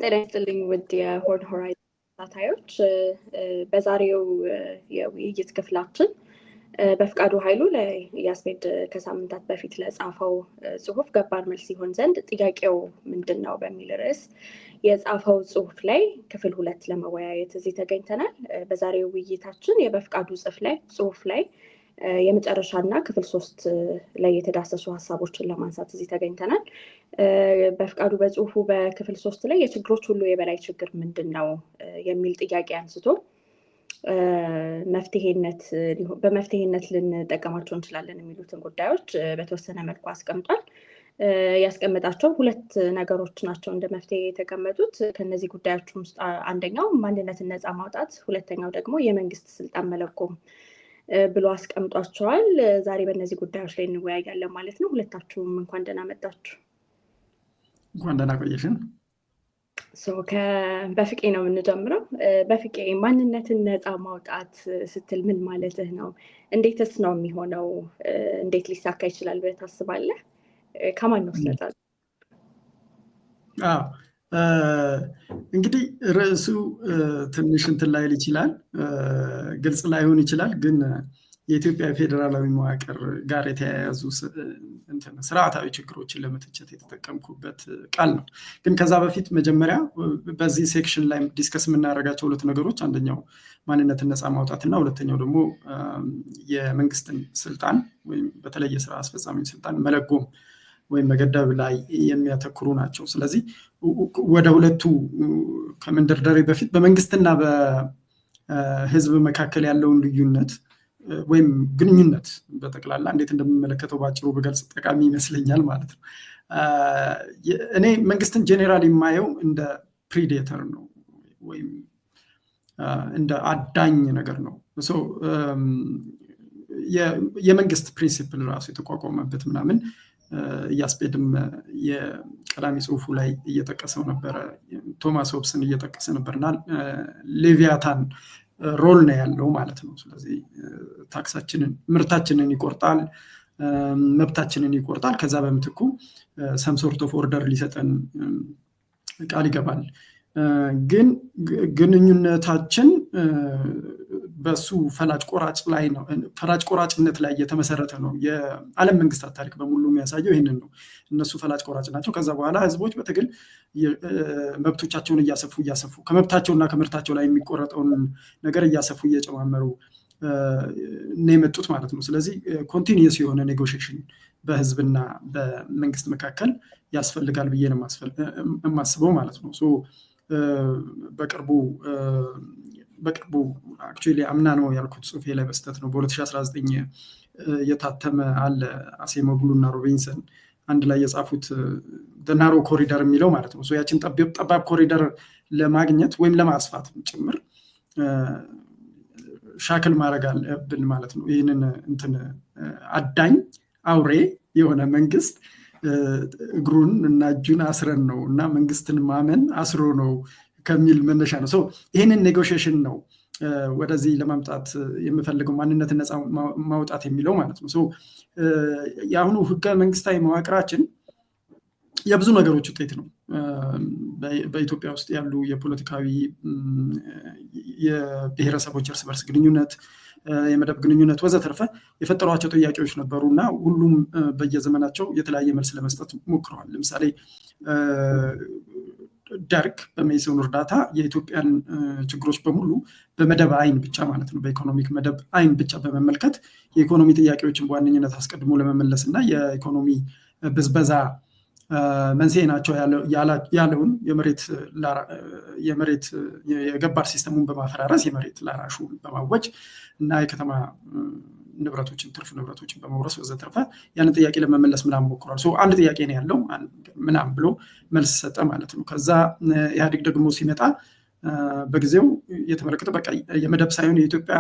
ጤና ይስጥልኝ ውድ የሆርን ሆራይዘን ተከታታዮች። በዛሬው የውይይት ክፍላችን በፍቃዱ ኃይሉ ለያስሜድ ከሳምንታት በፊት ለጻፈው ጽሁፍ ገባር መልስ ይሆን ዘንድ ጥያቄው ምንድን ነው በሚል ርዕስ የጻፈው ጽሁፍ ላይ ክፍል 2 ለመወያየት እዚህ ተገኝተናል። በዛሬው ውይይታችን የበፍቃዱ ጽሁፍ ላይ የመጨረሻና ክፍል 3 ላይ የተዳሰሱ ሀሳቦችን ለማንሳት እዚህ ተገኝተናል። በፍቃዱ በጽሁፉ በክፍል 3 ላይ የችግሮች ሁሉ የበላይ ችግር ምንድን ነው የሚል ጥያቄ አንስቶ በመፍትሄነት ልንጠቀማቸው እንችላለን የሚሉትን ጉዳዮች በተወሰነ መልኩ አስቀምጧል። ያስቀመጣቸው 2 ነገሮች ናቸው እንደ መፍትሄ የተቀመጡት። ከነዚህ ጉዳዮች ውስጥ አንደኛው ማንነትን ነፃ ማውጣት፣ ሁለተኛው ደግሞ የመንግስት ስልጣን መለጎም ብሎ አስቀምጧቸዋል። ዛሬ በእነዚህ ጉዳዮች ላይ እንወያያለን ማለት ነው። ሁለታችሁም እንኳን ደህና መጣችሁ። እንኳን ደህና ቆየሽን። በፍቄ ነው የምንጀምረው። በፍቄ ማንነትን ነፃ ማውጣት ስትል ምን ማለትህ ነው? እንዴትስ ነው የሚሆነው? እንዴት ሊሳካ ይችላል ብለህ ታስባለህ? ከማን ነው ነፃ? እንግዲህ ርዕሱ ትንሽ እንትን ላይል ይችላል፣ ግልጽ ላይሆን ይችላል። ግን የኢትዮጵያ ፌዴራላዊ መዋቅር ጋር የተያያዙ ስርዓታዊ ችግሮችን ለመተቸት የተጠቀምኩበት ቃል ነው። ግን ከዛ በፊት መጀመሪያ በዚህ ሴክሽን ላይ ዲስከስ የምናደርጋቸው 2 ነገሮች፣ አንደኛው ማንነትን ነፃ ማውጣትና ሁለተኛው ደግሞ የመንግስትን ስልጣን ወይም በተለይ የስራ አስፈጻሚ ስልጣን መለጎም ወይም መገደብ ላይ የሚያተኩሩ ናቸው። ስለዚህ ወደ 2ቱ ከመንደርደሬ በፊት በመንግስትና በህዝብ መካከል ያለውን ልዩነት ወይም ግንኙነት በጠቅላላ እንዴት እንደምመለከተው ባጭሩ በገልጽ ጠቃሚ ይመስለኛል ማለት ነው። እኔ መንግስትን ጄኔራል የማየው እንደ ፕሪዴተር ነው ወይም እንደ አዳኝ ነገር ነው። የመንግስት ፕሪንሲፕል ራሱ የተቋቋመበት ምናምን እያስፔድም የቀዳሚ ጽሁፉ ላይ እየጠቀሰው ነበረ፣ ቶማስ ሆብስን እየጠቀሰ ነበርና ሌቪያታን ሮል ነው ያለው ማለት ነው። ስለዚህ ታክሳችንን ምርታችንን ይቆርጣል፣ መብታችንን ይቆርጣል። ከዛ በምትኩ ሰም ሶርት ኦፍ ኦርደር ሊሰጠን ቃል ይገባል። ግን ግንኙነታችን በሱ ፈላጭ ቆራጭነት ላይ የተመሰረተ ነው። የዓለም መንግስታት ታሪክ በሙሉ የሚያሳየው ይህንን ነው። እነሱ ፈላጭ ቆራጭ ናቸው። ከዛ በኋላ ህዝቦች በትግል መብቶቻቸውን እያሰፉ ከመብታቸውና ከምርታቸው ላይ የሚቆረጠውን ነገር እያሰፉ እየጨማመሩ ነው የመጡት ማለት ነው። ስለዚህ ኮንቲኒየስ የሆነ ኔጎሽዬሽን በህዝብና በመንግስት መካከል ያስፈልጋል ብዬ ነው የማስበው ማለት ነው። በቅርቡ አክቹዋሊ አምና ነው ያልኩት ጽሁፌ ላይ በስተት ነው። በ2019 የታተመ አለ አሴሞግሉ እና ሮቢንሰን አንድ ላይ የጻፉት ናሮ ኮሪደር የሚለው ማለት ነው። ያችን ጠባብ ኮሪደር ለማግኘት ወይም ለማስፋት ጭምር ሻክል ማድረግ አለብን ማለት ነው። ይህንን አዳኝ አውሬ የሆነ መንግስት እግሩን እና እጁን አስረን ነው እና መንግስትን ማመን አስሮ ነው ከሚል መነሻ ነው። ይህንን ኔጎሽዬሽን ነው ወደዚህ ለማምጣት የምፈልገው ማንነትን ነፃ ማውጣት የሚለው ማለት ነው። የአሁኑ ህገ መንግስታዊ መዋቅራችን የብዙ ነገሮች ውጤት ነው። በኢትዮጵያ ውስጥ ያሉ የፖለቲካዊ የብሔረሰቦች እርስ በርስ ግንኙነት፣ የመደብ ግንኙነት ወዘተርፈ የፈጠሯቸው ጥያቄዎች ነበሩ እና ሁሉም በየዘመናቸው የተለያየ መልስ ለመስጠት ሞክረዋል። ለምሳሌ ደርግ በሜሶን እርዳታ የኢትዮጵያን ችግሮች በሙሉ በመደብ አይን ብቻ ማለት ነው በኢኮኖሚክ መደብ አይን ብቻ በመመልከት የኢኮኖሚ ጥያቄዎችን በዋነኝነት አስቀድሞ ለመመለስ እና የኢኮኖሚ ብዝበዛ መንስኤ ናቸው ያለውን የመሬት የገባር ሲስተሙን በማፈራረስ የመሬት ላራሹ በማወጅ እና የከተማ ንብረቶችን ትርፍ ንብረቶችን በመውረስ ወዘተርፈ ያንን ጥያቄ ለመመለስ ምናምን ሞክሯል። አንድ ጥያቄ ነው ያለው ምናምን ብሎ መልስ ሰጠ ማለት ነው። ከዛ ኢህአዴግ ደግሞ ሲመጣ በጊዜው የተመለከተ በቃ የመደብ ሳይሆን የኢትዮጵያ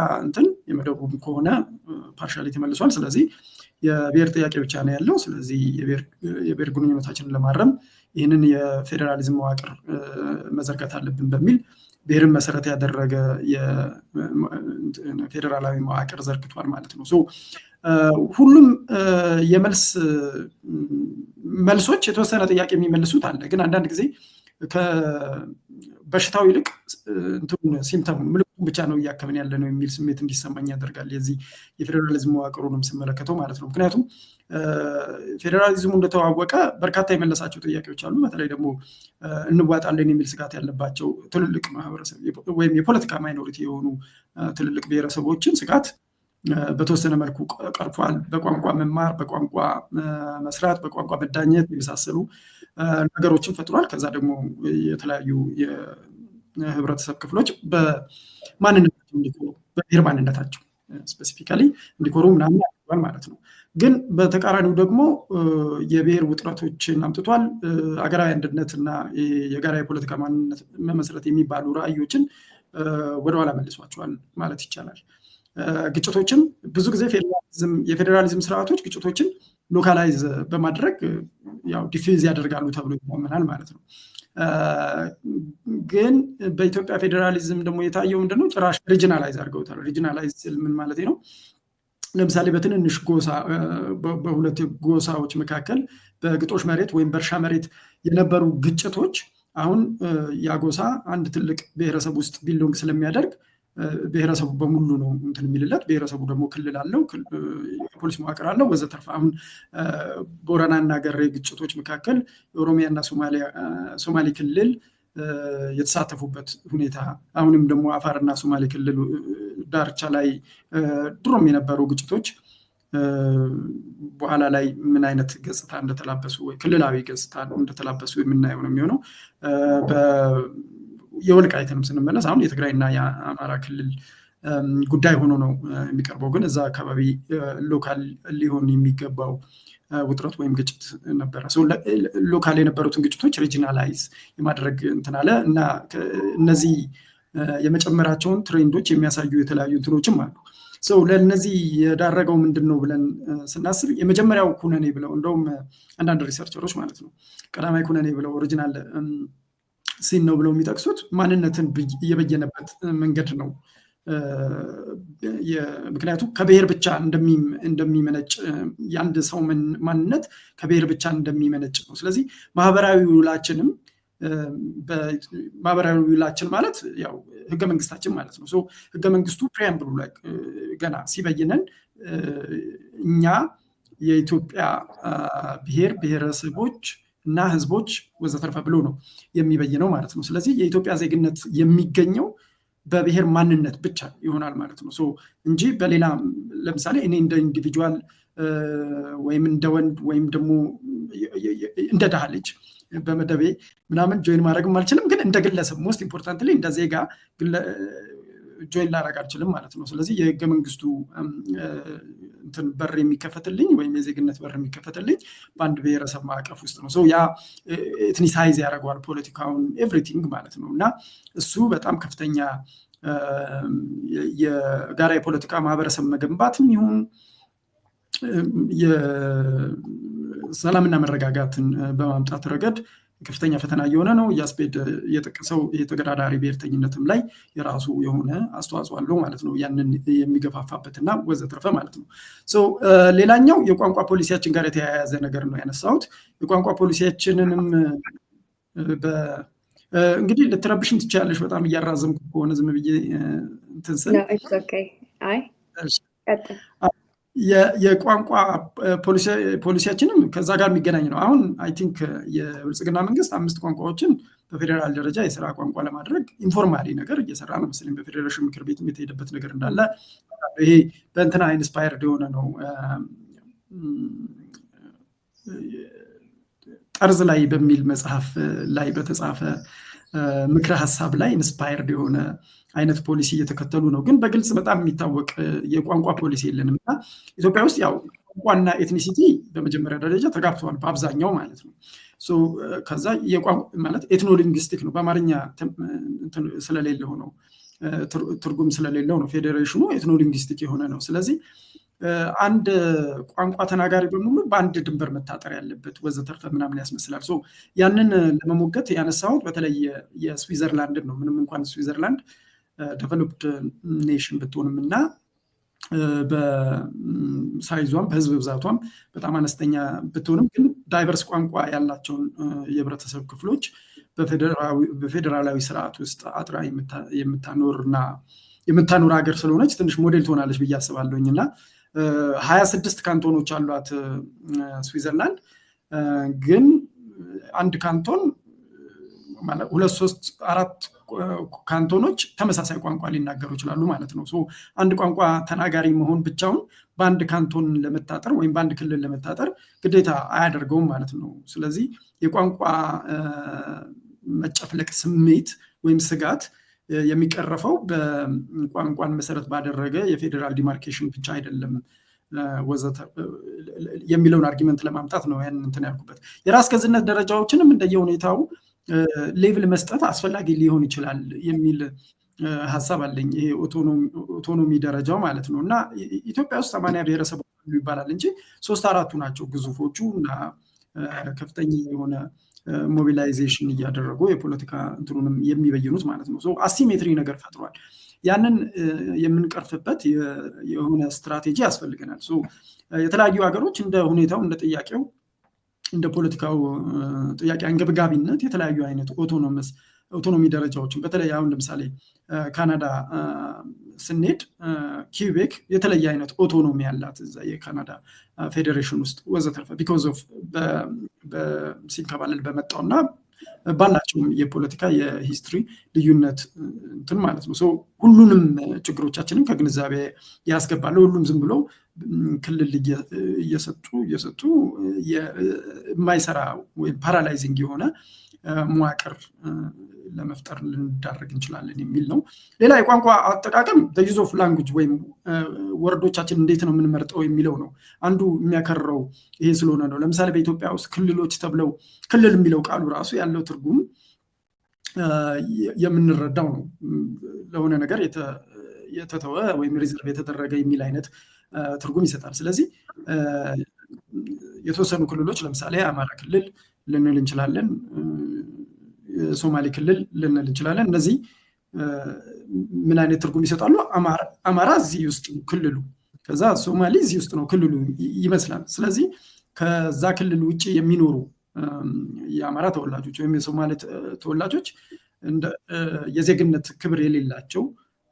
የመደቡም ከሆነ ፓርሻሊ ተመልሷል። ስለዚህ የብሔር ጥያቄ ብቻ ነው ያለው። ስለዚህ የብሔር ግንኙነታችንን ለማረም ይህንን የፌዴራሊዝም መዋቅር መዘርጋት አለብን በሚል ብሔርን መሰረት ያደረገ የፌዴራላዊ መዋቅር ዘርግቷል ማለት ነው። ሁሉም መልሶች የተወሰነ ጥያቄ የሚመልሱት አለ። ግን አንዳንድ ጊዜ በሽታው ይልቅ ሲምፕተሙን ምልክቱን ብቻ ነው እያከምን ያለ ነው የሚል ስሜት እንዲሰማኝ ያደርጋል የዚህ የፌዴራሊዝም መዋቅሩንም ስመለከተው ማለት ነው። ምክንያቱም ፌዴራሊዝሙ እንደተዋወቀ በርካታ የመለሳቸው ጥያቄዎች አሉ። በተለይ ደግሞ እንዋጣለን የሚል ስጋት ያለባቸው ትልልቅ ማህበረሰብ ወይም የፖለቲካ ማይኖሪቲ የሆኑ ትልልቅ ብሔረሰቦችን ስጋት በተወሰነ መልኩ ቀርፏል። በቋንቋ መማር፣ በቋንቋ መስራት፣ በቋንቋ መዳኘት የመሳሰሉ ነገሮችን ፈጥሯል። ከዛ ደግሞ የተለያዩ የህብረተሰብ ክፍሎች በማንነታቸው እንዲኮሩ በብሔር ማንነታቸው ስፔሲፊካሊ እንዲኮሩ ምናምን ያደርጋል ማለት ነው። ግን በተቃራኒው ደግሞ የብሔር ውጥረቶችን አምጥቷል። አገራዊ አንድነትና የጋራ የፖለቲካ ማንነት መመስረት የሚባሉ ራዕዮችን ወደኋላ መልሷቸዋል ማለት ይቻላል። ግጭቶችን ብዙ ጊዜ የፌዴራሊዝም ስርዓቶች ግጭቶችን ሎካላይዝ በማድረግ ያው ዲፊዝ ያደርጋሉ ተብሎ ይታመናል ማለት ነው። ግን በኢትዮጵያ ፌዴራሊዝም ደግሞ የታየው ምንድነው? ጭራሽ ሪጂናላይዝ አድርገውታል። ሪጂናላይዝ ምን ማለት ነው? ለምሳሌ በትንንሽ ጎሳ በሁለት ጎሳዎች መካከል በግጦሽ መሬት ወይም በእርሻ መሬት የነበሩ ግጭቶች አሁን ያ ጎሳ አንድ ትልቅ ብሔረሰብ ውስጥ ቢሎንግ ስለሚያደርግ ብሔረሰቡ በሙሉ ነው እንትን የሚልለት። ብሔረሰቡ ደግሞ ክልል አለው፣ የፖሊስ መዋቅር አለው ወዘተርፈ። አሁን ቦረናና ገሬ ግጭቶች መካከል የኦሮሚያና ሶማሌ ክልል የተሳተፉበት ሁኔታ፣ አሁንም ደግሞ አፋርና ሶማሌ ክልል ዳርቻ ላይ ድሮም የነበሩ ግጭቶች በኋላ ላይ ምን አይነት ገጽታ እንደተላበሱ ወይ ክልላዊ ገጽታ እንደተላበሱ የምናየው ነው የሚሆነው። የወልቃይትንም ስንመለስ አሁን የትግራይና የአማራ ክልል ጉዳይ ሆኖ ነው የሚቀርበው። ግን እዛ አካባቢ ሎካል ሊሆን የሚገባው ውጥረት ወይም ግጭት ነበረ። ሎካል የነበሩትን ግጭቶች ሪጂናላይዝ የማድረግ እንትን አለ እና እነዚህ የመጨመራቸውን ትሬንዶች የሚያሳዩ የተለያዩ እንትኖችም አሉ። ለእነዚህ የዳረገው ምንድን ነው ብለን ስናስብ የመጀመሪያው ኩነኔ ብለው እንደውም አንዳንድ ሪሰርቸሮች ማለት ነው ቀዳማዊ ኩነኔ ብለው ኦሪጂናል ሲን ነው ብለው የሚጠቅሱት ማንነትን እየበየነበት መንገድ ነው። ምክንያቱም ከብሔር ብቻ እንደሚመነጭ የአንድ ሰው ማንነት ከብሔር ብቻ እንደሚመነጭ ነው። ስለዚህ ማህበራዊ ውላችን ማለት ያው ህገ መንግስታችን ማለት ነው። ህገ መንግስቱ ፕሪያምብሉ ላይ ገና ሲበይነን እኛ የኢትዮጵያ ብሔር ብሔረሰቦች እና ህዝቦች ወዘተርፈ ብሎ ነው የሚበይነው ማለት ነው። ስለዚህ የኢትዮጵያ ዜግነት የሚገኘው በብሔር ማንነት ብቻ ይሆናል ማለት ነው እንጂ በሌላ ለምሳሌ እኔ እንደ ኢንዲቪጁዋል ወይም እንደ ወንድ ወይም ደግሞ እንደ ድሃ ልጅ በመደቤ ምናምን ጆይን ማድረግም አልችልም። ግን እንደ ግለሰብ ሞስት ኢምፖርታንትሊ እንደ ዜጋ ጆይን ላደርግ አልችልም ማለት ነው። ስለዚህ የህገ መንግስቱ እንትን በር የሚከፈትልኝ ወይም የዜግነት በር የሚከፈትልኝ በአንድ ብሔረሰብ ማዕቀፍ ውስጥ ነው። ያ ኤትኒሳይዝ ያደርገዋል ፖለቲካውን ኤቭሪቲንግ ማለት ነው። እና እሱ በጣም ከፍተኛ የጋራ የፖለቲካ ማህበረሰብ መገንባትም ይሁን የሰላምና መረጋጋትን በማምጣት ረገድ ከፍተኛ ፈተና እየሆነ ነው። ያስፔድ የጠቀሰው የተገዳዳሪ ብሔርተኝነትም ላይ የራሱ የሆነ አስተዋጽኦ አለው ማለት ነው፣ ያንን የሚገፋፋበትና ወዘተርፈ ማለት ነው። ሌላኛው የቋንቋ ፖሊሲያችን ጋር የተያያዘ ነገር ነው ያነሳሁት። የቋንቋ ፖሊሲያችንንም እንግዲህ ልትረብሽን ትችላለሽ በጣም እያራዘምኩ ከሆነ ዝም ብዬ እንትን ስል የቋንቋ ፖሊሲያችንም ከዛ ጋር የሚገናኝ ነው። አሁን አይ ቲንክ የብልጽግና መንግስት 5 ቋንቋዎችን በፌዴራል ደረጃ የስራ ቋንቋ ለማድረግ ኢንፎርማሊ ነገር እየሰራ ነው መሰለኝ። በፌዴሬሽን ምክር ቤትም የተሄደበት ነገር እንዳለ ይሄ በእንትና ኢንስፓየርድ የሆነ ነው። ጠርዝ ላይ በሚል መጽሐፍ ላይ በተጻፈ ምክረ ሀሳብ ላይ ኢንስፓየርድ የሆነ አይነት ፖሊሲ እየተከተሉ ነው። ግን በግልጽ በጣም የሚታወቅ የቋንቋ ፖሊሲ የለንም እና ኢትዮጵያ ውስጥ ያው ቋንቋና ኤትኒሲቲ በመጀመሪያ ደረጃ ተጋብተዋል በአብዛኛው ማለት ነው። ከዛ የቋንቋ ማለት ኤትኖሊንግስቲክ ነው፣ በአማርኛ ስለሌለው ነው፣ ትርጉም ስለሌለው ነው። ፌዴሬሽኑ ኤትኖሊንግስቲክ የሆነ ነው። ስለዚህ አንድ ቋንቋ ተናጋሪ በሙሉ በአንድ ድንበር መታጠር ያለበት ወዘተርፈ ምናምን ያስመስላል። ያንን ለመሞገት ያነሳሁት በተለይ የስዊዘርላንድን ነው። ምንም እንኳን ስዊዘርላንድ ዴቨሎፕድ ኔሽን ብትሆንም እና በሳይዟም በህዝብ ብዛቷም በጣም አነስተኛ ብትሆንም ግን ዳይቨርስ ቋንቋ ያላቸውን የህብረተሰብ ክፍሎች በፌዴራላዊ ስርዓት ውስጥ አጥራ የምታኖር ሀገር ስለሆነች ትንሽ ሞዴል ትሆናለች ብዬ አስባለሁኝ። እና 26 ካንቶኖች አሏት ስዊዘርላንድ። ግን አንድ ካንቶን ማለት 2 3 4 ካንቶኖች ተመሳሳይ ቋንቋ ሊናገሩ ይችላሉ ማለት ነው። አንድ ቋንቋ ተናጋሪ መሆን ብቻውን በአንድ ካንቶን ለመታጠር ወይም በአንድ ክልል ለመታጠር ግዴታ አያደርገውም ማለት ነው። ስለዚህ የቋንቋ መጨፍለቅ ስሜት ወይም ስጋት የሚቀረፈው በቋንቋን መሰረት ባደረገ የፌዴራል ዲማርኬሽን ብቻ አይደለም ወዘተ የሚለውን አርጊመንት ለማምጣት ነው ያን እንትን ያልኩበት። የራስ ገዝነት ደረጃዎችንም እንደየሁኔታው ሌቭል መስጠት አስፈላጊ ሊሆን ይችላል የሚል ሀሳብ አለኝ። ይሄ ኦቶኖሚ ደረጃው ማለት ነው። እና ኢትዮጵያ ውስጥ 80 ብሔረሰቦች ይባላል እንጂ 3-4ቱ ናቸው ግዙፎቹ እና ከፍተኛ የሆነ ሞቢላይዜሽን እያደረጉ የፖለቲካ እንትኑንም የሚበይኑት ማለት ነው። አሲሜትሪ ነገር ፈጥሯል። ያንን የምንቀርፍበት የሆነ ስትራቴጂ ያስፈልገናል። የተለያዩ ሀገሮች እንደ ሁኔታው እንደ ጥያቄው እንደ ፖለቲካው ጥያቄ አንገብጋቢነት የተለያዩ አይነት ኦቶኖሚ ደረጃዎችን በተለይ አሁን ለምሳሌ ካናዳ ስንሄድ ኪውቤክ የተለየ አይነት ኦቶኖሚ ያላት እዛ የካናዳ ፌዴሬሽን ውስጥ ወዘተርፈ ቢኮዝ ኦፍ ሲንከባለል በመጣውና ባላቸውም የፖለቲካ የሂስትሪ ልዩነት እንትን ማለት ነው። ሁሉንም ችግሮቻችንን ከግንዛቤ ያስገባል። ሁሉም ዝም ብሎ ክልል እየሰጡ የማይሰራ ወይም ፓራላይዚንግ የሆነ መዋቅር ለመፍጠር ልንዳረግ እንችላለን የሚል ነው። ሌላ የቋንቋ አጠቃቀም ዩዝ ኦፍ ላንጉጅ ወይም ወርዶቻችን እንዴት ነው የምንመርጠው የሚለው ነው። አንዱ የሚያከርረው ይሄ ስለሆነ ነው። ለምሳሌ በኢትዮጵያ ውስጥ ክልሎች ተብለው ክልል የሚለው ቃሉ ራሱ ያለው ትርጉም የምንረዳው ነው። ለሆነ ነገር የተተወ ወይም ሪዘርቭ የተደረገ የሚል አይነት ትርጉም ይሰጣል። ስለዚህ የተወሰኑ ክልሎች ለምሳሌ አማራ ክልል ልንል እንችላለን፣ ሶማሌ ክልል ልንል እንችላለን። እነዚህ ምን አይነት ትርጉም ይሰጣሉ? አማራ እዚህ ውስጥ ነው ክልሉ፣ ከዛ ሶማሌ እዚህ ውስጥ ነው ክልሉ ይመስላል። ስለዚህ ከዛ ክልል ውጭ የሚኖሩ የአማራ ተወላጆች ወይም የሶማሌ ተወላጆች የዜግነት ክብር የሌላቸው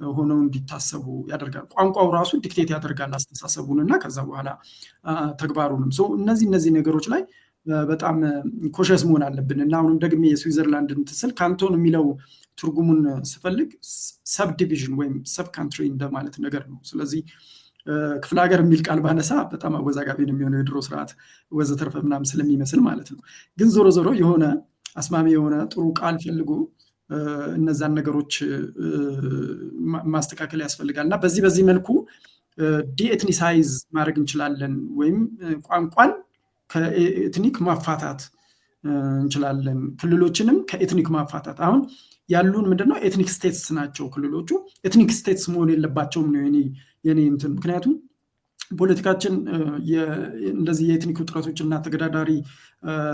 ሆነው እንዲታሰቡ ያደርጋል። ቋንቋው ራሱ ዲክቴት ያደርጋል አስተሳሰቡን እና ከዛ በኋላ ተግባሩንም። እነዚህ ነገሮች ላይ በጣም ኮሸስ መሆን አለብን። እና አሁንም ደግሜ የስዊዘርላንድን ትስል ካንቶን የሚለው ትርጉሙን ስፈልግ ሰብ ዲቪዥን ወይም ሰብ ካንትሪ እንደማለት ነገር ነው። ስለዚህ ክፍለ ሀገር የሚል ቃል ባነሳ በጣም አወዛጋቢ ነው የሚሆነው የድሮ ስርዓት ወዘተርፈ ምናምን ስለሚመስል ማለት ነው። ግን ዞሮ ዞሮ የሆነ አስማሚ የሆነ ጥሩ ቃል ፈልጎ እነዛን ነገሮች ማስተካከል ያስፈልጋል። እና በዚህ መልኩ ዲኤትኒሳይዝ ማድረግ እንችላለን ወይም ቋንቋን ከኤትኒክ ማፋታት እንችላለን። ክልሎችንም ከኤትኒክ ማፋታት አሁን ያሉን ምንድነው ኤትኒክ ስቴትስ ናቸው ክልሎቹ። ኤትኒክ ስቴትስ መሆን የለባቸውም ነው የኔ እንትን። ምክንያቱም ፖለቲካችን እንደዚህ የኤትኒክ ውጥረቶች እና ተገዳዳሪ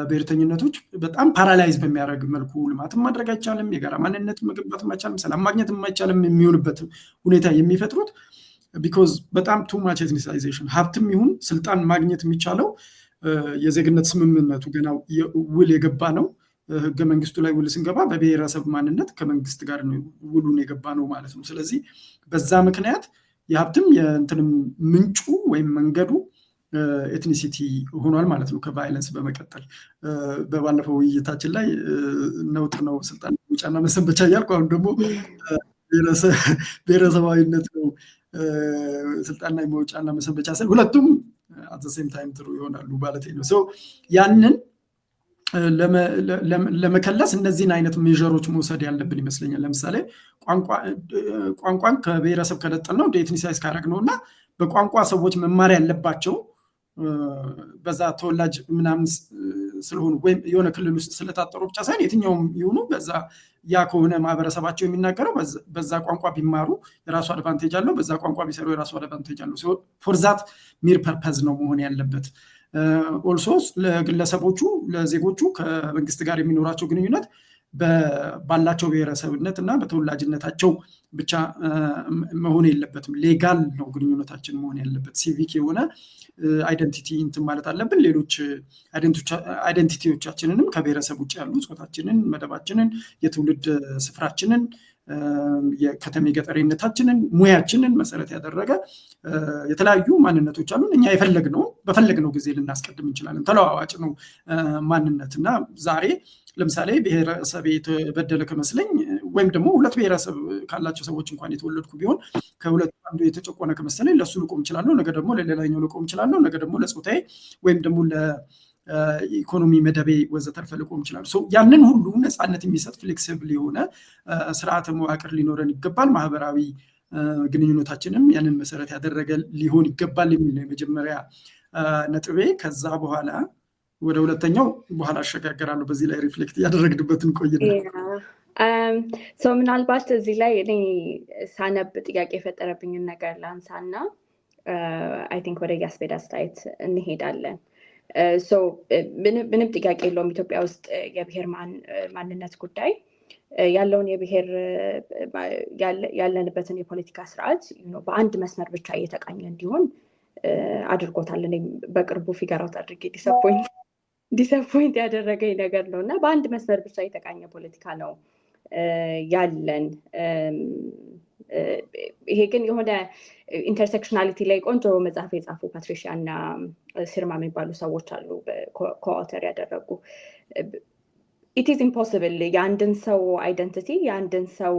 ብሔርተኝነቶች በጣም ፓራላይዝ በሚያደርግ መልኩ ልማትን ማድረግ አይቻልም፣ የጋራ ማንነት መገንባት አይቻልም፣ ሰላም ማግኘት አይቻልም የሚሆንበት ሁኔታ የሚፈጥሩት ቢኮዝ በጣም ቱ ማች ኤትኒሳይዜሽን። ሀብትም ይሁን ስልጣን ማግኘት የሚቻለው የዜግነት ስምምነቱ ገና ውል የገባ ነው። ህገ መንግስቱ ላይ ውል ስንገባ በብሔረሰብ ማንነት ከመንግስት ጋር ነው ውሉን የገባ ነው ማለት ነው። ስለዚህ በዛ ምክንያት የሀብትም የእንትንም ምንጩ ወይም መንገዱ ኤትኒሲቲ ሆኗል ማለት ነው። ከቫይለንስ በመቀጠል በባለፈው ውይይታችን ላይ ነውጥ ነው ስልጣን መውጫና መሰንበቻ እያልኩ አሁን ደግሞ ብሔረሰባዊነት ነው ስልጣን ላይ መውጫና መሰንበቻ ስል ሁለቱም አት ሴም ታይም ትሩ ይሆናሉ ማለት ነው። ያንን ለመከለስ እነዚህን አይነት ሜዥሮች መውሰድ ያለብን ይመስለኛል። ለምሳሌ ቋንቋን ከብሔረሰብ ከለጠል ነው ኤትኒሳይዝ ካደረግ ነው እና በቋንቋ ሰዎች መማር ያለባቸው በዛ ተወላጅ ምናምን ስለሆኑ ወይም የሆነ ክልል ውስጥ ስለታጠሩ ብቻ ሳይሆን የትኛውም ይሁኑ በዛ ያ ከሆነ ማህበረሰባቸው የሚናገረው በዛ ቋንቋ ቢማሩ የራሱ አድቫንቴጅ አለው፣ በዛ ቋንቋ ቢሰሩ የራሱ አድቫንቴጅ አለው። ፎር ዛት ሚር ፐርፐዝ ነው መሆን ያለበት። ኦልሶ ለግለሰቦቹ ለዜጎቹ ከመንግስት ጋር የሚኖራቸው ግንኙነት ባላቸው ብሔረሰብነት እና በተወላጅነታቸው ብቻ መሆን የለበትም። ሌጋል ነው ግንኙነታችን መሆን ያለበት። ሲቪክ የሆነ አይደንቲቲ እንትን ማለት አለብን። ሌሎች አይደንቲቲዎቻችንንም ከብሔረሰብ ውጭ ያሉ ጾታችንን፣ መደባችንን፣ የትውልድ ስፍራችንን፣ የከተሜ ገጠሬነታችንን፣ ሙያችንን መሰረት ያደረገ የተለያዩ ማንነቶች አሉን። እኛ በፈለግነው ጊዜ ልናስቀድም እንችላለን። ተለዋዋጭ ነው ማንነትና ዛሬ ለምሳሌ ብሔረሰብ የተበደለ ከመስለኝ ወይም ደግሞ ሁለት ብሔረሰብ ካላቸው ሰዎች እንኳን የተወለድኩ ቢሆን ከሁለቱ አንዱ የተጨቆነ ከመሰለኝ ለሱ ልቆም እችላለሁ፣ ነገ ደግሞ ለሌላኛው ልቆም እችላለሁ፣ ነገ ደግሞ ለጾታዬ ወይም ደግሞ ለኢኮኖሚ መደቤ ወዘተርፈ ልቆም እችላለሁ። ያንን ሁሉ ነፃነት የሚሰጥ ፍሌክሲብል የሆነ ስርዓተ መዋቅር ሊኖረን ይገባል። ማህበራዊ ግንኙነታችንም ያንን መሰረት ያደረገ ሊሆን ይገባል የሚል ነው የመጀመሪያ ነጥቤ። ከዛ በኋላ ወደ ሁለተኛው በኋላ አሸጋገራለሁ። በዚህ ላይ ሪፍሌክት እያደረግንበትን ቆይና ምናልባት እዚህ ላይ እኔ ሳነብ ጥያቄ የፈጠረብኝን ነገር ላንሳና አይ ቲንክ ወደ ያስፔድ አስተያየት እንሄዳለን። ምንም ጥያቄ የለውም ኢትዮጵያ ውስጥ የብሔር ማንነት ጉዳይ ያለውን የብሔር ያለንበትን የፖለቲካ ስርዓት በአንድ መስመር ብቻ እየተቃኘ እንዲሆን አድርጎታል። እኔም በቅርቡ ፊገር አውት አድርጌ ዲስአፖይንት ያደረገኝ ነገር ነው እና በአንድ መስመር ብቻ የተቃኘ ፖለቲካ ነው ያለን። ይሄ ግን የሆነ ኢንተርሴክሽናሊቲ ላይ ቆንጆ መጽሐፍ የጻፉ ፓትሪሺያ እና ሲርማ የሚባሉ ሰዎች አሉ ኮአውተር ያደረጉ። ኢት ኢዝ ኢምፖሲብል የአንድን ሰው አይደንቲቲ የአንድን ሰው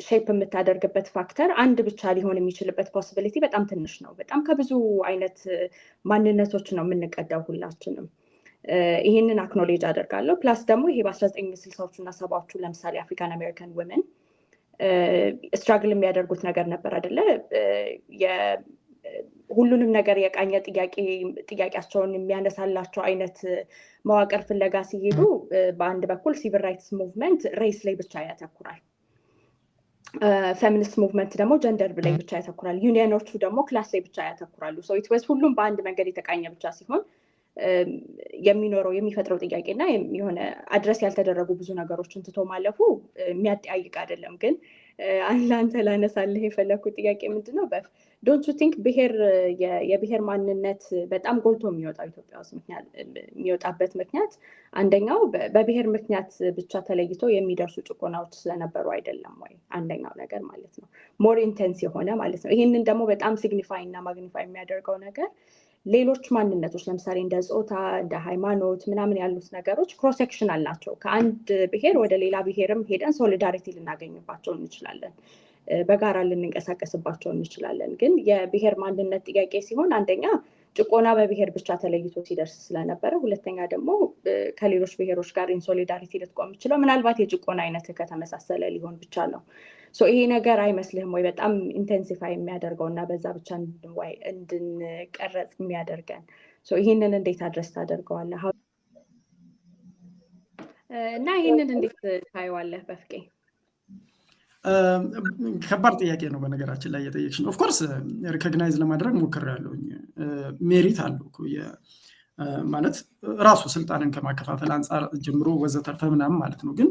ሼፕ የምታደርግበት ፋክተር አንድ ብቻ ሊሆን የሚችልበት ፖሲቢሊቲ በጣም ትንሽ ነው። በጣም ከብዙ አይነት ማንነቶች ነው የምንቀዳው ሁላችንም። ይህንን አክኖሌጅ አደርጋለሁ። ፕላስ ደግሞ ይሄ በ1960ዎቹ እና 70ዎቹ ለምሳሌ አፍሪካን አሜሪካን ወመን ስትራግል የሚያደርጉት ነገር ነበር አይደለ? ሁሉንም ነገር የቃኘ ጥያቄያቸውን የሚያነሳላቸው አይነት መዋቅር ፍለጋ ሲሄዱ በአንድ በኩል ሲቪል ራይትስ ሙቭመንት ሬስ ላይ ብቻ ያተኩራል። ፌሚኒስት ሙቭመንት ደግሞ ጀንደር ላይ ብቻ ያተኩራል። ዩኒየኖቹ ደግሞ ክላስ ላይ ብቻ ያተኩራሉ። ሁሉም በአንድ መንገድ የተቃኘ ብቻ ሲሆን የሚፈጥረው ጥያቄና የሆነ አድረስ ያልተደረጉ ብዙ ነገሮችን ትቶ ማለፉ የሚያጠያይቅ አይደለም። ግን አንተ ላነሳልህ የፈለኩት ጥያቄ ምንድነው? ዶንት ዩ ቲንክ የብሔር ማንነት በጣም ጎልቶ የሚወጣው ኢትዮጵያ ውስጥ የሚወጣበት ምክንያት አንደኛው በብሔር ምክንያት ብቻ ተለይቶ የሚደርሱ ጭቆናዎች ስለነበሩ አይደለም ወይ? አንደኛው ነገር ማለት ነው። ሞር ኢንቴንስ የሆነ ማለት ነው። ይህንን ደግሞ በጣም ሲግኒፋይ እና ማግኒፋይ የሚያደርገው ነገር ሌሎች ማንነቶች ለምሳሌ እንደ ጾታ፣ እንደ ሃይማኖት ምናምን ያሉት ነገሮች ክሮስ ሴክሽናል ናቸው። ከአንድ ብሔር ወደ ሌላ ብሔርም ሄደን ሶሊዳሪቲ ልናገኝባቸው እንችላለን፣ በጋራ ልንንቀሳቀስባቸው እንችላለን። ግን የብሔር ማንነት ጥያቄ ሲሆን አንደኛ ጭቆና በብሔር ብቻ ተለይቶ ሲደርስ ስለነበረ፣ ሁለተኛ ደግሞ ከሌሎች ብሔሮች ጋር ኢንሶሊዳሪቲ ልትቆም ይችላል ምናልባት የጭቆና አይነት ከተመሳሰለ ሊሆን ብቻ ነው። ይሄ ነገር አይመስልህም ወይ በጣም ኢንቴንሲፋይ የሚያደርገው እና በዛ ብቻ እንድንቀረጽ የሚያደርገን? ይህንን እንዴት አድረስ ታደርገዋለህ? እና ይህንን እንዴት ታየዋለህ በፍቄ? ከባድ ጥያቄ ነው በነገራችን ላይ የጠየቅሽን። ኦፍኮርስ ሪኮግናይዝ ለማድረግ ሞክሬያለሁኝ። ሜሪት አለው ማለት ራሱ ስልጣንን ከማከፋፈል አንጻር ጀምሮ ወዘተርፈ ምናምን ማለት ነው። ግን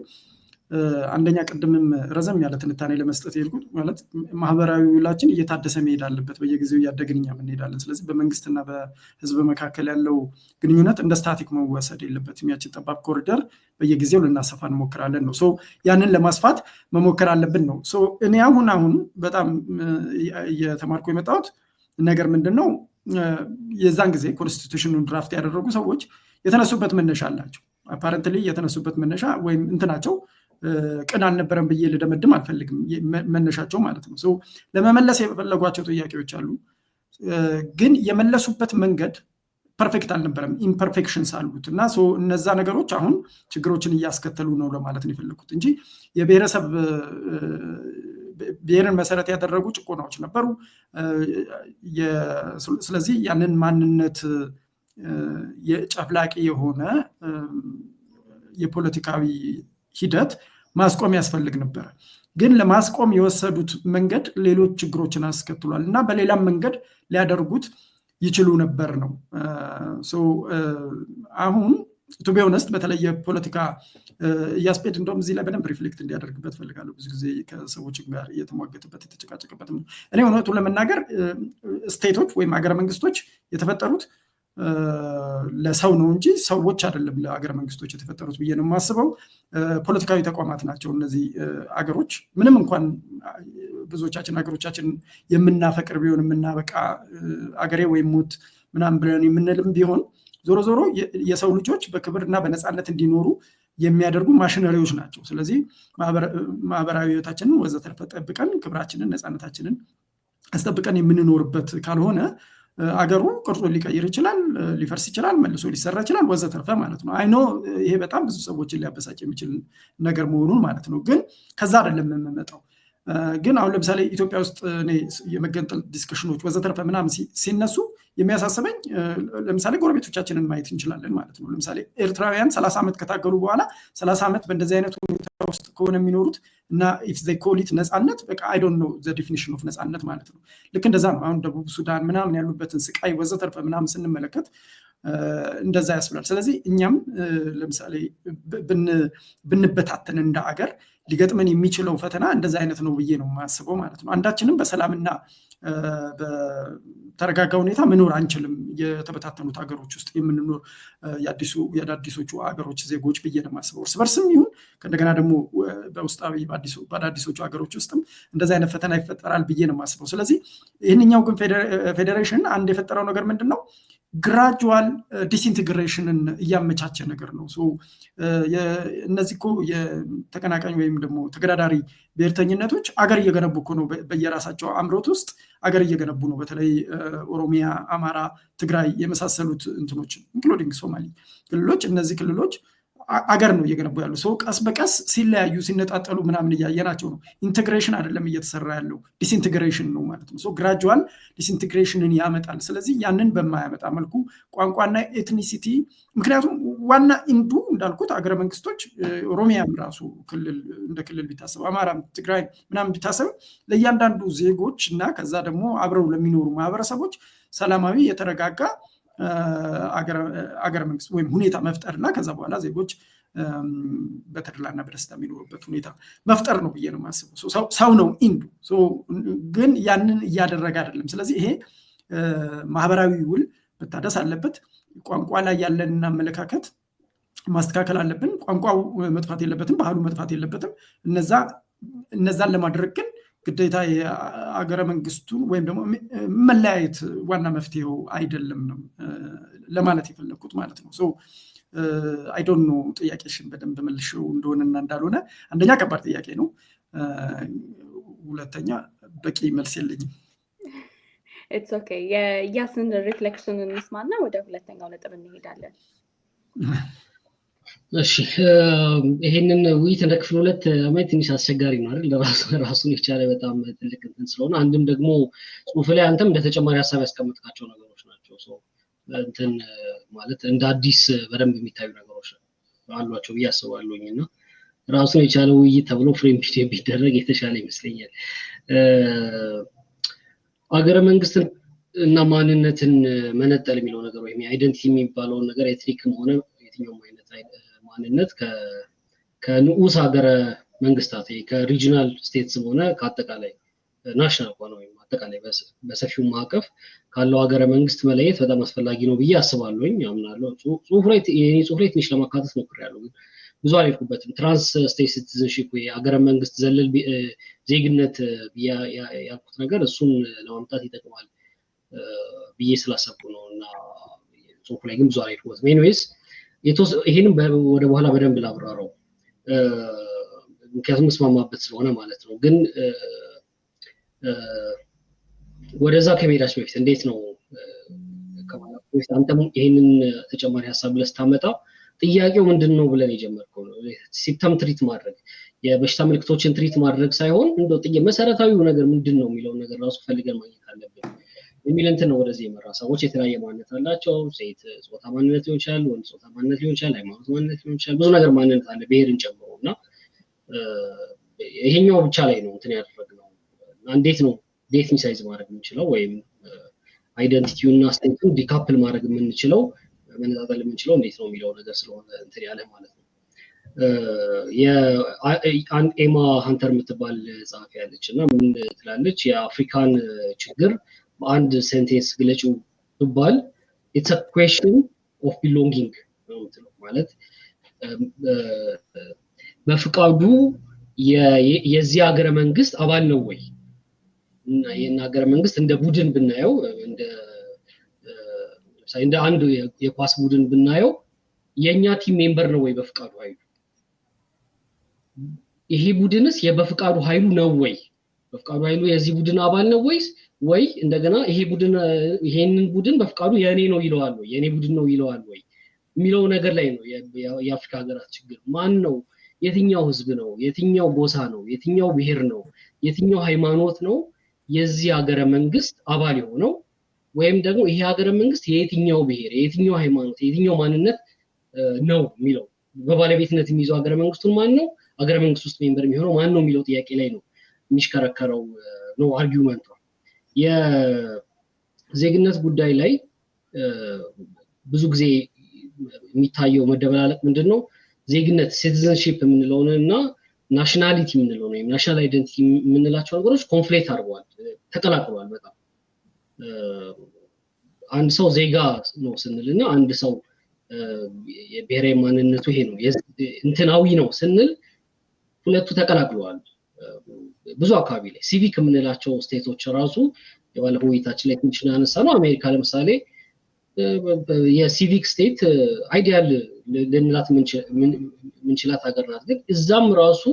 አንደኛ ቅድምም ረዘም ያለ ትንታኔ ለመስጠት የልኩት ማለት ማህበራዊ ውላችን እየታደሰ መሄድ አለበት። በየጊዜው እያደግን እኛም እንሄዳለን። ስለዚህ በመንግስትና በህዝብ መካከል ያለው ግንኙነት እንደ ስታቲክ መወሰድ የለበትም። ያችን ጠባብ ኮሪደር በየጊዜው ልናሰፋ እንሞክራለን ነው። ያንን ለማስፋት መሞከር አለብን ነው። እኔ አሁን በጣም እየተማርኩ የመጣሁት ነገር ምንድን ነው፣ የዛን ጊዜ ኮንስቲቱሽኑን ድራፍት ያደረጉ ሰዎች የተነሱበት መነሻ አላቸው። አፓረንትሊ የተነሱበት መነሻ ወይም እንትናቸው ቅን አልነበረም ብዬ ልደመድም አልፈልግም፣ መነሻቸው ማለት ነው። ለመመለስ የፈለጓቸው ጥያቄዎች አሉ፣ ግን የመለሱበት መንገድ ፐርፌክት አልነበረም፣ ኢምፐርፌክሽንስ አሉት እና እነዛ ነገሮች አሁን ችግሮችን እያስከተሉ ነው ለማለት ነው የፈለኩት እንጂ የብሔረሰብ ብሔርን መሰረት ያደረጉ ጭቆናዎች ነበሩ። ስለዚህ ያንን ማንነት የጨፍላቂ የሆነ የፖለቲካዊ ሂደት ማስቆም ያስፈልግ ነበር። ግን ለማስቆም የወሰዱት መንገድ ሌሎች ችግሮችን አስከትሏል እና በሌላም መንገድ ሊያደርጉት ይችሉ ነበር ነው። አሁን ቱ ቢ ኦነስት በተለየ ፖለቲካ ያስፔድ እንደውም እዚህ ላይ በደንብ ሪፍሌክት እንዲያደርግበት ፈልጋለሁ። ብዙ ጊዜ ከሰዎች ጋር እየተሟገተበት የተጨቃጨቀበት ነው። እኔ እውነቱን ለመናገር ስቴቶች ወይም ሀገረ መንግስቶች የተፈጠሩት ለሰው ነው እንጂ ሰዎች አይደለም ለሀገረ መንግስቶች የተፈጠሩት ብዬ ነው የማስበው። ፖለቲካዊ ተቋማት ናቸው እነዚህ አገሮች። ምንም እንኳን ብዙዎቻችን ሀገሮቻችን የምናፈቅር ቢሆን የምናበቃ አገሬ ወይም ሞት ምናምን ብለን የምንልም ቢሆን ዞሮ ዞሮ የሰው ልጆች በክብርና በነፃነት እንዲኖሩ የሚያደርጉ ማሽነሪዎች ናቸው። ስለዚህ ማህበራዊ ህይወታችንን ወዘተርፈ ጠብቀን ክብራችንን ነፃነታችንን አስጠብቀን የምንኖርበት ካልሆነ አገሩ ቅርጹን ሊቀይር ይችላል፣ ሊፈርስ ይችላል፣ መልሶ ሊሰራ ይችላል ወዘተርፈ ማለት ነው። አይኖ ይሄ በጣም ብዙ ሰዎችን ሊያበሳጭ የሚችል ነገር መሆኑን ማለት ነው። ግን ከዛ አይደለም የምመጣው። ግን አሁን ለምሳሌ ኢትዮጵያ ውስጥ እኔ የመገንጠል ዲስከሽኖች ወዘተርፈ ምናምን ሲነሱ የሚያሳስበኝ ለምሳሌ ጎረቤቶቻችንን ማየት እንችላለን ማለት ነው። ለምሳሌ ኤርትራውያን 30 ዓመት ከታገሉ በኋላ 30 ዓመት በእንደዚህ አይነት ሁኔታ ውስጥ ከሆነ የሚኖሩት እና ኢፍ ዘይ ኮል ኢት ነፃነት በቃ አይ ዶንት ኖ ዘ ዲፊኒሽን ኦፍ ነፃነት ማለት ነው። ልክ እንደዛ ነው። አሁን ደቡብ ሱዳን ምናምን ያሉበትን ስቃይ ወዘተርፈ ምናምን ስንመለከት እንደዛ ያስብላል። ስለዚህ እኛም ለምሳሌ ብንበታተን እንደ አገር ሊገጥመን የሚችለው ፈተና እንደዛ አይነት ነው ብዬ ነው የማስበው ማለት ነው። አንዳችንም በሰላምና በተረጋጋ ሁኔታ መኖር አንችልም። የተበታተኑት ሀገሮች ውስጥ የምንኖር የአዳዲሶቹ ሀገሮች ዜጎች ብዬ ነው የማስበው። እርስ በርስም ይሁን ከእንደገና ደግሞ በውስጣዊ በአዳዲሶቹ ሀገሮች ውስጥም እንደዛ አይነት ፈተና ይፈጠራል ብዬ ነው የማስበው። ስለዚህ ይህንኛው ግን ፌዴሬሽን አንድ የፈጠረው ነገር ምንድን ነው? ግራጁዋል ዲስኢንቴግሬሽንን እያመቻቸ ነገር ነው። እነዚህ እኮ የተቀናቃኝ ወይም ደግሞ ተገዳዳሪ ብሔርተኝነቶች አገር እየገነቡ እኮ ነው። በየራሳቸው አምሮት ውስጥ አገር እየገነቡ ነው። በተለይ ኦሮሚያ፣ አማራ፣ ትግራይ የመሳሰሉት እንትኖች ኢንክሉዲንግ ሶማሊ ክልሎች፣ እነዚህ ክልሎች አገር ነው እየገነቡ ያሉ። ሰው ቀስ በቀስ ሲለያዩ ሲነጣጠሉ ምናምን እያየናቸው ነው። ኢንቴግሬሽን አይደለም እየተሰራ ያለው ዲስኢንቴግሬሽን ነው ማለት ነው። ግራጁዋል ዲስኢንቴግሬሽንን ያመጣል። ስለዚህ ያንን በማያመጣ መልኩ ቋንቋና ኤትኒሲቲ፣ ምክንያቱም ዋና ኢንዱ እንዳልኩት አገረ መንግስቶች ኦሮሚያም ራሱ ክልል እንደ ክልል ቢታሰብ፣ አማራም ትግራይ ምናምን ቢታሰብ ለእያንዳንዱ ዜጎች እና ከዛ ደግሞ አብረው ለሚኖሩ ማህበረሰቦች ሰላማዊ የተረጋጋ አገረ መንግስት ወይም ሁኔታ መፍጠር እና ከዛ በኋላ ዜጎች በተድላና በደስታ የሚኖሩበት ሁኔታ መፍጠር ነው ብዬ ነው የማስበው። ሰው ነው ኢንዱ። ግን ያንን እያደረገ አይደለም። ስለዚህ ይሄ ማህበራዊ ውል መታደስ አለበት። ቋንቋ ላይ ያለን አመለካከት ማስተካከል አለብን። ቋንቋው መጥፋት የለበትም፣ ባህሉ መጥፋት የለበትም። እነዛን ለማድረግ ግን ግዴታ የአገረ መንግስቱን ወይም ደግሞ መለያየት ዋና መፍትሄው አይደለም ነው ለማለት የፈለግኩት ማለት ነው። አይ ዶንት ኖ ጥያቄሽን በደንብ መልሼው እንደሆነና እንዳልሆነ። አንደኛ ከባድ ጥያቄ ነው፣ ሁለተኛ በቂ መልስ የለኝም። ኢትስ ኦኬ። የኢያስን ሪፍሌክሽን እንስማና ወደ ሁለተኛው ነጥብ እንሄዳለን። እሺ፣ ይሄንን ውይይት እንደ ክፍል 2 ማየት ትንሽ አስቸጋሪ ነው አይደል? ራሱን የቻለ በጣም ትልቅ እንትን ስለሆነ አንድም ደግሞ ጽሁፍ ላይ አንተም እንደ ተጨማሪ ሀሳብ ያስቀምጥካቸው ነገሮች ናቸው። እንትን ማለት እንደ አዲስ በደንብ የሚታዩ ነገሮች አሏቸው ብዬ አስባለሁኝ እና ራሱን የቻለ ውይይት ተብሎ ፍሬም ቢደረግ የተሻለ ይመስለኛል። አገረ መንግስትን እና ማንነትን መነጠል የሚለው ነገር ወይም አይደንቲቲ የሚባለውን ነገር ኤትኒክም ሆነ የትኛውም አይነት ማንነት ከንዑስ ሀገረ መንግስታት ከሪጂናል ስቴትስም ሆነ ከአጠቃላይ ናሽናል ሆነ ወይም አጠቃላይ በሰፊው ማዕቀፍ ካለው ሀገረ መንግስት መለየት በጣም አስፈላጊ ነው ብዬ አስባለሁኝ፣ አምናለሁ። ጽሁፍ ላይ ትንሽ ለማካተት ሞክሬያለሁ፣ ግን ብዙ አልሄድኩበትም። ትራንስ ስቴት ሲቲዝንሺፕ ወይ ሀገረ መንግስት ዘለል ዜግነት ያልኩት ነገር እሱን ለማምጣት ይጠቅማል ብዬ ስላሰብኩ ነው እና ጽሁፍ ላይ ግን ብዙ አልሄድኩበትም። ኤኒዌይስ ይሄንን ወደ በኋላ በደንብ ላብራራው፣ ምክንያቱም መስማማበት ስለሆነ ማለት ነው። ግን ወደዛ ከመሄዳችን በፊት እንዴት ነው አንተም ይሄንን ተጨማሪ ሀሳብ ብለህ ስታመጣ ጥያቄው ምንድን ነው ብለን የጀመርከው ነው። ሲምፕተም ትሪት ማድረግ የበሽታ ምልክቶችን ትሪት ማድረግ ሳይሆን እንደው መሰረታዊው ነገር ምንድን ነው የሚለውን ነገር ራሱ ፈልገን ማግኘት አለብን የሚል እንትን ነው ወደዚህ የመራ። ሰዎች የተለያየ ማንነት አላቸው። ሴት ጾታ ማንነት ሊሆን ይችላል፣ ወንድ ጾታ ማንነት ሊሆን ይችላል፣ ሃይማኖት ማንነት ሊሆን ይችላል፣ ብዙ ነገር ማንነት አለ ብሔርን ጨምሮ እና ይሄኛው ብቻ ላይ ነው እንትን ያደረግነው። እንዴት ነው ዴፊኒሳይዝ ማድረግ የምንችለው ወይም አይደንቲቲውና ስቴቱን ዲካፕል ማድረግ የምንችለው መነጣጠል የምንችለው እንዴት ነው የሚለው ነገር ስለሆነ እንትን ያለ ማለት ነው። ኤማ ሃንተር የምትባል ጸሐፊ ያለች እና ምን ትላለች? የአፍሪካን ችግር በአንድ ሴንቴንስ ግለጪው ብባል it's a question of belonging ነው የምትለው። ማለት በፍቃዱ የዚህ ሀገረ መንግስት አባል ነው ወይ? እና ይሄን ሀገረ መንግስት እንደ ቡድን ብናየው እንደ አንድ የኳስ ቡድን ብናየው የኛ ቲም ሜምበር ነው ወይ በፍቃዱ ኃይሉ? ይሄ ቡድንስ የበፍቃዱ ኃይሉ ነው ወይ? በፍቃዱ ኃይሉ የዚህ ቡድን አባል ነው ወይስ ወይ እንደገና ይሄ ቡድን ይሄንን ቡድን በፍቃዱ የኔ ነው ይለዋል ወይ የኔ ቡድን ነው ይለዋል ወይ የሚለው ነገር ላይ ነው የአፍሪካ ሀገራት ችግር። ማን ነው? የትኛው ህዝብ ነው? የትኛው ጎሳ ነው? የትኛው ብሔር ነው? የትኛው ሃይማኖት ነው የዚህ ሀገረ መንግስት አባል የሆነው? ወይም ደግሞ ይሄ ሀገረ መንግስት የየትኛው ብሔር፣ የየትኛው ሃይማኖት፣ የየትኛው ማንነት ነው የሚለው በባለቤትነት የሚይዘው ሀገረ መንግስቱን ማን ነው? ሀገረ መንግስት ውስጥ ሜምበር የሚሆነው ማን ነው የሚለው ጥያቄ ላይ ነው የሚሽከረከረው ነው አርጊውመንቱ። የዜግነት ጉዳይ ላይ ብዙ ብዙ ጊዜ የሚታየው መደበላለቅ ምንድነው? ዜግነት ሲቲዝንሺፕ የምንለውን እና ናሽናሊቲ የምንለው ነው ናሽናል አይደንቲቲ የምንላቸው ነገሮች ኮንፍሌክት አድርገዋል፣ ተቀላቅለዋል በጣም። አንድ ሰው ዜጋ ነው ስንልና አንድ ሰው የብሔራዊ ማንነቱ ይሄ ነው እንትናዊ ነው ስንል ሁለቱ ተቀላቅለዋል። ብዙ አካባቢ ላይ ሲቪክ የምንላቸው ስቴቶች ራሱ የባለፈው ውይይታችን ላይ ትንሽ ያነሳ ነው። አሜሪካ ለምሳሌ የሲቪክ ስቴት አይዲያል ልንላት ምንችላት ሀገር ናት። ግን እዛም ራሱ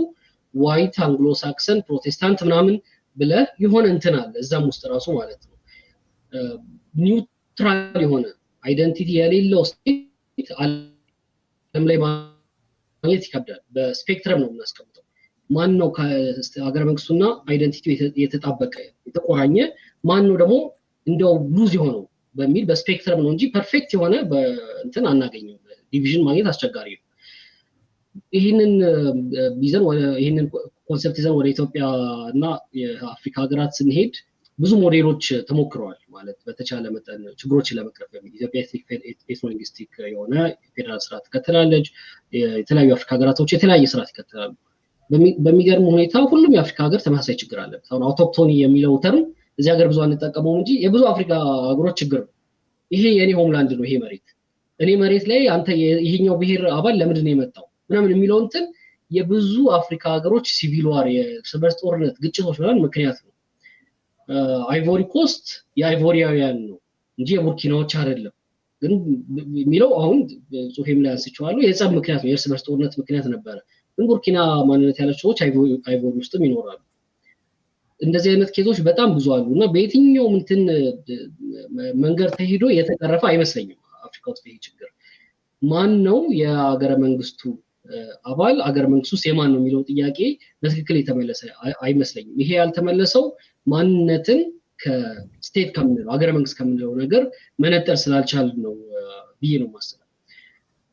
ዋይት አንግሎ ሳክሰን ፕሮቴስታንት ምናምን ብለ የሆነ እንትን አለ እዛም ውስጥ ራሱ ማለት ነው። ኒውትራል የሆነ አይደንቲቲ የሌለው ስቴት ዓለም ላይ ማግኘት ይከብዳል። በስፔክትረም ነው የምናስቀምጠው። ማን ነው ከሀገረ መንግስቱና አይደንቲቲ የተጣበቀ የተቆራኘ፣ ማን ነው ደግሞ እንደው ሉዝ የሆነው በሚል በስፔክትረም ነው እንጂ ፐርፌክት የሆነ በእንትን አናገኝም። ዲቪዥን ማግኘት አስቸጋሪ ነው። ይህንን ኮንሰፕት ይዘን ወደ ኢትዮጵያ እና የአፍሪካ ሀገራት ስንሄድ ብዙ ሞዴሎች ተሞክረዋል። ማለት በተቻለ መጠን ችግሮችን ለመቅረፍ በሚል ኢትዮጵያ ኤትኖሊንግስቲክ የሆነ ፌዴራል ስርዓት ትከተላለች። የተለያዩ አፍሪካ ሀገራቶች የተለያየ ስርዓት ይከተላሉ። በሚገርም ሁኔታ ሁሉም የአፍሪካ ሀገር ተመሳሳይ ችግር አለበት። አሁን አውቶክቶኒ የሚለው ተርም እዚህ ሀገር ብዙ አንጠቀመው እንጂ የብዙ አፍሪካ ሀገሮች ችግር ነው። ይሄ የኔ ሆምላንድ ነው፣ ይሄ መሬት እኔ መሬት ላይ አንተ ይሄኛው ብሔር አባል ለምንድን ነው የመጣው ምናምን የሚለው እንትን የብዙ አፍሪካ ሀገሮች ሲቪል ዋር፣ የእርስ በርስ ጦርነት፣ ግጭቶች ምናምን ምክንያት ነው። አይቮሪ ኮስት የአይቮሪያውያን ነው እንጂ የቡርኪናዎች አይደለም። ግን የሚለው አሁን ጽሁፌም ላይ አንስቼዋለሁ የጸብ ምክንያት ነው፣ የእርስ በርስ ጦርነት ምክንያት ነበረ። ግን ቡርኪና ማንነት ያላቸው ሰዎች አይቮሪ ውስጥም ይኖራሉ። እንደዚህ አይነት ኬዞች በጣም ብዙ አሉ እና በየትኛውም እንትን መንገድ ተሄዶ የተቀረፈ አይመስለኝም። አፍሪካ ውስጥ ይሄ ችግር ማን ነው የሀገረ መንግስቱ አባል፣ ሀገረ መንግስቱ ውስጥ የማን ነው የሚለው ጥያቄ በትክክል የተመለሰ አይመስለኝም። ይሄ ያልተመለሰው ማንነትን ከስቴት ከምንለው ሀገረ መንግስት ከምንለው ነገር መነጠል ስላልቻል ነው ብዬ ነው የማስበው።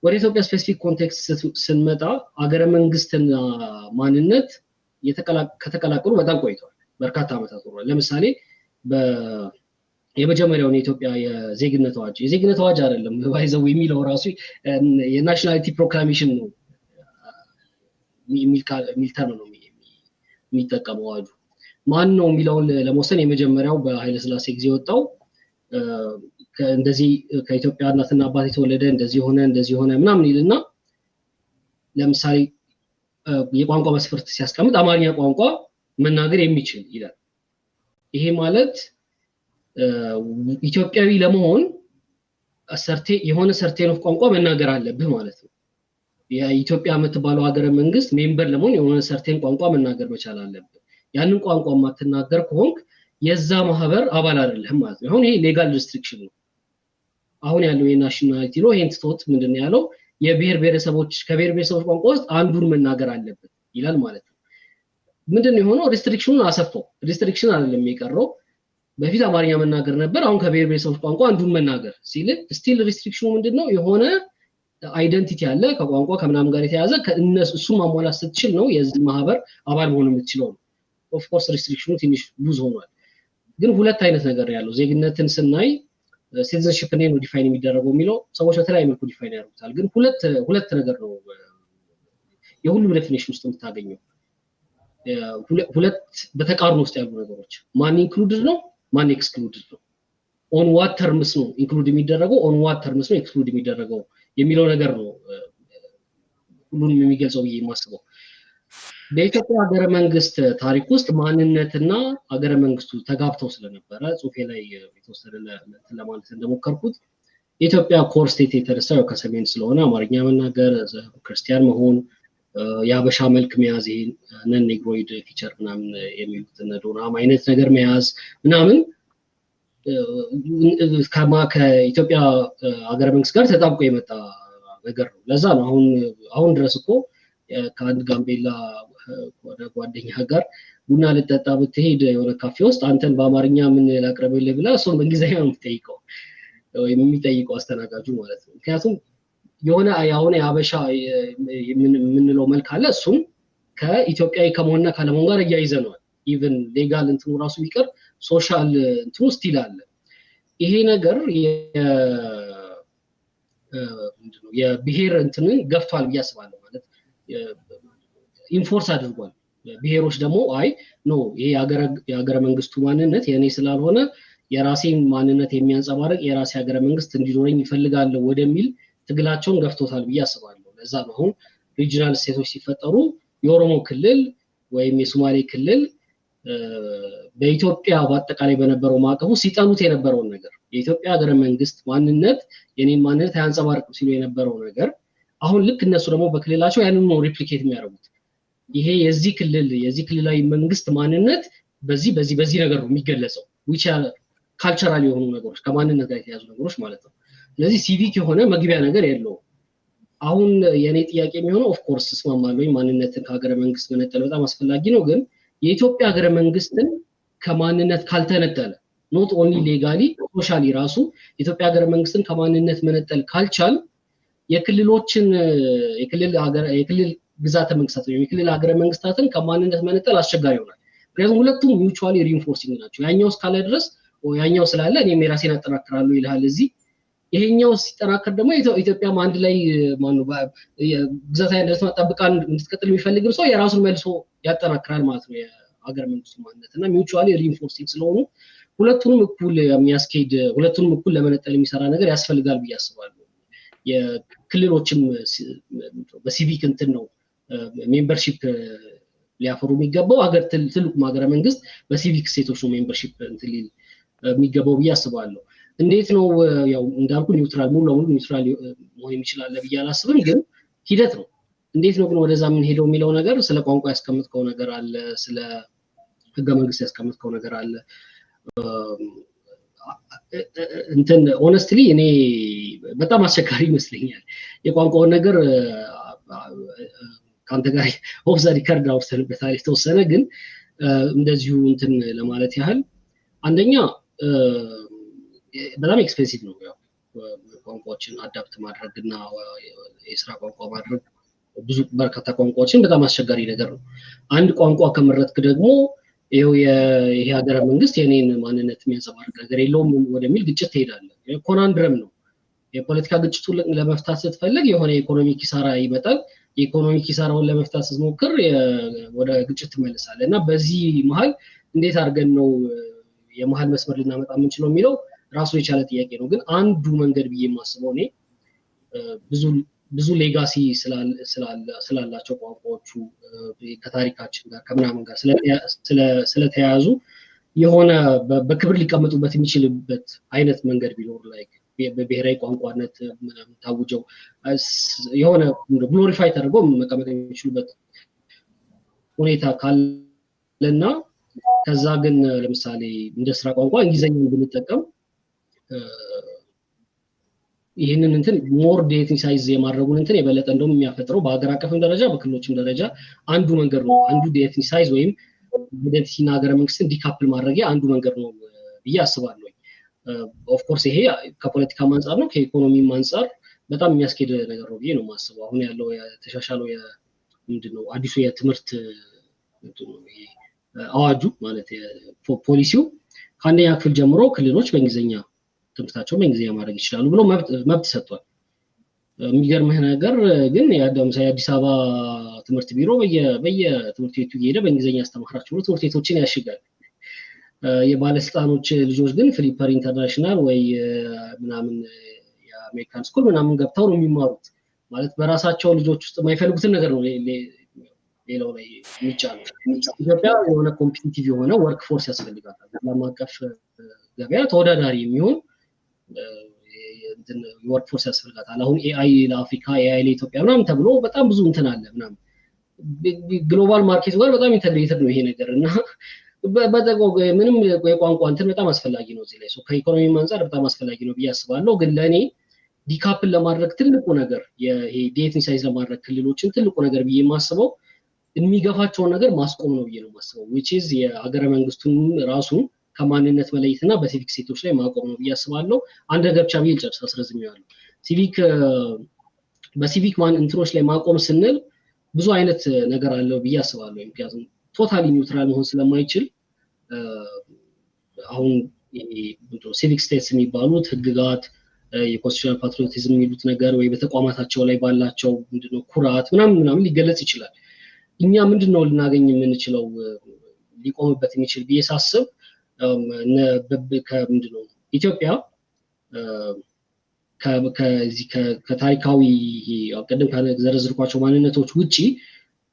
ወደ ኢትዮጵያ ስፔሲፊክ ኮንቴክስት ስንመጣ ሀገረ መንግስትና ማንነት ከተቀላቀሉ በጣም ቆይተዋል፣ በርካታ ዓመታት ሆኗል። ለምሳሌ የመጀመሪያውን የኢትዮጵያ የዜግነት አዋጅ አይደለም ባይዘው የሚለው ራሱ የናሽናሊቲ ፕሮክላሜሽን ነው የሚል ተርም ነው የሚጠቀመው አዋጁ። ማን ነው የሚለውን ለመወሰን የመጀመሪያው በኃይለ ሥላሴ ጊዜ ወጣው እንደዚህ ከኢትዮጵያ እናትና አባት የተወለደ እንደዚህ ሆነ ምናምን ይልና ለምሳሌ የቋንቋ መስፈርት ሲያስቀምጥ አማርኛ ቋንቋ መናገር የሚችል ይላል። ይሄ ማለት ኢትዮጵያዊ ለመሆን የሆነ ሰርቴን ኦፍ ቋንቋ መናገር አለብህ ማለት ነው። የኢትዮጵያ የምትባለው ሀገረ መንግስት ሜምበር ለመሆን የሆነ ሰርቴን ቋንቋ መናገር መቻል አለብህ። ያንን ቋንቋ ማትናገር ከሆንክ የዛ ማህበር አባል አይደለህም ማለት ነው። አሁን ይሄ ሌጋል ሪስትሪክሽን ነው። አሁን ያለው የናሽናሊቲ ሎ ይሄን ትቶት ምንድነው ያለው? ከብሔር ብሔረሰቦች ቋንቋ ውስጥ አንዱን መናገር አለብህ ይላል ማለት ነው። ምንድነው የሆነው? ሪስትሪክሽኑን አሰፋው። ሪስትሪክሽን አይደለም የቀረው። በፊት አማርኛ መናገር ነበር፣ አሁን ከብሔር ብሔረሰቦች ቋንቋ አንዱን መናገር ሲል ስቲል ሪስትሪክሽኑ ምንድነው የሆነ አይደንቲቲ አለ ከቋንቋ ከምናምን ጋር የተያዘ እሱን ማሟላት ስትችል ነው የዚህ ማህበር አባል መሆን የምትችለው ነው። ኦፍ ኮርስ ሪስትሪክሽኑ ትንሽ ሉዝ ሆኗል። ግን ሁለት አይነት ነገር ያለው ዜግነትን ስናይ ሲቲዝንሺፕ ነው ዲፋይን የሚደረገው የሚለው ሰዎች በተለያየ መልኩ ዲፋይን ያደርጉታል። ግን ሁለት ነገር ነው የሁሉም ዴፊኒሽን ውስጥ የምታገኘው። ሁለት በተቃርኖ ውስጥ ያሉ ነገሮች ማን ኢንክሉድድ ነው ማን ኤክስክሉድድ ነው፣ ኦን ዋት ተርምስ ነው ኢንክሉድ የሚደረገው ኦን ዋት ተርምስ ነው ኤክስክሉድ የሚደረገው የሚለው ነገር ነው ሁሉንም የሚገልጸው ብዬ የማስበው። በኢትዮጵያ ሀገረ መንግስት ታሪክ ውስጥ ማንነትና ሀገረ መንግስቱ ተጋብተው ስለነበረ ጽሁፌ ላይ የተወሰነ ለማለት እንደሞከርኩት የኢትዮጵያ ኮር ስቴት የተነሳው ከሰሜን ስለሆነ አማርኛ መናገር፣ ክርስቲያን መሆን፣ የአበሻ መልክ መያዝ፣ ይሄን ነን ኔግሮይድ ፊቸር ምናምን የሚሉት ዶናም አይነት ነገር መያዝ ምናምን ከኢትዮጵያ ሀገረ መንግስት ጋር ተጣብቆ የመጣ ነገር ነው። ለዛ ነው አሁን ድረስ እኮ ከአንድ ጋምቤላ ወደ ጓደኛ ጋር ቡና ልጠጣ ብትሄድ የሆነ ካፌ ውስጥ አንተን በአማርኛ ምን ላቅርብልህ ብላ እሱን በእንግሊዝኛ ነው የምትጠይቀው ወይም የሚጠይቀው አስተናጋጁ ማለት ነው። ምክንያቱም የሆነ የአበሻ የምንለው መልክ አለ፣ እሱም ከኢትዮጵያዊ ከመሆንና ካለመሆን ጋር እያይዘነዋል። ኢቭን ሌጋል እንትኑ ራሱ ቢቀር ሶሻል እንትኑ ስቲል አለ። ይሄ ነገር የብሔር እንትንን ገፍቷል ብዬ አስባለሁ። ማለት ኢንፎርስ አድርጓል። ብሔሮች ደግሞ አይ ኖ ይሄ የሀገረ መንግስቱ ማንነት የኔ ስላልሆነ የራሴን ማንነት የሚያንጸባርቅ የራሴ ሀገረ መንግስት እንዲኖረኝ ይፈልጋለሁ ወደሚል ትግላቸውን ገፍቶታል ብዬ አስባለሁ። ለዛ ነው አሁን ሪጂናል ስቴቶች ሲፈጠሩ የኦሮሞ ክልል ወይም የሶማሌ ክልል በኢትዮጵያ በአጠቃላይ በነበረው ማዕቀፉ ሲጠሉት የነበረውን ነገር የኢትዮጵያ ሀገረ መንግስት ማንነት የኔን ማንነት አያንጸባርቅም ሲሉ የነበረው ነገር አሁን ልክ እነሱ ደግሞ በክልላቸው ያንን ነው ሪፕሊኬት የሚያደርጉት። ይሄ የዚህ ክልላዊ መንግስት ማንነት በዚህ ነገር ነው የሚገለጸው which are ካልቸራል የሆኑ ነገሮች ከማንነት ጋር የተያዙ ነገሮች ማለት ነው። ስለዚህ ሲቪክ የሆነ መግቢያ ነገር የለውም። አሁን የኔ ጥያቄ የሚሆነው ኦፍ ኮርስ እስማማለሁ ማንነትን ከሀገረ መንግስት መነጠል በጣም አስፈላጊ ነው። ግን የኢትዮጵያ ሀገረ መንግስትን ከማንነት ካልተነጠለ ኖት ኦንሊ ሌጋሊ ሶሻሊ ራሱ የኢትዮጵያ ሀገረ መንግስትን ከማንነት መነጠል ካልቻል የክልል ግዛተ መንግስታት ወይም የክልል ሀገረ መንግስታትን ከማንነት መነጠል አስቸጋሪ ይሆናል። ምክንያቱም ሁለቱም ሚውቹዋሊ ሪኢንፎርሲንግ ናቸው። ያኛው እስካለ ድረስ ያኛው ስላለ እኔም የራሴን አጠናክራለሁ ይልሃል እዚህ። ይሄኛው ሲጠናከር ደግሞ ኢትዮጵያ አንድ ላይ ግዛት አይነትን ጠብቃ እንድትቀጥል የሚፈልግም ሰው የራሱን መልሶ ያጠናክራል ማለት ነው የሀገረ መንግስቱ ማንነትና ሚውቹዋሊ ሪኢንፎርሲንግ ስለሆኑ ሁለቱንም እኩል የሚያስኬድ ሁለቱንም እኩል ለመነጠል የሚሰራ ነገር ያስፈልጋል ብዬ አስባለሁ። የክልሎችም በሲቪክ እንትን ነው ሜምበርሺፕ ሊያፈሩ የሚገባው ትልቁ ሀገረ መንግስት በሲቪክ ስቴቶች ነው ሜምበርሺፕ እንትን ሊል የሚገባው ብዬ አስባለሁ። እንዴት ነው ያው እንዳልኩ ኒውትራል ሙሉ ለሙሉ ኒውትራል መሆን ይችላል ብዬ አላስብም፣ ግን ሂደት ነው። እንዴት ነው ግን ወደዛ ምን ሄደው የሚለው ነገር ስለ ቋንቋ ያስቀምጥከው ነገር አለ፣ ስለ ህገ መንግስት ያስቀምጥከው ነገር አለ። እንትን ሆነስትሊ እኔ በጣም አስቸጋሪ ይመስለኛል የቋንቋውን ነገር ካንተ ጋር ኦፍ ዘ ሪከርድ አውርተንበታል የተወሰነ። ግን እንደዚሁ እንትን ለማለት ያህል አንደኛ በጣም ኤክስፔንሲቭ ነው ያው ቋንቋዎችን አዳፕት ማድረግና የስራ ቋንቋ ማድረግ ብዙ በርካታ ቋንቋዎችን በጣም አስቸጋሪ ነገር ነው። አንድ ቋንቋ ከመረጥክ ደግሞ ይሄ ሀገረ መንግስት የኔን ማንነት የሚያንጸባርቅ ነገር የለውም ወደሚል ግጭት ትሄዳለህ። ኮናንድረም ነው። የፖለቲካ ግጭቱን ለመፍታት ስትፈልግ የሆነ የኢኮኖሚ ኪሳራ ይመጣል። የኢኮኖሚ ኪሳራውን ለመፍታት ስትሞክር ወደ ግጭት ትመለሳለህ እና በዚህ መሀል እንዴት አድርገን ነው የመሀል መስመር ልናመጣ የምንችለው የሚለው ራሱ የቻለ ጥያቄ ነው። ግን አንዱ መንገድ ብዬ የማስበው እኔ ብዙ ሌጋሲ ስላላቸው ቋንቋዎቹ ከታሪካችን ጋር ከምናምን ጋር ስለተያያዙ የሆነ በክብር ሊቀመጡበት የሚችልበት አይነት መንገድ ቢኖር ላይክ በብሔራዊ ቋንቋነት ምናምን ታውጀው የሆነ ግሎሪፋይ ተደርጎ መቀመጥ የሚችሉበት ሁኔታ ካለና ከዛ ግን ለምሳሌ እንደ ስራ ቋንቋ እንግሊዘኛን ብንጠቀም ይህንን እንትን ሞር ዴትኒሳይዝ የማድረጉን እንትን የበለጠ እንደውም የሚያፈጥረው በሀገር አቀፍም ደረጃ በክልሎችም ደረጃ አንዱ መንገድ ነው። አንዱ ዴትኒሳይዝ ወይም አይደንቲቲና ሀገረ መንግስትን ዲካፕል ማድረጊያ አንዱ መንገድ ነው ብዬ አስባለሁ። ኦፍ ኮርስ ይሄ ከፖለቲካም አንፃር ነው ከኢኮኖሚም አንፃር በጣም የሚያስኬድ ነገር ነው ብዬ ነው የማስበው። አሁን ያለው የተሻሻለው ምንድነው አዲሱ የትምህርት አዋጁ ማለት ፖሊሲው ከአንደኛ ክፍል ጀምሮ ክልሎች በእንግሊዝኛ ትምህርታቸውን በእንግሊዝኛ ማድረግ ይችላሉ ብሎ መብት ሰጥቷል። የሚገርምህ ነገር ግን የአዲስ አበባ ትምህርት ቢሮ በየትምህርት ቤቱ እየሄደ በእንግሊዝኛ አስተማራቸው ብሎ ትምህርት ቤቶችን ያሽጋል። የባለስልጣኖች ልጆች ግን ፍሊፐር ኢንተርናሽናል ወይ ምናምን የአሜሪካን ስኩል ምናምን ገብተው ነው የሚማሩት። ማለት በራሳቸው ልጆች ውስጥ የማይፈልጉትን ነገር ነው ሌላው ላይ የሚጫነው። ኢትዮጵያ የሆነ ኮምፒቲቲቭ የሆነ ወርክ ፎርስ ያስፈልጋታል። ዓለም አቀፍ ገበያ ተወዳዳሪ የሚሆን ወርክ ፎርስ ያስፈልጋታል። አሁን ኤአይ ለአፍሪካ ኤአይ ለኢትዮጵያ ምናምን ተብሎ በጣም ብዙ እንትን አለ ምናምን ግሎባል ማርኬት ጋር በጣም ኢንተግሬትድ ነው ይሄ ነገር እና ምንም የቋንቋ እንትን በጣም አስፈላጊ ነው እዚህ ላይ ከኢኮኖሚ አንፃር በጣም አስፈላጊ ነው ብዬ አስባለሁ። ግን ለእኔ ዲካፕል ለማድረግ ትልቁ ነገር ይሄ ዲኤትኒሳይዝ ለማድረግ ክልሎችን ትልቁ ነገር ብዬ የማስበው የሚገፋቸውን ነገር ማስቆም ነው ብዬ ነው የማስበው። which is የሀገረ መንግስቱን ራሱን ከማንነት መለየትና በሲቪክ ሴቶች ላይ ማቆም ነው ብዬ አስባለሁ። አንድ ነገር ብቻ ብዬ ልጨርስ አስረዝሜዋለሁ። በሲቪክ እንትኖች ላይ ማቆም ስንል ብዙ አይነት ነገር አለው ብዬ አስባለሁ። ምክንያቱም ቶታሊ ኒውትራል መሆን ስለማይችል አሁን ሲቪክ ስቴትስ የሚባሉት ህግጋት የኮንስቲቱሽናል ፓትሪዮቲዝም የሚሉት ነገር ወይ በተቋማታቸው ላይ ባላቸው ምንድነው ኩራት ምናምን ሊገለጽ ይችላል። እኛ ምንድነው ልናገኝ የምንችለው ሊቆምበት የሚችል ብዬ ሳስብ ከምንድነው ኢትዮጵያ ከታሪካዊ ቀደም ከዘረዝርኳቸው ማንነቶች ውጪ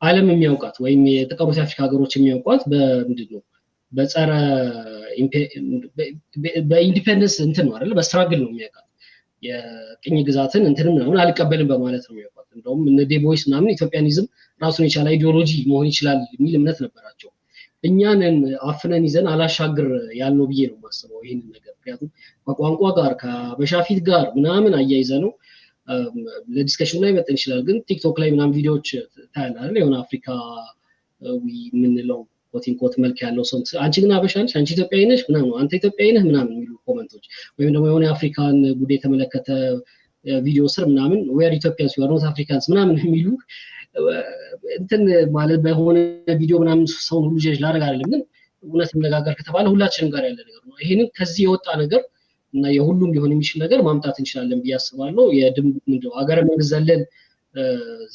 ዓለም የሚያውቃት ወይም የተቀሩት የአፍሪካ ሀገሮች የሚያውቋት በምንድነው በጸረ በኢንዲፔንደንስ እንትን ነው አይደል? በስትራግል ነው የሚያውቃት። የቅኝ ግዛትን እንትን ምናምን አልቀበልም በማለት ነው የሚያውቋት። እንደውም እነ ዴቦይስ ምናምን ኢትዮጵያኒዝም ራሱን የቻለ አይዲዮሎጂ መሆን ይችላል የሚል እምነት ነበራቸው። እኛንን አፍነን ይዘን አላሻግር ያልነው ብዬ ነው የማስበው ይሄንን ነገር። ምክንያቱም ከቋንቋ ጋር ከበሻፊት ጋር ምናምን አያይዘ ነው ለዲስከሽን ላይ መጠን ይችላል። ግን ቲክቶክ ላይ ምናምን ቪዲዮዎች ታያለህ አይደል? የሆነ አፍሪካ የምንለው ኮት መልክ ያለው ሰው አንቺ ግን አበሻ ነሽ፣ አንቺ ኢትዮጵያዊ ነሽ ምናምን፣ አንተ ኢትዮጵያዊ ነህ ምናምን የሚሉ ኮመንቶች ወይም ደግሞ የሆነ አፍሪካን ጉዳይ የተመለከተ ቪዲዮ ስር ምናምን ዌር ኢትዮጵያንስ ዩ አር ኖት አፍሪካንስ ምናምን የሚሉ እንትን ማለት በሆነ ቪዲዮ ምናምን ሰው ሁሉ ጀጅ ላደርግ አይደለም። ግን እውነት መነጋገር ከተባለ ሁላችንም ጋር ያለ ነገር ነው። ይሄንን ከዚህ የወጣ ነገር እና የሁሉም ሊሆን የሚችል ነገር ማምጣት እንችላለን ብዬ አስባለሁ። ምንድነው ሀገረ መንግስት ዘለን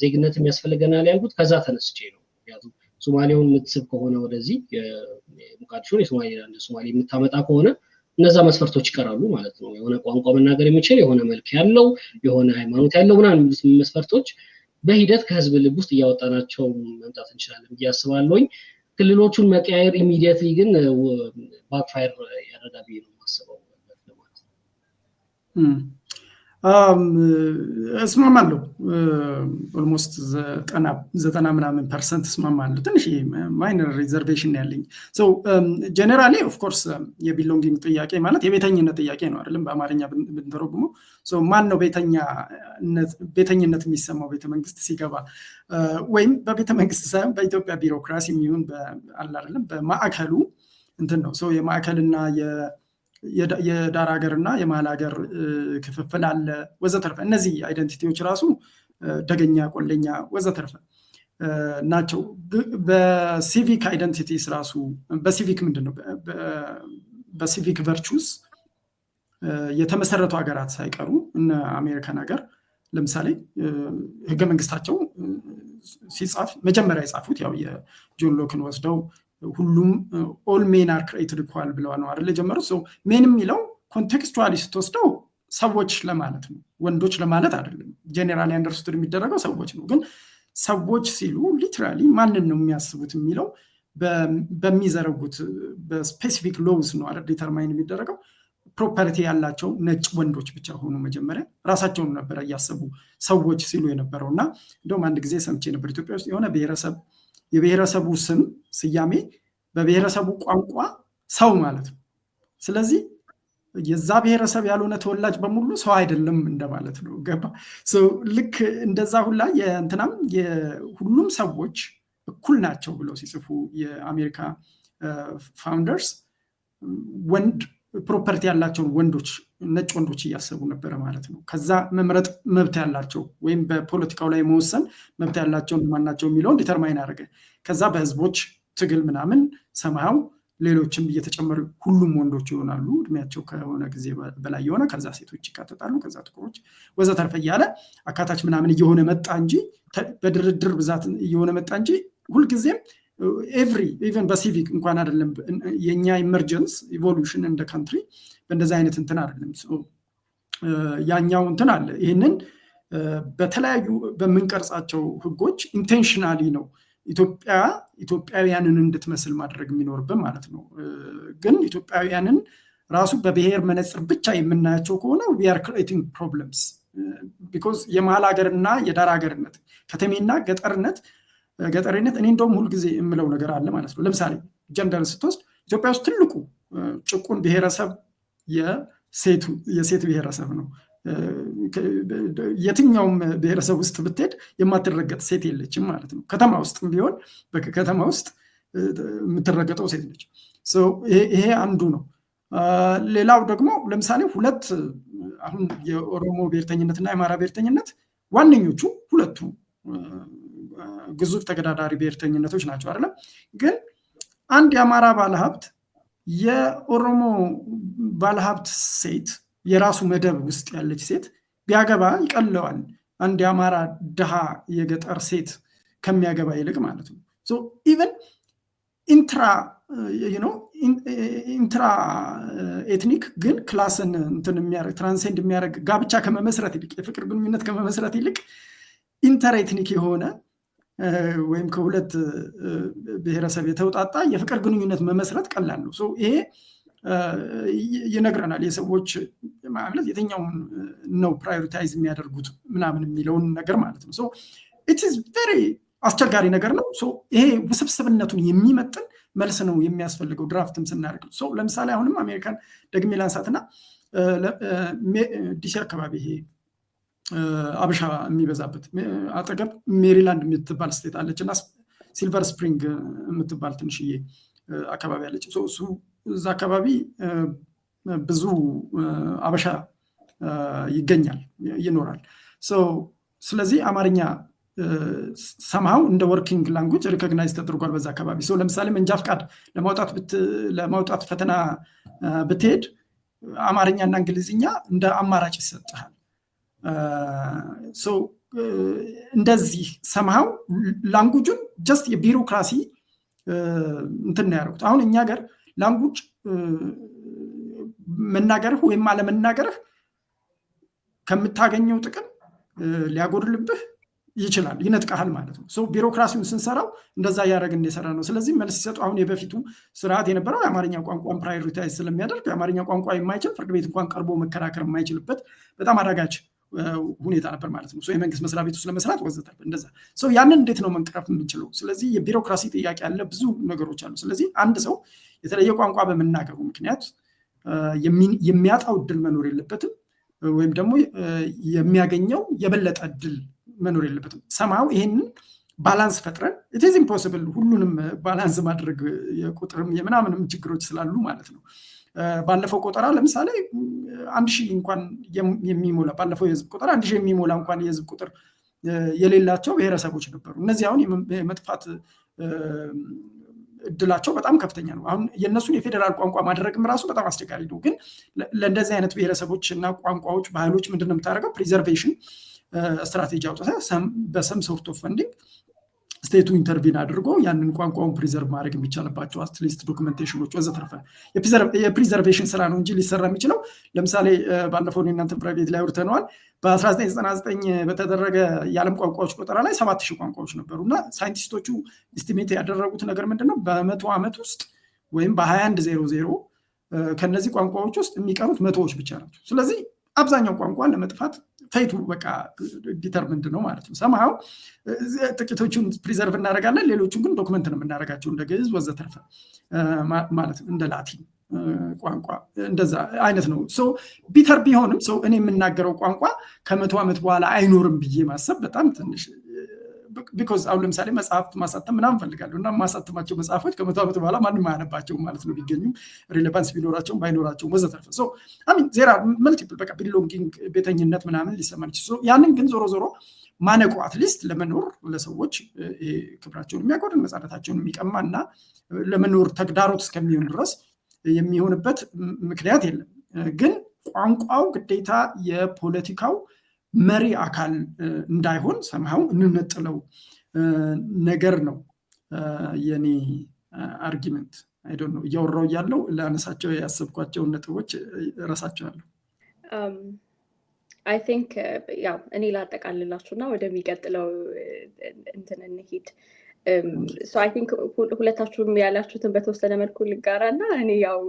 ዜግነት የሚያስፈልገናል ያልኩት ከዛ ተነስቼ ነው። ምክንያቱም ሶማሌውን የምትስብ ከሆነ ወደዚህ ሙቃዲሾን ሶማሌ የምታመጣ ከሆነ እነዛ መስፈርቶች ይቀራሉ ማለት ነው። የሆነ ቋንቋ መናገር የሚችል የሆነ መልክ ያለው የሆነ ሃይማኖት ያለው ምናምን የሚሉት መስፈርቶች በሂደት ከህዝብ ልብ ውስጥ እያወጣናቸው መምጣት እንችላለን ብዬ አስባለሁኝ። ክልሎቹን መቀያየር ኢሚዲየትሊ ግን ባክፋየር ያደርጋል ብዬ ነው የማስበው። እስማማለሁ። ኦልሞስት 90% እስማማለሁ። ትንሽ ማይነር ሪዘርቬሽን ያለኝ ሰው ጀነራሊ ኦፍ ኮርስ የቢሎንጊንግ ጥያቄ ማለት የቤተኝነት ጥያቄ ነው አይደለም? በአማርኛ ብንተረጉመው ማን ነው ቤተኝነት የሚሰማው ቤተመንግስት ሲገባ ወይም በቤተመንግስት ሳይሆን በኢትዮጵያ ቢሮክራሲ የሚሆን አለ አይደለም? በማዕከሉ እንትን ነው ሰው የማዕከልና የዳር ሀገርና የመሀል ሀገር ክፍፍል አለ ወዘተርፈ። እነዚህ አይደንቲቲዎች ራሱ ደገኛ፣ ቆለኛ ወዘተርፈ ናቸው። በሲቪክ አይደንቲቲስ ራሱ በሲቪክ ምንድነው በሲቪክ ቨርቹስ የተመሰረቱ ሀገራት ሳይቀሩ እነ አሜሪካን ሀገር ለምሳሌ ህገ መንግስታቸው ሲጻፍ መጀመሪያ የጻፉት ያው የጆን ሎክን ወስደው ሁሉም ኦል ሜን አር ክሬትድ ኢኳል ብለው ነው አይደል የጀመሩት። ሰው ሜን የሚለው ኮንቴክስቹዋሊ ስትወስደው ሰዎች ለማለት ነው፣ ወንዶች ለማለት አይደለም። ጄኔራሊ አንደርስቱድ የሚደረገው ሰዎች ነው። ግን ሰዎች ሲሉ ሊትራሊ ማንን ነው የሚያስቡት የሚለው በሚዘረጉት በስፔሲፊክ ሎውስ ነው አይደል ዲተርማይን የሚደረገው። ፕሮፐርቲ ያላቸው ነጭ ወንዶች ብቻ ሆኑ። መጀመሪያ ራሳቸውን ነበር እያሰቡ ሰዎች ሲሉ የነበረው እና እንደውም አንድ ጊዜ ሰምቼ ነበር ኢትዮጵያ ውስጥ የሆነ የብሔረሰቡ ስያሜ በብሔረሰቡ ቋንቋ ሰው ማለት ነው። ስለዚህ የዛ ብሔረሰብ ያልሆነ ተወላጅ በሙሉ ሰው አይደለም እንደማለት ነው። ገባ? ልክ እንደዛ ሁላ የእንትናም ሁሉም ሰዎች እኩል ናቸው ብለው ሲጽፉ የአሜሪካ ፋውንደርስ ወንድ ፕሮፐርቲ ያላቸውን ወንዶች ነጭ ወንዶች እያሰቡ ነበረ ማለት ነው። ከዛ መምረጥ መብት ያላቸው ወይም በፖለቲካው ላይ መወሰን መብት ያላቸውን ማናቸው የሚለውን ዲተርማይን አደረገ። ከዛ በህዝቦች ትግል ምናምን ሰማያው ሌሎችም እየተጨመሩ ሁሉም ወንዶች ይሆናሉ እድሜያቸው ከሆነ ጊዜ በላይ የሆነ ከዛ ሴቶች ይካተታሉ ከዛ ጥቁሮች ወዘተርፈ እያለ አካታች ምናምን እየሆነ መጣ እንጂ በድርድር ብዛት እየሆነ መጣ እንጂ ሁልጊዜም ኢቨን በሲቪክ እንኳን አይደለም የኛ ኢመርጀንስ ኢቮሉሽን እንደ ካንትሪ በእንደዛ አይነት እንትን አይደለም ያኛው እንትን አለ ይሄንን በተለያዩ በመንቀርጻቸው ህጎች ኢንቴንሽናሊ ነው ኢትዮጵያውያንን እንድትመስል ማድረግ የሚኖርበት ማለት ነው ግን ኢትዮጵያውያንን ራሱ በብሔር መነጽር ብቻ የምናያቸው ከሆነ we are creating problems because የመሃል ሀገርና የዳር ሀገርነት ከተሜና ገጠርነት እኔ እንደውም ሁሉ ጊዜ የምለው ነገር አለ ማለት ነው ለምሳሌ ጀንደር ስትወስድ ኢትዮጵያ ውስጥ ትልቁ ጭቁን ብሔረሰብ የሴት ብሔረሰብ ነው የትኛውም ብሔረሰብ ውስጥ ብትሄድ የማትረገጥ ሴት የለችም ማለት ነው ከተማ ውስጥም ቢሆን በከተማ ውስጥ የምትረገጠው ሴት ነች ይሄ አንዱ ነው ሌላው ደግሞ ለምሳሌ ሁለት አሁን የኦሮሞ ብሔርተኝነትና የአማራ ብሔርተኝነት ዋነኞቹ ሁለቱ ግዙፍ ተገዳዳሪ ብሔርተኝነቶች ናቸው አይደል ግን አንድ የአማራ ባለሀብት የኦሮሞ ባለሀብት ሴት የራሱ መደብ ውስጥ ያለች ሴት ቢያገባ ይቀለዋል አንድ የአማራ ድሃ የገጠር ሴት ከሚያገባ ይልቅ ማለት ነው ሶ ኢቨን ኢንትራ ኤትኒክ ግን ክላስን እንትን የሚያደርግ ትራንሴንድ የሚያደርግ ጋብቻ ከመመስረት ይልቅ የፍቅር ግንኙነት ከመመስረት ይልቅ ኢንተር ኤትኒክ የሆነ ወይም ከሁለት ብሔረሰብ የተውጣጣ የፍቅር ግንኙነት መመስረት ቀላል ነው ሶ ይሄ ይነግረናል የሰዎች ማለት የትኛው ነው ፕራዮሪታይዝ የሚያደርጉት ምናምን የሚለውን ነገር ማለት ነው ሶ it is very አስቸጋሪ ነገር ነው ሶ ይሄ ውስብስብነቱን የሚመጥን መልስ ነው የሚያስፈልገው ድራፍትም ስናደርግ ሶ ለምሳሌ አሁንም አሜሪካን ደግሜ ላንሳትና ዲሲ አካባቢ ይሄ አበሻ የሚበዛበት አጠገብ ሜሪላንድ የምትባል ስቴት አለችና ሲልቨር ስፕሪንግ የምትባል ትንሽዬ አካባቢ አለች ሶ እሱ እዛ አካባቢ ብዙ አበሻ ይኖራል ስለዚህ አማርኛ somehow እንደ ወርኪንግ ላንጉዌጅ ሪኮግናይዝ ተደርጓል በዛ አካባቢ ለምሳሌ መንጃ ፍቃድ ለማውጣት ፈተና ብትሄድ አማርኛና እንግሊዝኛ እንደ አማራጭ ይሰጣል እንደዚህ somehow ላንጉዌጁን ጀስት የቢሮክራሲ እንትን ያደርጉት አሁን እኛ ሀገር ላንጉዌጅ መናገርህ ወይም አለመናገርህ ከምታገኘው ጥቅም ሊያጎድልብህ ይችላል ይነጥቃል ማለት ነው ቢሮክራሲውን ስንሰራው እንደዛ ያደረግን የሰራ ነው ስለዚህ መልስ ሲሰጡ አሁን የበፊቱ ስርዓት የነበረው የአማርኛ ቋንቋን ፕራዮሪታይዝ ስለሚያደርግ የአማርኛ ቋንቋ የማይችል ፍርድ ቤት እንኳን ቀርቦ መከራከር የማይችልበት በጣም አዳጋች ሁኔታ ነበር ማለት ነው የመንግስት መስሪያ ቤት ውስጥ ለመስራት ወዘተ እንደዛ ያንን እንዴት ነው መንቀረፍ የምንችለው ስለዚህ የቢሮክራሲ ጥያቄ ያለ ብዙ ነገሮች አሉ ስለዚህ አንድ ሰው የተለየ ቋንቋ በመናገሩ ምክንያት የሚያጣው እድል መኖር የለበትም ወይም ደግሞ የሚያገኘው የበለጠ እድል መኖር የለበትም ሰማው ይሄንን ባላንስ ፈጥረን it is impossible ሁሉንም ባላንስ ማድረግ የቁጥርም የምናምንም ችግሮች ስላሉ ማለት ነው ባለፈው ቆጠራ ለምሳሌ 1000 እንኳን የሚሞላ ባለፈው የህዝብ ቆጠራ 1000 የሚሞላ እንኳን የህዝብ ቁጥር የሌላቸው ብሔረሰቦች ነበሩ እነዚህ አሁን የመጥፋት እድላቸው በጣም ከፍተኛ ነው አሁን የነሱን የፌደራል ቋንቋ ማድረግም ራሱ በጣም አስቸጋሪ ነው ግን ለእንደዚህ አይነት ብሔረሰቦች እና ቋንቋዎች ባህሎች ምንድነው የምታደርገው ፕሪዘርቬሽን ስትራቴጂ አውጥተህ በሰም ሶርት ኦፍ ፈንዲንግ ስቴቱ ኢንተርቪን አድርጎ ያንን ቋንቋውን ፕሪዘርቭ ማድረግ የሚቻልባቸው አትሊስት ዶክመንቴሽኖች ወዘተርፈ የፕሪዘርቬሽን ስራ ነው እንጂ ሊሰራ የሚችለው ለምሳሌ ባለፈው እናንተ ፕራይቬት ላይ አውርተነዋል በ1999 በተደረገ የዓለም ቋንቋዎች ቆጠራ ላይ 7000 ቋንቋዎች ነበሩና ሳይንቲስቶቹ ኢስቲሜት ያደረጉት ነገር ምንድነው በ100 ዓመት ውስጥ ወይም በ2100 ከነዚህ ቋንቋዎች ውስጥ የሚቀሩት መቶዎች ብቻ ናቸው ስለዚህ አብዛኛው ቋንቋ ለመጥፋት ፌቱ በቃ ዲተርሚንድ ነው ማለት ነው somehow ጥቂቶቹን ፕሪዘርቭ እናደርጋለን ሌሎቹን ግን ዶክመንት ነው የምናደርጋቸው እንደ ግዕዝ ወዘተርፈ ማለት እንደ ላቲን ቋንቋ እንደዛ አይነት ነው ቢተር ቢሆንም እኔ የምናገረው ቋንቋ ከ100 ዓመት በኋላ አይኖርም ብዬ ማሰብ በጣም ትንሽ because አሁን ለምሳሌ መጽሐፍት ማሳተም ምናምን ፈልጋለሁ እና ማሳተማቸው መጽሐፎች ከ100 ዓመት በኋላ ማንም አያነባቸው ማለት ነው ቢገኙ ሪሌቫንስ ቢኖራቸው ባይኖራቸው ወዘተርፈ there are multiple በቃ ቢሎንጊንግ ቤተኝነት ምናምን ሊሰማን ይችላል ያንን ግን ዞሮ ማነቆ አትሊስት ለመኖር ለሰዎች ክብራቸውን የሚያጎድል ነፃነታቸውን የሚቀማና ለመኖር ተግዳሮት እስከሚሆን ድረስ የሚሆንበት ምክንያት የለም። ግን ቋንቋው ግዴታ የፖለቲካው መሪ አካል እንዳይሆን ሰምሃው እንነጥለው ነገር ነው የኔ አርጊመንት። አይ ዶንት ኖ እያወራው ያለው ለአነሳቸው ያሰብኳቸውን ነጥቦች እረሳቸዋለሁ። አይ ቲንክ ያው እኔ ላጠቃልላችሁና ወደሚቀጥለው እንትን እንሂድ። ሶ አይ ቲንክ ሁለታችሁም ያላችሁትን በተወሰነ መልኩ ልጋራና እኔ ያው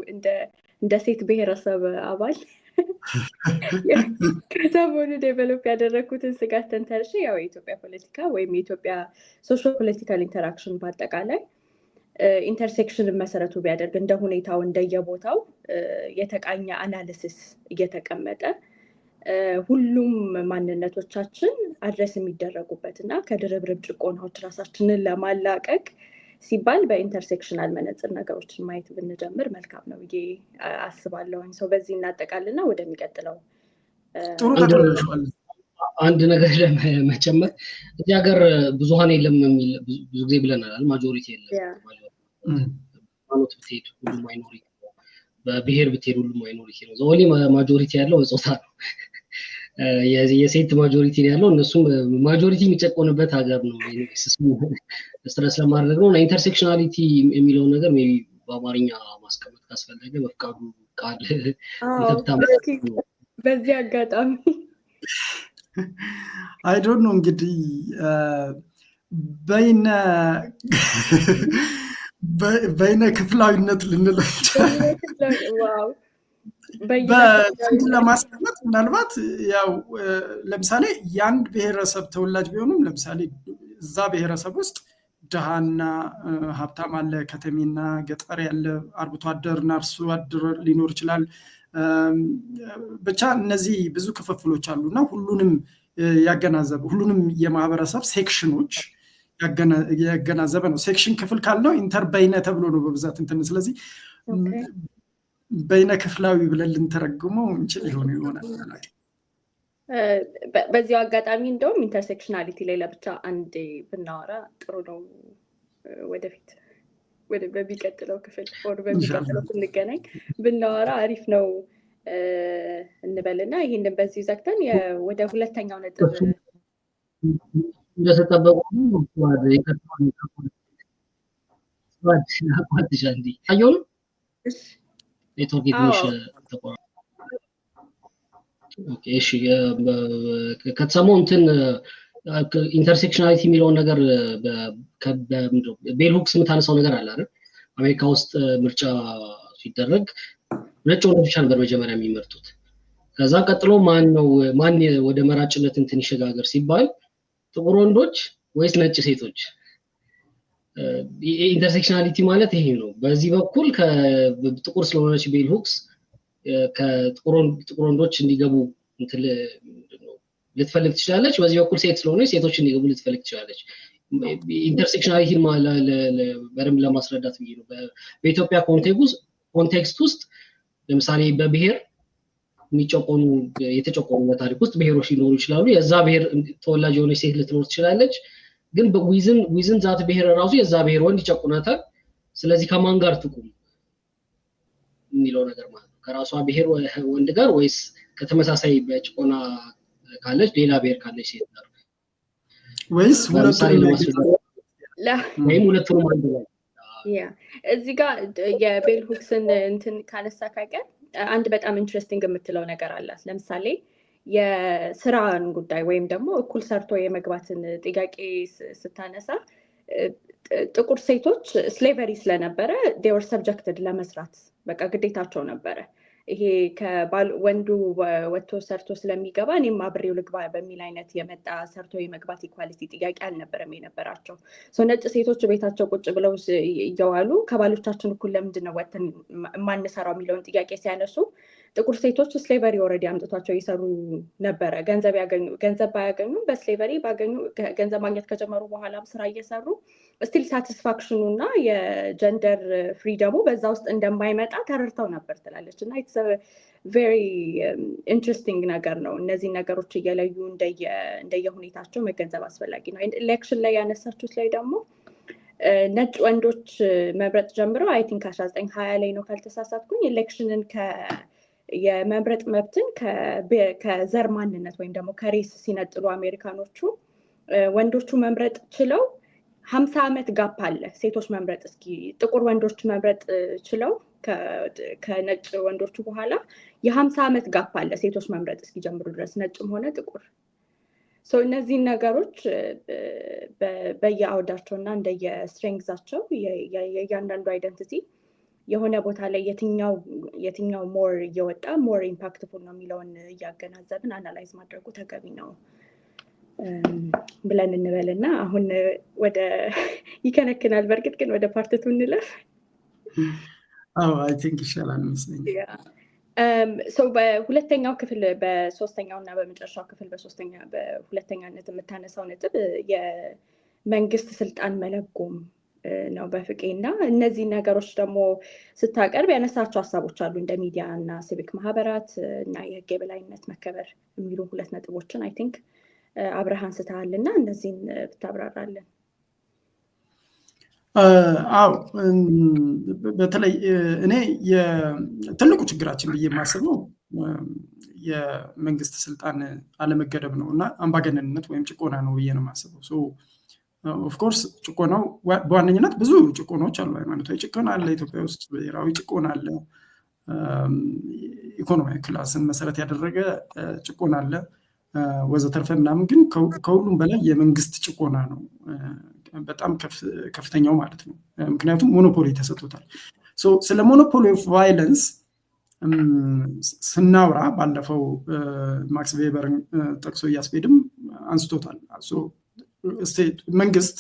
እንደ ሴት ብሔረሰብ አባል ከሰሞኑ ዴቨሎፕ ያደረግኩትን ስጋት ተንተርሼ ያው የኢትዮጵያ ፖለቲካ ወይም የኢትዮጵያ ሶሾ ፖለቲካል ኢንተራክሽን በአጠቃላይ ኢንተርሴክሽንን መሰረቱ ቢያደርግ እንደ ሁኔታው እንደየቦታው የተቃኘ አናሊሲስ እየተቀመጠ ሁሉም ማንነቶቻችን አድረስ የሚደረጉበት እና ከድርብርብ ጭቆናዎች ራሳችንን ለማላቀቅ ሲባል በኢንተርሴክሽናል መነጽር ነገሮችን ማየት ብንጀምር መልካም ነው ብዬ አስባለሁ። ሰው በዚህ እናጠቃልና ወደሚቀጥለው አንድ ነገር ለመጨመር እዚህ ሀገር ብዙሃን የለም የሚል ብዙ ጊዜ ብለናል። ማጆሪቲ የለም ማለት ብትሄድ ሁሉም ማይኖሪቲ ነው። በብሔር ብትሄድ ሁሉም ማይኖሪቲ ነው። ዘወሊ ማጆሪቲ ያለው በጾታ ነው። የሴት ማጆሪቲ ያለው እነሱም ማጆሪቲ የሚጨቆንበት ሀገር ነው። ስትረስ ለማድረግ ነው። ኢንተርሴክሽናሊቲ የሚለው ነገር ሜይ ቢ በአማርኛ ማስቀመጥ ካስፈለገ በፍቃዱ ቃል በዚህ አጋጣሚ አይ ዶንት ኖ እንግዲህ በይነ ክፍላዊነት ልንለው በስንት ለማስቀመጥ ምናልባት ያው ለምሳሌ የአንድ ብሔረሰብ ተወላጅ ቢሆኑም ለምሳሌ እዛ ብሔረሰብ ውስጥ ድሃና ሀብታም አለ፣ ከተሜና ገጠር ያለ፣ አርብቶ አደርና አርሶ አደር ሊኖር ይችላል። ብቻ እነዚህ ብዙ ክፍፍሎች አሉና ሁሉንም ያገናዘበ ሁሉንም የማህበረሰብ ሴክሽኖች ያገናዘበ ነው። ሴክሽን ክፍል ካልነው ኢንተርበይነ ተብሎ ነው በብዛት እንትን። ስለዚህ በይነ ክፍላዊ ብለን ልንተረጉመው እንችል ይሆናል። በዚያው አጋጣሚ እንደውም ኢንተርሴክሽናሊቲ ላይ ለብቻ አንዴ ብናወራ ጥሩ ነው። ወደፊት በሚቀጥለው ክፍል በሚቀጥለው ስንገናኝ ብናወራ አሪፍ ነው እንበልና ይህንን በዚህ ዘግተን ወደ ሁለተኛው ነጥብ እንደተጠበቁ ከተሰማው እንትን ኢንተርሴክሽናሊቲ የሚለውን ነገር ቤል ሁክስ የምታነሳው ነገር አለ አይደል? አሜሪካ ውስጥ ምርጫ ሲደረግ ነጭ ወንዶች ብቻ ነበር መጀመሪያ የሚመርጡት። ከዛ ቀጥሎ ማን ወደ መራጭነት እንትን ይሸጋገር ሲባል ጥቁር ወንዶች ወይስ ነጭ ሴቶች? ኢንተርሴክሽናሊቲ ማለት ይሄ ነው። በዚህ በኩል ከጥቁር ስለሆነች ቤል ሁክስ ከጥቁር ወንዶች እንዲገቡ እንትን ልትፈልግ ትችላለች። በዚህ በኩል ሴት ስለሆነች ሴቶች እንዲገቡ ልትፈልግ ትችላለች። ኢንተርሴክሽናሊቲን በደንብ ለማስረዳት ብዬ ነው። በኢትዮጵያ ኮንቴክስት ውስጥ ለምሳሌ በብሔር የተጨቆኑ በታሪክ ውስጥ ብሔሮች ሊኖሩ ይችላሉ። የዛ ብሔር ተወላጅ የሆነች ሴት ልትኖር ትችላለች። ግን ዊዝን ዛት ብሔር ራሱ የዛ ብሔር ወንድ ይጨቁናታል። ስለዚህ ከማን ጋር ትቁም የሚለው ነገር ማለት ነው። ከራሷ ብሔር ወንድ ጋር ወይስ ከተመሳሳይ በጭቆና ካለች ሌላ ብሔር ካለች ሴት ጋር ወይስ ሁለቱንም አንድ ላይ? እዚህ ጋር የቤል ሁክስን እንትን ካነሳ ካቀር አንድ በጣም ኢንትረስቲንግ የምትለው ነገር አላት። ለምሳሌ የስራን ጉዳይ ወይም ደግሞ እኩል ሰርቶ የመግባትን ጥያቄ ስታነሳ ጥቁር ሴቶች ስሌቨሪ ስለነበረ they were subjected ለመስራት በቃ ግዴታቸው ነበረ። ይሄ ወንዱ ወጥቶ ሰርቶ ስለሚገባ እኔም አብሬው ልግባ በሚል አይነት የመጣ ሰርቶ የመግባት ኢኳሊቲ ጥያቄ አልነበረም የነበራቸው። ነጭ ሴቶች ቤታቸው ቁጭ ብለው እየዋሉ ከባሎቻችን እኩል ለምንድን ነው ወጥተን የማንሰራው የሚለውን ጥያቄ ሲያነሱ ጥቁር ሴቶች ስሌቨሪ ኦልሬዲ አምጥቷቸው ይሰሩ ነበረ። ገንዘብ ባያገኙ በስሌቨሪ ገንዘብ ማግኘት ከጀመሩ በኋላም ስራ እየሰሩ ስቲል ሳቲስፋክሽኑ እና የጀንደር ፍሪደሙ በዛ ውስጥ እንደማይመጣ ተረድተው ነበር ትላለች። እና ኢትስ ቬሪ ኢንትረስቲንግ ነገር ነው። እነዚህ ነገሮች እየለዩ እንደየሁኔታቸው መገንዘብ አስፈላጊ ነው። ኤሌክሽን ላይ ያነሳችሁት ላይ ደግሞ ነጭ ወንዶች መምረጥ ጀምረው አይ ቲንክ 1920 ላይ ነው ካልተሳሳትኩኝ ኤሌክሽንን የመምረጥ መብትን ከዘር ማንነት ወይም ደግሞ ከሬስ ሲነጥሉ አሜሪካኖቹ ወንዶቹ መምረጥ ችለው 50 ዓመት ጋፕ አለ ሴቶች መምረጥ ጥቁር ወንዶች መምረጥ ችለው ከነጭ ወንዶቹ በኋላ የ50 ዓመት ጋፕ አለ ሴቶች መምረጥ እስኪጀምሩ ድረስ ነጭም ሆነ ጥቁር። እነዚህን ነገሮች በየአውዳቸው እና እንደየስትሬንግዛቸው የእያንዳንዱ አይደንቲቲ የሆነ ቦታ ላይ የትኛው ሞር እየወጣ ሞር ኢምፓክትፉል ነው የሚለውን እያገናዘብን አናላይዝ ማድረጉ ተገቢ ነው ብለን እንበልና አሁን ወደ ይከነክናል። በእርግጥ ግን ወደ ፓርት 2 እንለፍ። አይ ቲንክ ይሻላል መስለኝ። በሁለተኛው ክፍል በሶስተኛው እና በመጨረሻው ክፍል በሁለተኛነት የምታነሳው ነጥብ የመንግስት ስልጣን መለጎም ነው በፍቄ እና እነዚህ ነገሮች ደግሞ ስታቀርብ ያነሳቸው ሀሳቦች አሉ እንደ ሚዲያ እና ሲቪክ ማህበራት እና የህግ የበላይነት መከበር የሚሉ 2 ነጥቦችን አይ ቲንክ አብረህ አንስተሃል እና እነዚህን ብታብራራለን። አዎ በተለይ እኔ ትልቁ ችግራችን ብዬ የማስበው የመንግስት ስልጣን አለመገደብ ነው እና አምባገነንነት ወይም ጭቆና ነው ብዬ ነው የማስበው። ኦፍኮርስ ጭቆናው በዋነኝነት ብዙ ጭቆናዎች አሉ። ሃይማኖታዊ ጭቆና አለ ኢትዮጵያ ውስጥ፣ ብሔራዊ ጭቆና አለ፣ ኢኮኖሚያዊ ክላስን መሰረት ያደረገ ጭቆና አለ ወዘተርፈ ምናምን። ግን ከሁሉም በላይ የመንግስት ጭቆና ነው በጣም ከፍተኛው ማለት ነው። ምክንያቱም ሞኖፖሊ ተሰጥቶታል። ስለ ሞኖፖሊ ኦፍ ቫይለንስ ስናወራ ባለፈው ማክስ ቬበርን ጠቅሶ እያስፔድም አንስቶታል። መንግስት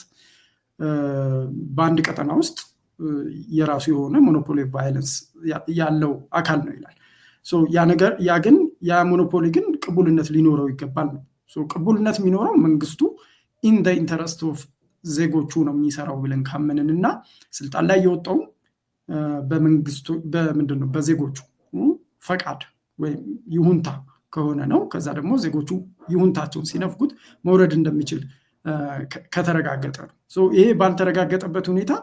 በአንድ ቀጠና ውስጥ የራሱ የሆነ ሞኖፖሊ ኦፍ ቫይለንስ ያለው አካል ነው ይላል። ያ ሞኖፖሊ ግን ቅቡልነት ሊኖረው ይገባል ነው። ቅቡልነት የሚኖረው መንግስቱ ኢን ዘ ኢንተረስት ኦፍ ዜጎቹ ነው የሚሰራው ብለን ካመንን እና ስልጣን ላይ የወጣው በመንግስቱ በምንድነው በዜጎቹ ፈቃድ ወይም ይሁንታ ከሆነ ነው። ከዛ ደግሞ ዜጎቹ ይሁንታቸውን ሲነፍጉት መውረድ እንደሚችል ከተረጋገጠ ነው። ይሄ ባልተረጋገጠበት ሁኔታ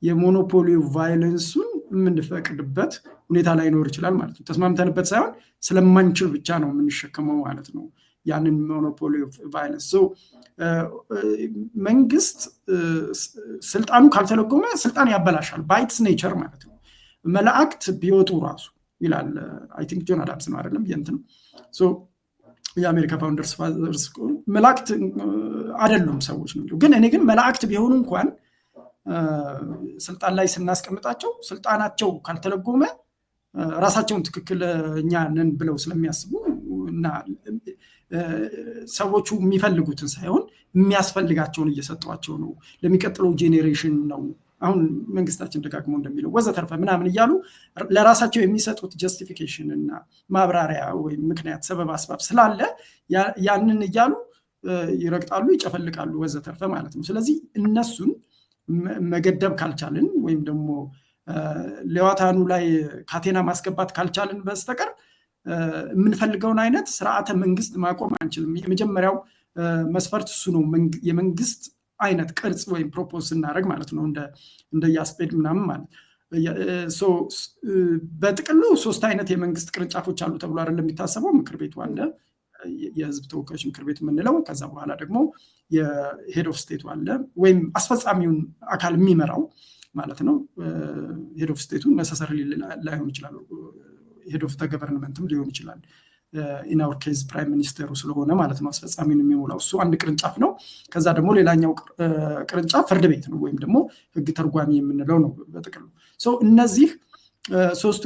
የሞኖፖሊ ቫይለንሱን የምንፈቅድበት ሁኔታ ላይኖር ይችላል ማለት ነው። ተስማምተንበት ሳይሆን ስለማንችል ብቻ ነው የምንሸከመው ማለት ነው ያንን ሞኖፖሊ ቫይለንስ። መንግስት ስልጣኑ ካልተለጎመ ስልጣን ያበላሻል ባይትስ ኔቸር ማለት ነው። መላእክት ቢወጡ ራሱ ይላል አይ ቲንክ ጆን አዳምስ ነው አይደለም የእንትን የአሜሪካ ፋውንደርስ ፋዘርስ መላእክት አይደሉም ሰዎች ነው። ግን መላእክት ቢሆኑ እንኳን ስልጣን ላይ ስናስቀምጣቸው ስልጣናቸው ካልተለጎመ ራሳቸውን ትክክለኛ ነን ብለው ስለሚያስቡ እና ሰዎቹ የሚፈልጉትን ሳይሆን የሚያስፈልጋቸውን እየሰጧቸው ነው። ለሚቀጥለው ጄኔሬሽን ነው አሁን መንግስታችን ደጋግሞ እንደሚለው ወዘተርፈ ምናምን እያሉ ለራሳቸው የሚሰጡት ጀስቲፊኬሽን እና ማብራሪያ ወይም ምክንያት ሰበብ አስባብ ስላለ ያንን እያሉ ይረግጣሉ፣ ይጨፈልቃሉ ወዘተርፈ ማለት ነው። ስለዚህ እነሱን መገደብ ካልቻልን ወይም ደግሞ ሌዋታኑ ላይ ካቴና ማስገባት ካልቻልን በስተቀር የምንፈልገውን አይነት ስርዓተ መንግስት ማቆም አንችልም። የመጀመሪያው መስፈርት እሱ ነው። የመንግስት አይነት ቅርጽ ወይም ፕሮፖዝ ስናደርግ ማለት ነው እንደ ያስፔድ ምናምን ማለት በጥቅሉ 3 አይነት የመንግስት ቅርንጫፎች አሉ ተብሎ አይደለም የሚታሰበው። ምክር ቤቱ አለ፣ የህዝብ ተወካዮች ምክር ቤት የምንለው። ከዛ በኋላ ደግሞ የሄድ ኦፍ ስቴቱ አለ ወይም አስፈጻሚውን አካል የሚመራው ማለት ነው። ሄድ ኦፍ ስቴቱ ነሰሰሪ ላይሆን ይችላል፣ ሄድ ኦፍ ገቨርንመንትም ሊሆን ይችላል። ኢን አወር ኬዝ ፕራይም ሚኒስተሩ ስለሆነ ማለት ነው አስፈጻሚውን የሚሞላው እሱ አንድ ቅርንጫፍ ነው። ከዛ ደግሞ ሌላኛው ቅርንጫፍ ፍርድ ቤት ነው ወይም ደግሞ ህግ ተርጓሚ የምንለው ነው በጥቅሉ። እነዚህ 3ቱ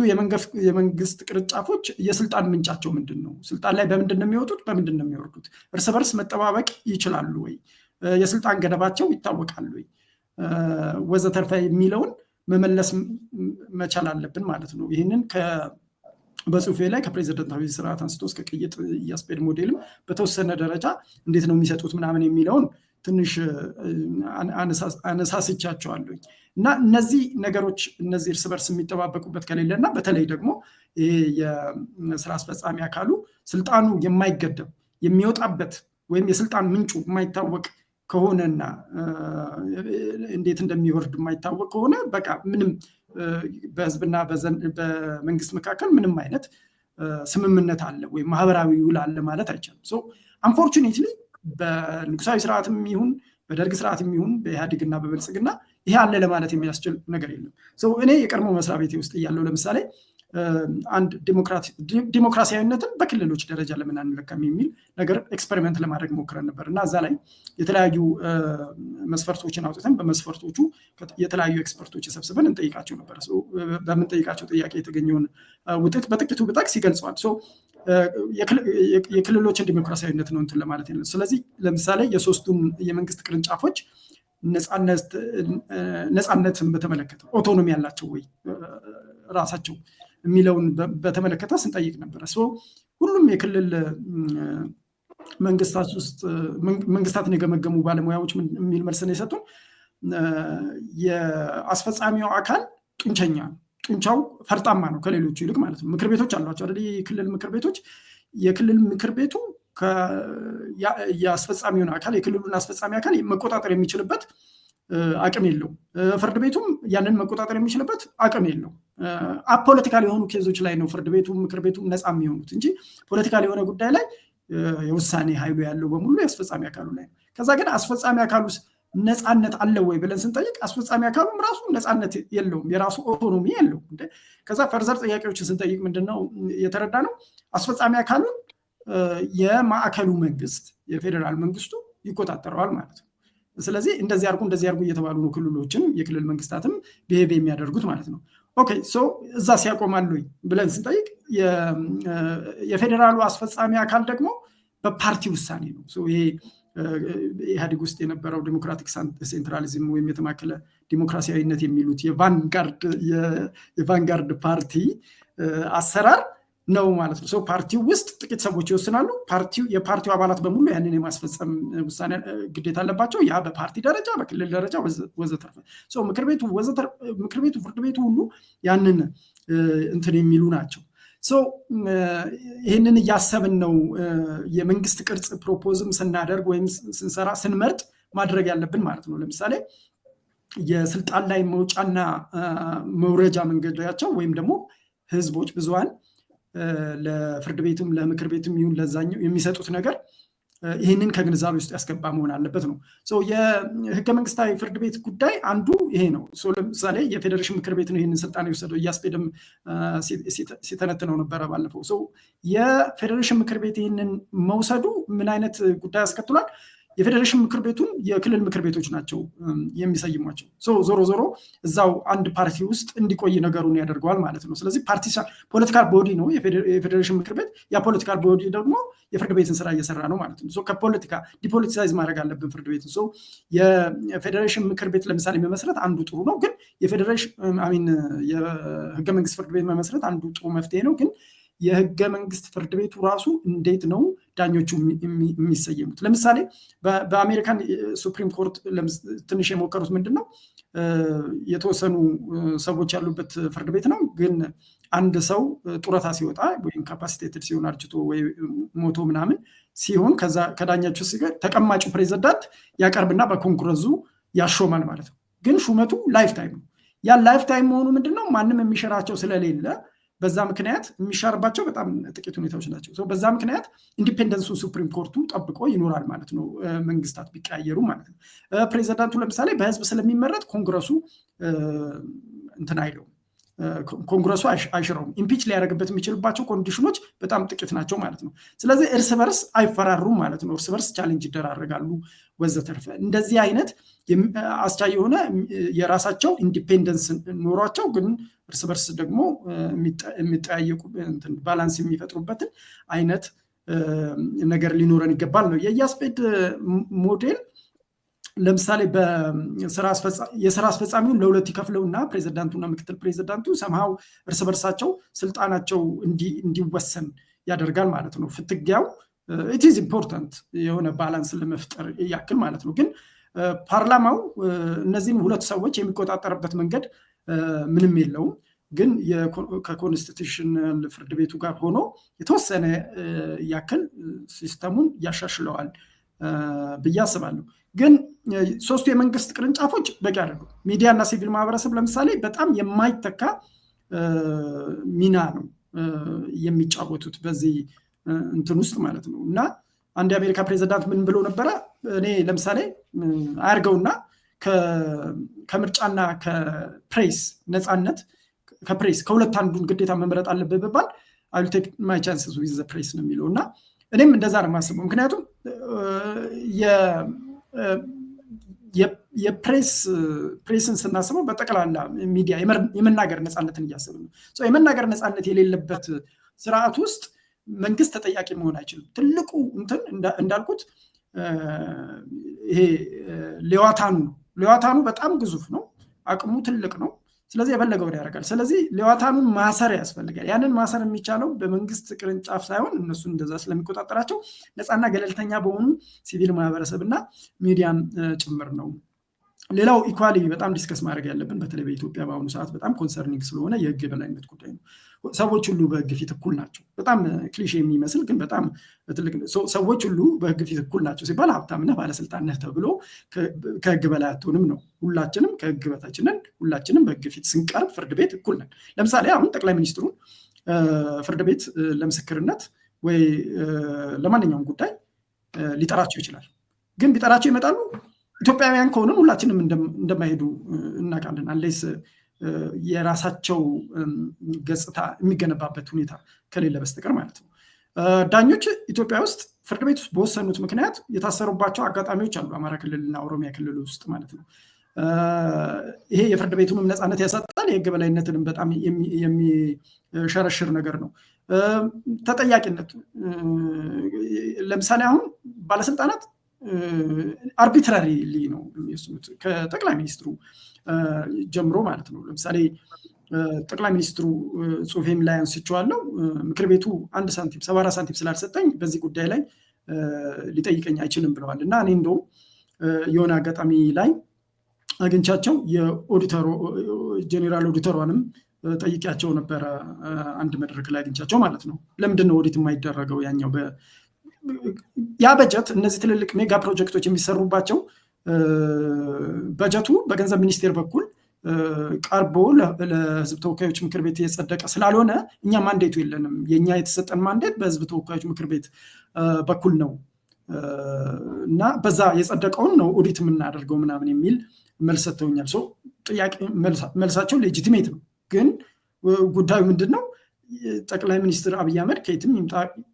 የመንግስት ቅርንጫፎች የስልጣን ምንጫቸው ምንድን ነው? ስልጣን ላይ በምንድን ነው የሚወጡት? በምንድን ነው የሚወርዱት? እርስ በርስ መጠባበቅ ይችላሉ ወይ? የስልጣን ገደባቸው ይታወቃል ወይ? ወዘተርፈ የሚለውን መመለስ መቻል አለብን ማለት ነው። ይህንን በጽሁፌ ላይ ከፕሬዚደንታዊ ስርዓት አንስቶ እስከ ቅይጥ የአስፔድ ሞዴልም በተወሰነ ደረጃ እንዴት ነው የሚሰጡት ምናምን የሚለውን ትንሽ አነሳስቻቸዋለሁ። እና እነዚህ ነገሮች እነዚህ እርስ በርስ የሚጠባበቁበት ከሌለና በተለይ ደግሞ ይሄ የስራ አስፈጻሚ አካሉ ስልጣኑ የማይገደብ የሚወጣበት ወይም የስልጣን ምንጩ የማይታወቅ ከሆነና እንዴት እንደሚወርድ የማይታወቅ ከሆነ በቃ ምንም በህዝብና በመንግስት መካከል ምንም አይነት ስምምነት አለ ወይም ማህበራዊ ውል አለ ማለት አይቻልም። ሶ አንፎርቹኔትሊ በንጉሳዊ ስርዓትም ይሁን በደርግ ስርዓትም ይሁን በኢህአዴግና በብልጽግና ይሄ አለ ለማለት የሚያስችል ነገር የለም። እኔ የቀድሞ መስሪያ ቤቴ ውስጥ እያለሁ ለምሳሌ አንድ ዲሞክራሲያዊነትን በክልሎች ደረጃ ለምን አንለካም የሚል ነገር ኤክስፐሪመንት ለማድረግ ሞክረን ነበር እና እዛ ላይ የተለያዩ መስፈርቶችን አውጥተን በመስፈርቶቹ የተለያዩ ኤክስፐርቶች ሰብስበን እንጠይቃቸው ነበር። በምንጠይቃቸው ጥያቄ የተገኘውን ውጤት በጥቂቱ ብጠቅስ ይገልጸዋል። የክልሎችን ዲሞክራሲያዊነት ነው እንትን ለማለት ነው። ስለዚህ ለምሳሌ የሶስቱም የመንግስት ቅርንጫፎች ነፃነትን በተመለከተ ኦቶኖሚ ያላቸው ወይ ራሳቸው የሚለውን በተመለከተ ስንጠይቅ ነበረ። ሁሉም የክልል መንግስታትን የገመገሙ ባለሙያዎች የሚል መልስ ነው የሰጡን። የአስፈጻሚው አካል ጡንቻው ፈርጣማ ነው ከሌሎቹ ይልቅ ማለት ነው። ምክር ቤቶች አሏቸው አይደል? የክልል ምክር ቤቶች የክልል ምክር ቤቱ የአስፈጻሚውን አካል የክልሉን አስፈጻሚ አካል መቆጣጠር የሚችልበት አቅም የለው። ፍርድ ቤቱም ያንን መቆጣጠር የሚችልበት አቅም የለው። አፖለቲካል የሆኑ ኬዞች ላይ ነው ፍርድ ቤቱ ምክር ቤቱ ነፃ የሚሆኑት እንጂ ፖለቲካል የሆነ ጉዳይ ላይ የውሳኔ ኃይሉ ያለው በሙሉ የአስፈጻሚ አካሉ ላይ ነው። ከዛ ግን አስፈጻሚ አካሉ ነፃነት አለው ወይ ብለን ስንጠይቅ አስፈጻሚ አካሉም ራሱ ነፃነት የለውም፣ የራሱ ኦቶኖሚ የለውም። ከዛ ፈርዘር ጥያቄዎችን ስንጠይቅ ምንድነው የተረዳ ነው? አስፈጻሚ አካሉን የማዕከሉ መንግስት የፌዴራል መንግስቱ ይቆጣጠረዋል ማለት ነው። ስለዚህ እንደዚህ አርጉ እየተባሉ ነው ክልሎችም የክልል መንግስታትም ቢሄቭ የሚያደርጉት ማለት ነው። ኦኬ እዛ ሲያቆማሉ ብለን ስንጠይቅ የፌዴራሉ አስፈጻሚ አካል ደግሞ በፓርቲ ውሳኔ ነው። ይሄ ኢህአዴግ ውስጥ የነበረው ዲሞክራቲክ ሴንትራሊዝም ወይም የተማከለ ዲሞክራሲያዊነት የሚሉት የቫንጋርድ ፓርቲ አሰራር ነው ማለት ነው። ፓርቲው ውስጥ ጥቂት ሰዎች ይወስናሉ። የፓርቲው አባላት በሙሉ ያንን የማስፈጸም ውሳኔ ግዴታ አለባቸው። ያ በፓርቲ ደረጃ፣ በክልል ደረጃ ወዘተርፈ ምክር ቤቱ፣ ፍርድ ቤቱ ሁሉ ያንን እንትን የሚሉ ናቸው። ይህንን እያሰብን ነው የመንግስት ቅርጽ ፕሮፖዝም ስናደርግ ወይም ስንመርጥ ማድረግ ያለብን ማለት ነው። ለምሳሌ የስልጣን ላይ መውጫና መውረጃ መንገዳቸው ወይም ደግሞ ህዝቦች ብዙሃን ለፍርድ ቤቱም ለምክር ቤቱም ይሁን ለዛኛው የሚሰጡት ነገር ይህንን ከግንዛቤ ውስጥ ያስገባ መሆን አለበት ነው። የህገ መንግስታዊ ፍርድ ቤት ጉዳይ አንዱ ይሄ ነው። ለምሳሌ የፌዴሬሽን ምክር ቤት ነው ይህንን ስልጣን የወሰደው። እያስፔድም ሲተነትነው ነበረ ባለፈው። የፌዴሬሽን ምክር ቤት ይህንን መውሰዱ ምን አይነት ጉዳይ ያስከትሏል? የፌዴሬሽን ምክር ቤቱን የክልል ምክር ቤቶች ናቸው የሚሰይሟቸው። ዞሮ ዞሮ እዛው አንድ ፓርቲ ውስጥ እንዲቆይ ነገሩን ያደርገዋል ማለት ነው። ስለዚህ ፖለቲካል ቦዲ ነው የፌዴሬሽን ምክር ቤት። ያ ፖለቲካል ቦዲ ደግሞ የፍርድ ቤትን ስራ እየሰራ ነው ማለት ነው። ከፖለቲካ ዲፖለቲሳይዝ ማድረግ አለብን ፍርድ ቤትን። የፌዴሬሽን ምክር ቤት ለምሳሌ መመስረት አንዱ ጥሩ ነው፣ ግን የህገ መንግስት ፍርድ ቤት መመስረት አንዱ ጥሩ መፍትሄ ነው። ግን የህገ መንግስት ፍርድ ቤቱ ራሱ እንዴት ነው ዳኞቹ የሚሰየሙት? ለምሳሌ በአሜሪካን ሱፕሪም ኮርት ትንሽ የሞከሩት ምንድነው የተወሰኑ ሰዎች ያሉበት ፍርድ ቤት ነው። ግን አንድ ሰው ጡረታ ሲወጣ ወይም ካፓሲቴትድ ሲሆን አርጅቶ ወይ ሞቶ ምናምን ሲሆን ከዳኛቸው ሲገር ተቀማጩ ፕሬዝዳንት ያቀርብና በኮንግረሱ ያሾማል ማለት ነው። ግን ሹመቱ ላይፍ ታይም ነው። ያ ላይፍ ታይም መሆኑ ምንድነው ማንም የሚሽራቸው ስለሌለ በዛ ምክንያት የሚሻርባቸው በጣም ጥቂት ሁኔታዎች ናቸው። በዛ ምክንያት ኢንዲፔንደንሱን ሱፕሪም ኮርቱ ጠብቆ ይኖራል ማለት ነው፣ መንግስታት ቢቀያየሩ ማለት ነው። ፕሬዚዳንቱ ለምሳሌ በህዝብ ስለሚመረጥ ኮንግረሱ እንትን አይለውም፣ ኮንግረሱ አይሽረውም። ኢምፒች ሊያደርግበት የሚችልባቸው ኮንዲሽኖች በጣም ጥቂት ናቸው ማለት ነው። ስለዚህ እርስ በርስ አይፈራሩም ማለት ነው። እርስ በርስ ቻሌንጅ ይደራረጋሉ ወዘተርፈ። እንደዚህ አይነት አስቻይ የሆነ የራሳቸው ኢንዲፔንደንስ ኖሯቸው ግን እርስ በርስ ደግሞ የሚጠያየቁ ባላንስ የሚፈጥሩበትን አይነት ነገር ሊኖረን ይገባል ነው። የኢያስፔድ ሞዴል ለምሳሌ የስራ አስፈጻሚውን ለሁለት ይከፍለውና ፕሬዚዳንቱና ምክትል ፕሬዚዳንቱ ሰምሃው እርስ በርሳቸው ስልጣናቸው እንዲወሰን ያደርጋል ማለት ነው። ፍትጊያው it is important የሆነ ባላንስ ለመፍጠር ያክል ማለት ነው። ግን ፓርላማው እነዚህን ሁለት ሰዎች የሚቆጣጠርበት መንገድ ምንም የለውም። ግን ከኮንስቲቱሽናል ፍርድ ቤቱ ጋር ሆኖ የተወሰነ ያክል ሲስተሙን ያሻሽለዋል ብዬ አስባለሁ። ግን ሶስቱ የመንግስት ቅርንጫፎች በቂ አይደሉም። ሚዲያና ሲቪል ማህበረሰብ ለምሳሌ በጣም የማይተካ ሚና ነው የሚጫወቱት በዚህ እንትን ውስጥ ማለት ነው። እና አንድ የአሜሪካ ፕሬዚዳንት ምን ብሎ ነበረ? እኔ ለምሳሌ አያርገውና ከምርጫና ከፕሬስ ነፃነት ከፕሬስ ከሁለት አንዱን ግዴታ መምረጥ አለበት ቢባል I will take my chances with the press ነው የሚለው። እና እኔም እንደዛ ነው የማስበው። ምክንያቱም የፕሬስን ስናስበው በጠቅላላ ሚዲያ የመናገር ነፃነትን እያሰብን ነው። የመናገር ነፃነት የሌለበት ስርዓት ውስጥ መንግስት ተጠያቂ መሆን አይችልም። ትልቁ እንትን እንዳልኩት ይሄ ሌዋታኑ በጣም ግዙፍ ነው፣ አቅሙ ትልቅ ነው። ስለዚህ የፈለገውን ያደርጋል። ስለዚህ ሌዋታኑን ማሰር ያስፈልጋል። ያንን ማሰር የሚቻለው በመንግስት ቅርንጫፍ ሳይሆን እነሱ እንደዛ ስለሚቆጣጠራቸው ነፃና ገለልተኛ በሆኑ ሲቪል ማህበረሰብና ሚዲያም ጭምር ነው። ሌላው ኢኳሊ በጣም ዲስከስ ማድረግ ያለብን በተለይ በኢትዮጵያ በአሁኑ ሰዓት በጣም ኮንሰርኒንግ ስለሆነ የህግ የበላይነት ጉዳይ ነው። ሰዎች ሁሉ በህግ ፊት እኩል ናቸው። በጣም ክሊሼ የሚመስል ግን በጣም ትልቅ ሰዎች ሁሉ በህግ ፊት እኩል ናቸው ሲባል ሀብታም ነህ ባለስልጣን ነህ ተብሎ ከህግ በላይ አትሆንም ነው። ሁላችንም ከህግ በታች ነን። ሁላችንም በህግ ፊት ስንቀርብ ፍርድ ቤት እኩል ነን። ለምሳሌ አሁን ጠቅላይ ሚኒስትሩን ፍርድ ቤት ለምስክርነት ወይ ለማንኛውም ጉዳይ ሊጠራቸው ይችላል። ግን ቢጠራቸው ይመጣሉ? ኢትዮጵያውያን ከሆነን ሁላችንም እንደማይሄዱ እናውቃለን። አንሌስ የራሳቸው ገጽታ የሚገነባበት ሁኔታ ከሌለ በስተቀር ማለት ነው። ዳኞች ኢትዮጵያ ውስጥ ፍርድ ቤት ውስጥ በወሰኑት ምክንያት የታሰሩባቸው አጋጣሚዎች አሉ፣ አማራ ክልልና ኦሮሚያ ክልል ውስጥ ማለት ነው። ይሄ የፍርድ ቤቱንም ነፃነት ያሳጣል፣ የህግ በላይነትንም በጣም የሚሸረሽር ነገር ነው። ተጠያቂነት ለምሳሌ አሁን ባለስልጣናት አርቢትራሪሊ ነው የሚወስኑት ከጠቅላይ ሚኒስትሩ ጀምሮ ማለት ነው። ለምሳሌ ጠቅላይ ሚኒስትሩ ጽሁፌም ላይ አንስቼዋለሁ። ምክር ቤቱ 1 ሳንቲም 74 ሳንቲም ስላልሰጠኝ በዚህ ጉዳይ ላይ ሊጠይቀኝ አይችልም ብለዋል። እና እኔ እንደውም የሆነ አጋጣሚ ላይ አግኝቻቸው የኦዲተሩ ጄኔራል ኦዲተሯንም ጠይቂያቸው ነበረ። አንድ መድረክ ላይ አግኝቻቸው ማለት ነው። ለምንድን ነው ኦዲት የማይደረገው? ያኛው ያ በጀት እነዚህ ትልልቅ ሜጋ ፕሮጀክቶች የሚሰሩባቸው በጀቱ በገንዘብ ሚኒስቴር በኩል ቀርቦ ለህዝብ ተወካዮች ምክር ቤት የጸደቀ ስላልሆነ እኛ ማንዴቱ የለንም። የኛ የተሰጠን ማንዴት በህዝብ ተወካዮች ምክር ቤት በኩል ነው እና በዛ የጸደቀውን ነው ኦዲት የምናደርገው ምናምን የሚል መልስ ሰጥተውኛል። ጥያቄ መልሳቸው ሌጂቲሜት ነው። ግን ጉዳዩ ምንድን ነው? ጠቅላይ ሚኒስትር አብይ አህመድ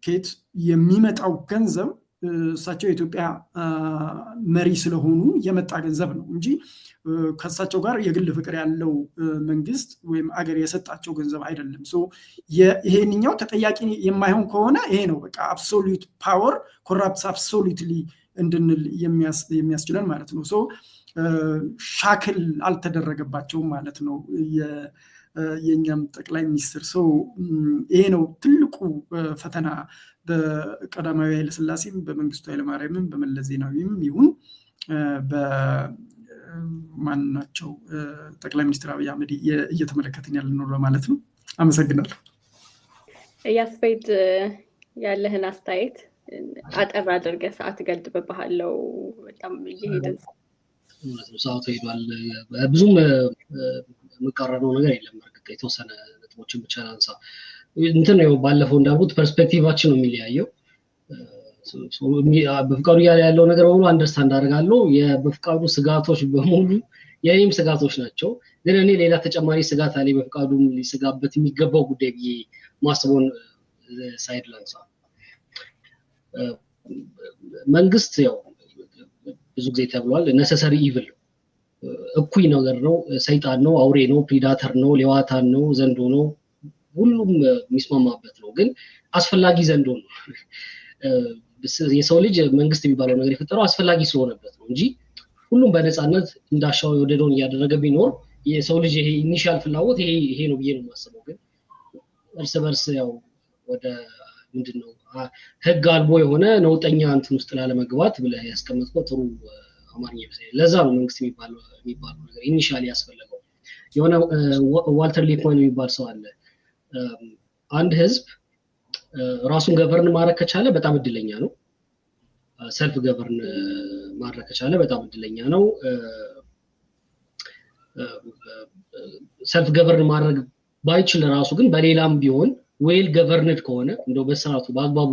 ከየት የሚመጣው ገንዘብ እሳቸው የኢትዮጵያ መሪ ስለሆኑ የመጣ ገንዘብ ነው እንጂ ከእሳቸው ጋር የግል ፍቅር ያለው መንግስት ወይም አገር የሰጣቸው ገንዘብ አይደለም። ይሄንኛው ተጠያቂ የማይሆን ከሆነ ይሄ ነው በቃ አብሶሉት ፓወር ኮራፕትስ አብሶሉትሊ እንድንል የሚያስችለን ማለት ነው። ሻክል አልተደረገባቸውም ማለት ነው የኛም ጠቅላይ ሚኒስትር። ይሄ ነው ትልቁ ፈተና በቀዳማዊ ኃይለሥላሴም በመንግስቱ ኃይለማርያምም በመለስ ዜናዊም ይሁን በማናቸው ጠቅላይ ሚኒስትር አብይ አህመድ እየተመለከትን ያለነው ለማለት ነው። አመሰግናለሁ። ያስፔድ ያለህን አስተያየት አጠር አድርገህ ሰዓት ገድብብሃለሁ። በጣም እየሄድን ሰዓቱ ሄዷል። ብዙም የምቀረነው ነገር የለም። እርግጥ የተወሰነ ነጥቦችን ብቻ ላንሳ። እንትን ነው ባለፈው እንዳልኩት ፐርስፔክቲቫችን ነው የሚለያየው። በፍቃዱ እያለ ያለው ነገር በሙሉ አንደርስታንድ አደርጋለሁ። የበፍቃዱ ስጋቶች በሙሉ የኔም ስጋቶች ናቸው። ግን እኔ ሌላ ተጨማሪ ስጋት አለ በፍቃዱ ሊሰጋበት የሚገባው ጉዳይ ብዬ ማስበውን ሳይድ ላንሳ። መንግስት ያው ብዙ ጊዜ ተብሏል ነሰሰሪ ኢቭል እኩይ ነገር ነው፣ ሰይጣን ነው፣ አውሬ ነው፣ ፕሪዳተር ነው፣ ሌዋታን ነው፣ ዘንዶ ነው፣ ሁሉም የሚስማማበት ነው። ግን አስፈላጊ ዘንዶ ነው። የሰው ልጅ መንግስት የሚባለው ነገር የፈጠረው አስፈላጊ ስለሆነበት ነው እንጂ ሁሉም በነፃነት እንዳሻው የወደደውን እያደረገ ቢኖር የሰው ልጅ ይሄ ኢኒሻል ፍላጎት ይሄ ነው ብዬ ነው የማስበው። ግን እርስ በርስ ያው ወደ ምንድነው ህግ አልቦ የሆነ ነውጠኛ እንትን ውስጥ ላለመግባት ብለህ ያስቀመጥከው ጥሩ አማርኛ ይመስላል። ለዛ ነው መንግስት የሚባለው ነገር ኢኒሻሊ ያስፈልገው። የሆነ ዋልተር ሊፕማን የሚባል ሰው አለ። አንድ ህዝብ ራሱን ገቨርን ማድረግ ከቻለ በጣም እድለኛ ነው። ሰልፍ ገቨርን ማድረግ ከቻለ በጣም እድለኛ ነው። ሰልፍ ገቨርን ማድረግ ባይችል ራሱ ግን በሌላም ቢሆን ዌል ገቨርንድ ከሆነ እንደው በስርዓቱ በአግባቡ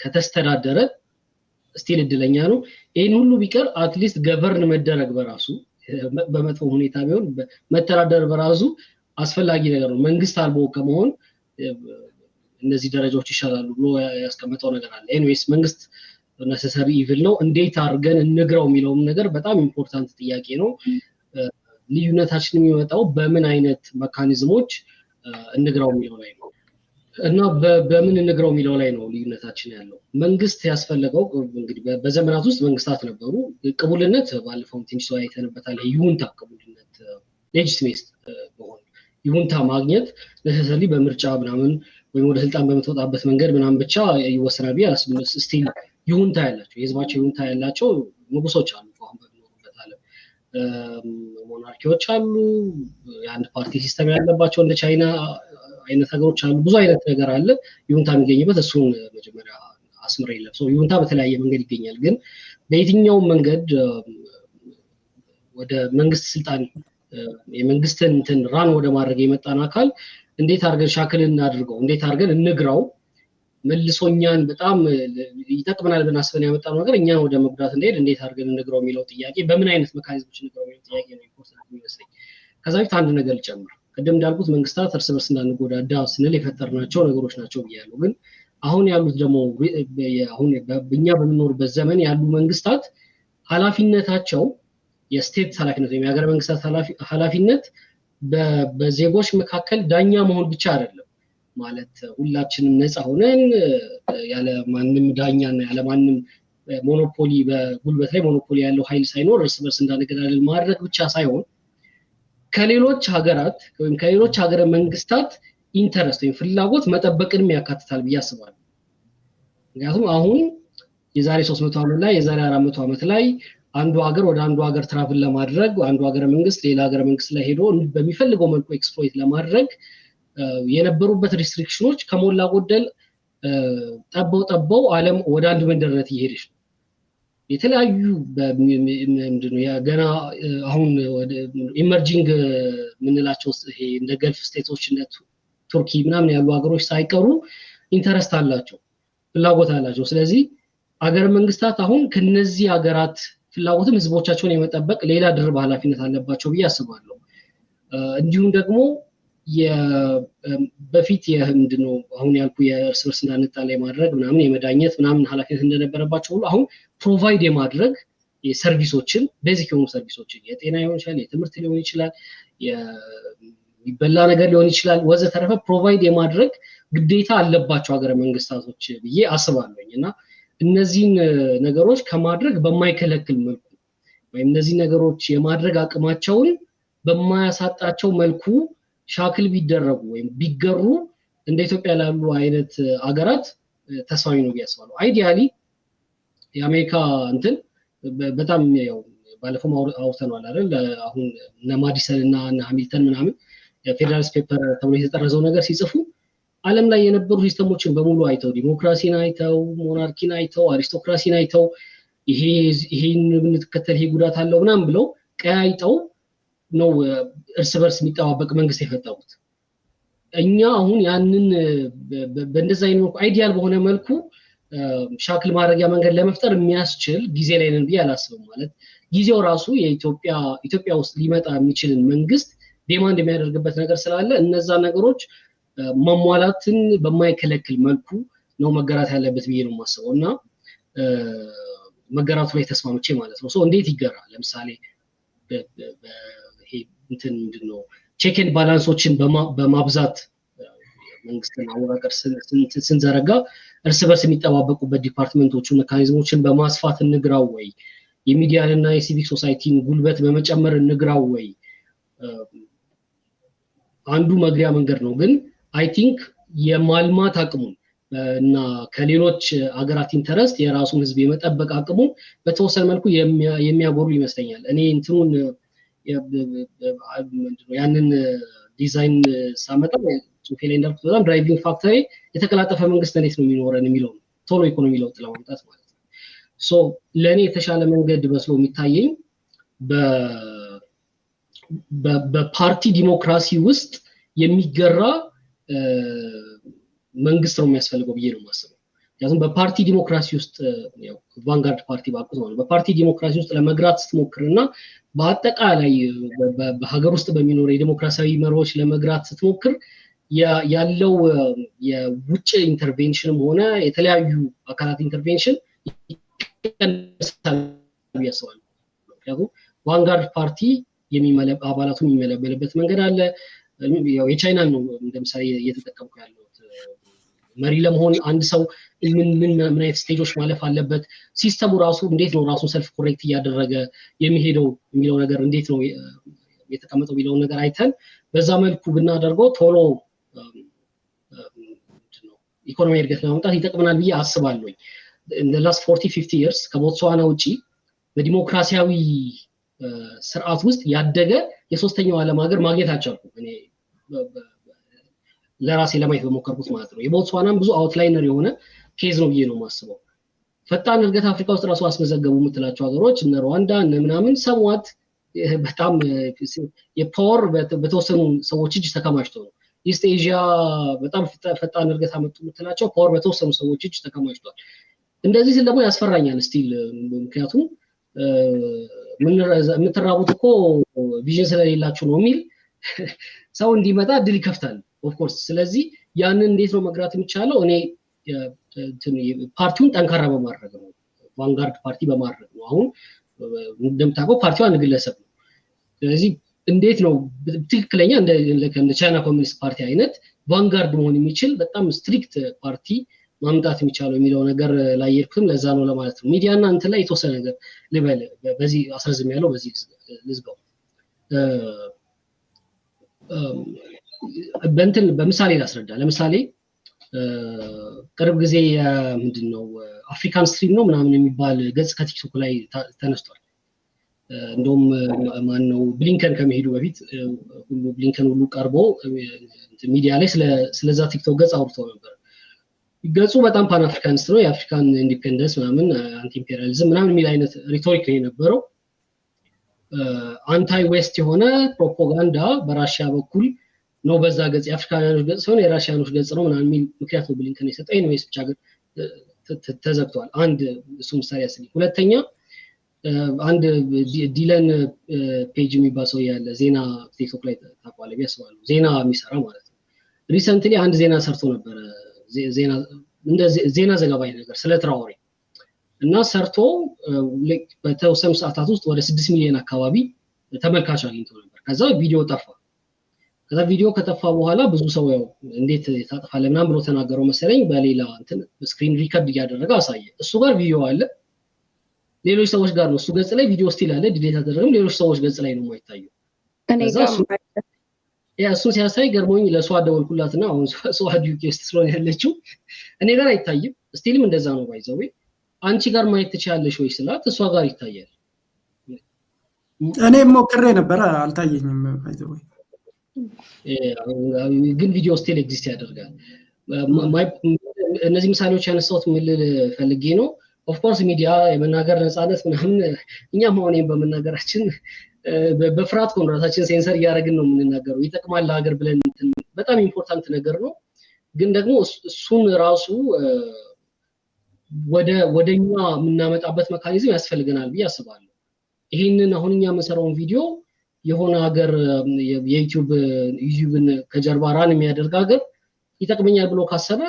ከተስተዳደረ ስቲል እድለኛ ነው። ይሄን ሁሉ ቢቀር አትሊስት ገቨርን መደረግ በራሱ በመጥፎ ሁኔታ ቢሆን መተዳደር በራሱ አስፈላጊ ነገር ነው። መንግስት አልቦ ከመሆን እነዚህ ደረጃዎች ይሻላሉ ብሎ ያስቀመጠው ነገር አለ። ኤኒዌይስ መንግስት ነሰሰሪ ኢቪል ነው። እንዴት አድርገን እንግራው የሚለውም ነገር በጣም ኢምፖርታንት ጥያቄ ነው። ልዩነታችን የሚወጣው በምን አይነት ሜካኒዝሞች እንግራው የሚለው ላይ ነው እና በምን እንግራው የሚለው ላይ ነው ልዩነታችን ያለው። መንግስት ያስፈልገው እንግዲህ በዘመናት ውስጥ መንግስታት ነበሩ። ቅቡልነት ባለፈው ትንሽ አይተንበታል። ይሁንታ ቅቡልነት ሌጂቲሜት በሆነ ይሁንታ ማግኘት ነሰሰሪ በምርጫ ምናምን ወይም ወደ ስልጣን በመተወጣበት መንገድ ምናምን ብቻ ይወሰናል ብዬ አላስብም። ስቲል ይሁንታ ያላቸው የህዝባቸው ይሁንታ ያላቸው ንጉሶች አሉ። አሁን በሚኖሩበት ዓለም ሞናርኪዎች አሉ። የአንድ ፓርቲ ሲስተም ያለባቸው እንደ ቻይና አይነት ሀገሮች አሉ። ብዙ አይነት ነገር አለ ይሁንታ የሚገኝበት። እሱን መጀመሪያ አስምሬ ለብሰው ይሁንታ በተለያየ መንገድ ይገኛል። ግን በየትኛውም መንገድ ወደ መንግስት ስልጣን የመንግስትን እንትን ራን ወደ ማድረግ የመጣን አካል እንዴት አድርገን ሻክልን እናድርገው፣ እንዴት አድርገን እንግራው፣ መልሶኛን በጣም ይጠቅመናል ብለን አስበን ያመጣነው ነገር እኛን ወደ መጉዳት እንዳይሄድ እንዴት አድርገን እንግራው የሚለው ጥያቄ፣ በምን አይነት ሜካኒዝሞች እንግራው የሚለው ጥያቄ ነው ኢምፖርታንት የሚመስለኝ። ከዛ በፊት አንድ ነገር ልጨምር። ቅድም እንዳልኩት መንግስታት እርስ በርስ እንዳንጎዳዳ ስንል የፈጠርናቸው ነገሮች ናቸው ብያለሁ። ግን አሁን ያሉት ደግሞ አሁን እኛ በምንኖርበት ዘመን ያሉ መንግስታት ኃላፊነታቸው የስቴት ኃላፊነት ወይም የሀገረ መንግስታት ኃላፊነት በዜጎች መካከል ዳኛ መሆን ብቻ አይደለም። ማለት ሁላችንም ነፃ ሆነን ያለ ማንም ዳኛና ያለ ማንም ሞኖፖሊ በጉልበት ላይ ሞኖፖሊ ያለው ኃይል ሳይኖር እርስ በርስ እንዳንገዳደል ማድረግ ብቻ ሳይሆን ከሌሎች ሀገራት ወይም ከሌሎች ሀገረ መንግስታት ኢንተረስት ወይም ፍላጎት መጠበቅንም ያካትታል ብዬ አስባለሁ። ምክንያቱም አሁን የዛሬ 300 ዓመት ላይ የዛሬ 400 ዓመት ላይ አንዱ ሀገር ወደ አንዱ ሀገር ትራቭል ለማድረግ አንዱ ሀገረ መንግስት ሌላ ሀገረ መንግስት ላይ ሄዶ በሚፈልገው መልኩ ኤክስፕሎይት ለማድረግ የነበሩበት ሪስትሪክሽኖች ከሞላ ጎደል ጠበው ዓለም ወደ አንድ መንደርነት እየሄደች ነው። የተለያዩ ምንድነው ገና አሁን ኢመርጂንግ ምንላቸው ይሄ እንደ ገልፍ ስቴቶች እንደ ቱርኪ ምናምን ያሉ ሀገሮች ሳይቀሩ ኢንተረስት አላቸው፣ ፍላጎት አላቸው። ስለዚህ ሀገረ መንግስታት አሁን ከነዚህ ሀገራት ፍላጎትም ህዝቦቻቸውን የመጠበቅ ሌላ ድርብ ኃላፊነት አለባቸው ብዬ አስባለሁ። እንዲሁም ደግሞ በፊት ምንድነው አሁን ያልኩ የእርስ በርስ እንዳንጣላ ማድረግ ምናምን የመዳኘት ምናምን ኃላፊነት እንደነበረባቸው ሁሉ አሁን ፕሮቫይድ የማድረግ የሰርቪሶችን ቤዚክ የሆኑ ሰርቪሶችን የጤና ሊሆን ይችላል፣ የትምህርት ሊሆን ይችላል፣ የሚበላ ነገር ሊሆን ይችላል፣ ወዘተረፈ ፕሮቫይድ የማድረግ ግዴታ አለባቸው ሀገረ መንግስታቶች ብዬ አስባለሁኝ። እና እነዚህን ነገሮች ከማድረግ በማይከለክል መልኩ ወይም እነዚህ ነገሮች የማድረግ አቅማቸውን በማያሳጣቸው መልኩ ሻክል ቢደረጉ ወይም ቢገሩ እንደ ኢትዮጵያ ላሉ አይነት አገራት ተስፋሚ ነው ያስባለው። አይዲያሊ የአሜሪካ እንትን በጣም ያው ባለፈው አውርተናል አይደል? አሁን እነ ማዲሰን እና እነ ሃሚልተን ምናምን የፌደራልስ ፔፐር ተብሎ የተጠረዘው ነገር ሲጽፉ ዓለም ላይ የነበሩ ሲስተሞችን በሙሉ አይተው ዲሞክራሲን አይተው ሞናርኪን አይተው አሪስቶክራሲን አይተው ይሄን ብንተከተል ይሄ ጉዳት አለው ምናምን ብለው ቀያይጠው ነው እርስ በርስ የሚጠባበቅ መንግስት የፈጠሩት። እኛ አሁን ያንን በእንደዛ አይነት አይዲያል በሆነ መልኩ ሻክል ማድረጊያ መንገድ ለመፍጠር የሚያስችል ጊዜ ላይ ነን ብዬ አላስብም። ማለት ጊዜው ራሱ ኢትዮጵያ ውስጥ ሊመጣ የሚችልን መንግስት ዴማንድ የሚያደርግበት ነገር ስላለ እነዛ ነገሮች ማሟላትን በማይከለክል መልኩ ነው መገራት ያለበት ብዬ ነው የማስበው። እና መገራቱ ላይ ተስማምቼ ማለት ነው። እንዴት ይገራ? ለምሳሌ ይሄ እንትን ምንድነው ቼክ ኤንድ ባላንሶችን በማብዛት መንግስትን አወቃቀር ስንዘረጋ እርስ በርስ የሚጠባበቁበት ዲፓርትመንቶቹ ሜካኒዝሞችን በማስፋት እንግራው ወይ የሚዲያንና የሲቪክ ሶሳይቲን ጉልበት በመጨመር እንግራው ወይ አንዱ መግሪያ መንገድ ነው። ግን አይ ቲንክ የማልማት አቅሙን እና ከሌሎች አገራት ኢንተረስት የራሱን ህዝብ የመጠበቅ አቅሙ በተወሰነ መልኩ የሚያጎሩ ይመስለኛል። እኔ እንትኑን ያንን ዲዛይን ሳመጣ ጽሁፌ ላይ እንዳልኩት በጣም ድራይቪንግ ፋክተሪ የተቀላጠፈ መንግስት እንዴት ነው የሚኖረን የሚለው ቶሎ ኢኮኖሚ ለውጥ ለማምጣት ማለት ነው። ሶ ለእኔ የተሻለ መንገድ መስሎ የሚታየኝ በፓርቲ ዲሞክራሲ ውስጥ የሚገራ መንግስት ነው የሚያስፈልገው ብዬ ነው የማስበው። ምክንያቱም በፓርቲ ዲሞክራሲ ውስጥ ያው ቫንጋርድ ፓርቲ ባቁት ነው በፓርቲ ዲሞክራሲ ውስጥ ለመግራት ስትሞክርና በአጠቃላይ በሀገር ውስጥ በሚኖር የዲሞክራሲያዊ መርሆች ለመግራት ስትሞክር ያለው የውጭ ኢንተርቬንሽንም ሆነ የተለያዩ አካላት ኢንተርቬንሽን ይቀንሳል ብዬ አስባለሁ። ምክንያቱም ቫንጋርድ ፓርቲ አባላቱን የሚመለመልበት መንገድ አለ። ያው የቻይና ነው እንደምሳሌ እየተጠቀምኩ ያለሁት። መሪ ለመሆን አንድ ሰው ምን አይነት ስቴጆች ማለፍ አለበት፣ ሲስተሙ ራሱ እንዴት ነው ራሱን ሰልፍ ኮሬክት እያደረገ የሚሄደው የሚለው ነገር እንዴት ነው የተቀመጠው የሚለው ነገር አይተን በዛ መልኩ ብናደርገው ቶሎ ኢኮኖሚ እድገት ለማምጣት ይጠቅመናል ብዬ አስባለሁ። in the last 40-50 years ከቦትስዋና ውጪ በዲሞክራሲያዊ ስርዓት ውስጥ ያደገ የሶስተኛው ዓለም ሀገር ማግኘት አልቻልኩም እኔ ለራሴ ለማየት በሞከርኩት ማለት ነው። የቦትስዋናም ብዙ አውትላይነር የሆነ ኬዝ ነው ብዬ ነው የማስበው። ፈጣን እድገት አፍሪካ ውስጥ ራሱ አስመዘገቡ የምትላቸው ሀገሮች እነ ሩዋንዳ እነ ምናምን ሰሟት በጣም የፓወር በተወሰኑ ሰዎች እጅ ተከማችቶ ነው። ኢስት ኤዥያ በጣም ፈጣን እድገት አመጡ የምትላቸው ፓወር በተወሰኑ ሰዎች እጅ ተከማችቷል። እንደዚህ ሲል ደግሞ ያስፈራኛል ስቲል ምክንያቱም የምትራቡት እኮ ቪዥን ስለሌላችሁ ነው የሚል ሰው እንዲመጣ እድል ይከፍታል ኦፍ ኮርስ። ስለዚህ ያንን እንዴት ነው መግራት የሚቻለው? እኔ ፓርቲውን ጠንካራ በማድረግ ነው፣ ቫንጋርድ ፓርቲ በማድረግ ነው። አሁን እንደምታውቀው ፓርቲው አንድ ግለሰብ ነው። ስለዚህ እንዴት ነው ትክክለኛ እንደ ቻይና ኮሚኒስት ፓርቲ አይነት ቫንጋርድ መሆን የሚችል በጣም ስትሪክት ፓርቲ ማምጣት የሚቻለው የሚለው ነገር ላይ የርኩም ለዛ ነው ለማለት ነው። ሚዲያና እንትን ላይ የተወሰነ ነገር ልበል በዚህ አስረዝም ያለው በዚህ ልዝጋው። በእንትን በምሳሌ ላስረዳ። ለምሳሌ ቅርብ ጊዜ ምንድነው አፍሪካን ስትሪም ነው ምናምን የሚባል ገጽ ከቲክቶክ ላይ ተነስቷል። እንደውም ማነው ብሊንከን ከመሄዱ በፊት ብሊንከን ሁሉ ቀርቦ ሚዲያ ላይ ስለዛ ቲክቶክ ገጽ አውርቶ ነበር። ገጹ በጣም ፓን አፍሪካኒስት ነው፣ የአፍሪካን ኢንዲፔንደንስ ምናምን አንቲ ኢምፔሪያሊዝም ምናምን የሚል አይነት ሪቶሪክ ነው የነበረው። አንታይ ዌስት የሆነ ፕሮፓጋንዳ በራሽያ በኩል ነው በዛ ገጽ፣ የአፍሪካኖች ገጽ ሲሆን የራሽያኖች ገጽ ነው ምናምን የሚል ምክንያት ነው ብሊንከን የሰጠው። ኤኒዌይስ ብቻ ግን ተዘግቷል። አንድ እሱ ምሳሌ ያስልኝ። ሁለተኛ አንድ ዲለን ፔጅ የሚባል ሰው ያለ ዜና ቲክቶክ ላይ ታውቃለህ ብዬ አስባለሁ፣ ዜና የሚሰራ ማለት ነው። ሪሰንትሊ አንድ ዜና ሰርቶ ነበረ፣ ዜና ዘገባ ነገር ስለ ትራኦሬ እና ሰርቶ በተወሰኑ ሰዓታት ውስጥ ወደ 6 ሚሊዮን አካባቢ ተመልካች አግኝቶ ነበር። ከዛ ቪዲዮ ጠፋ። ከዛ ቪዲዮ ከጠፋ በኋላ ብዙ ሰው ያው እንዴት ታጠፋለህ ምናምን ብሎ ተናገረው መሰለኝ። በሌላ እንትን ስክሪን ሪከርድ እያደረገ አሳየ። እሱ ጋር ቪዲዮ አለ፣ ሌሎች ሰዎች ጋር ነው። እሱ ገጽ ላይ ቪዲዮ ስቲል አለ፣ ዲሌት አደረገም፣ ሌሎች ሰዎች ገጽ ላይ ነው የማይታየው። እሱን ሲያሳይ ገርሞኝ ለሷ ደወልኩላትና አሁን ሰው ዩኬስት ስለሆነ ያለችው እኔ ጋር አይታይም፣ ስቲልም እንደዛ ነው ባይዘው። አንቺ ጋር ማየት ትችያለሽ ወይ ስላት እሷ ጋር ይታያል። እኔ ሞክሬ ነበር አልታየኝም ባይዘው። ግን ቪዲዮ ስቲል ኤግዚስት ያደርጋል። እነዚህ ምሳሌዎች ያነሳሁት ምን ልል ፈልጌ ነው፣ ኦፍ ኮርስ ሚዲያ የመናገር ነፃነት ምናምን እኛም ሆነ በመናገራችን በፍርሃት ኮንራታችን ሴንሰር እያደረግን ነው የምንናገረው። ይጠቅማል ለሀገር ብለን በጣም ኢምፖርታንት ነገር ነው። ግን ደግሞ እሱን ራሱ ወደኛ የምናመጣበት ሜካኒዝም ያስፈልገናል ብዬ አስባለሁ። ይሄንን አሁን እኛ የምንሰራውን ቪዲዮ የሆነ ሀገር ዩቲዩብን ከጀርባ ራን የሚያደርግ ሀገር ይጠቅመኛል ብሎ ካሰበ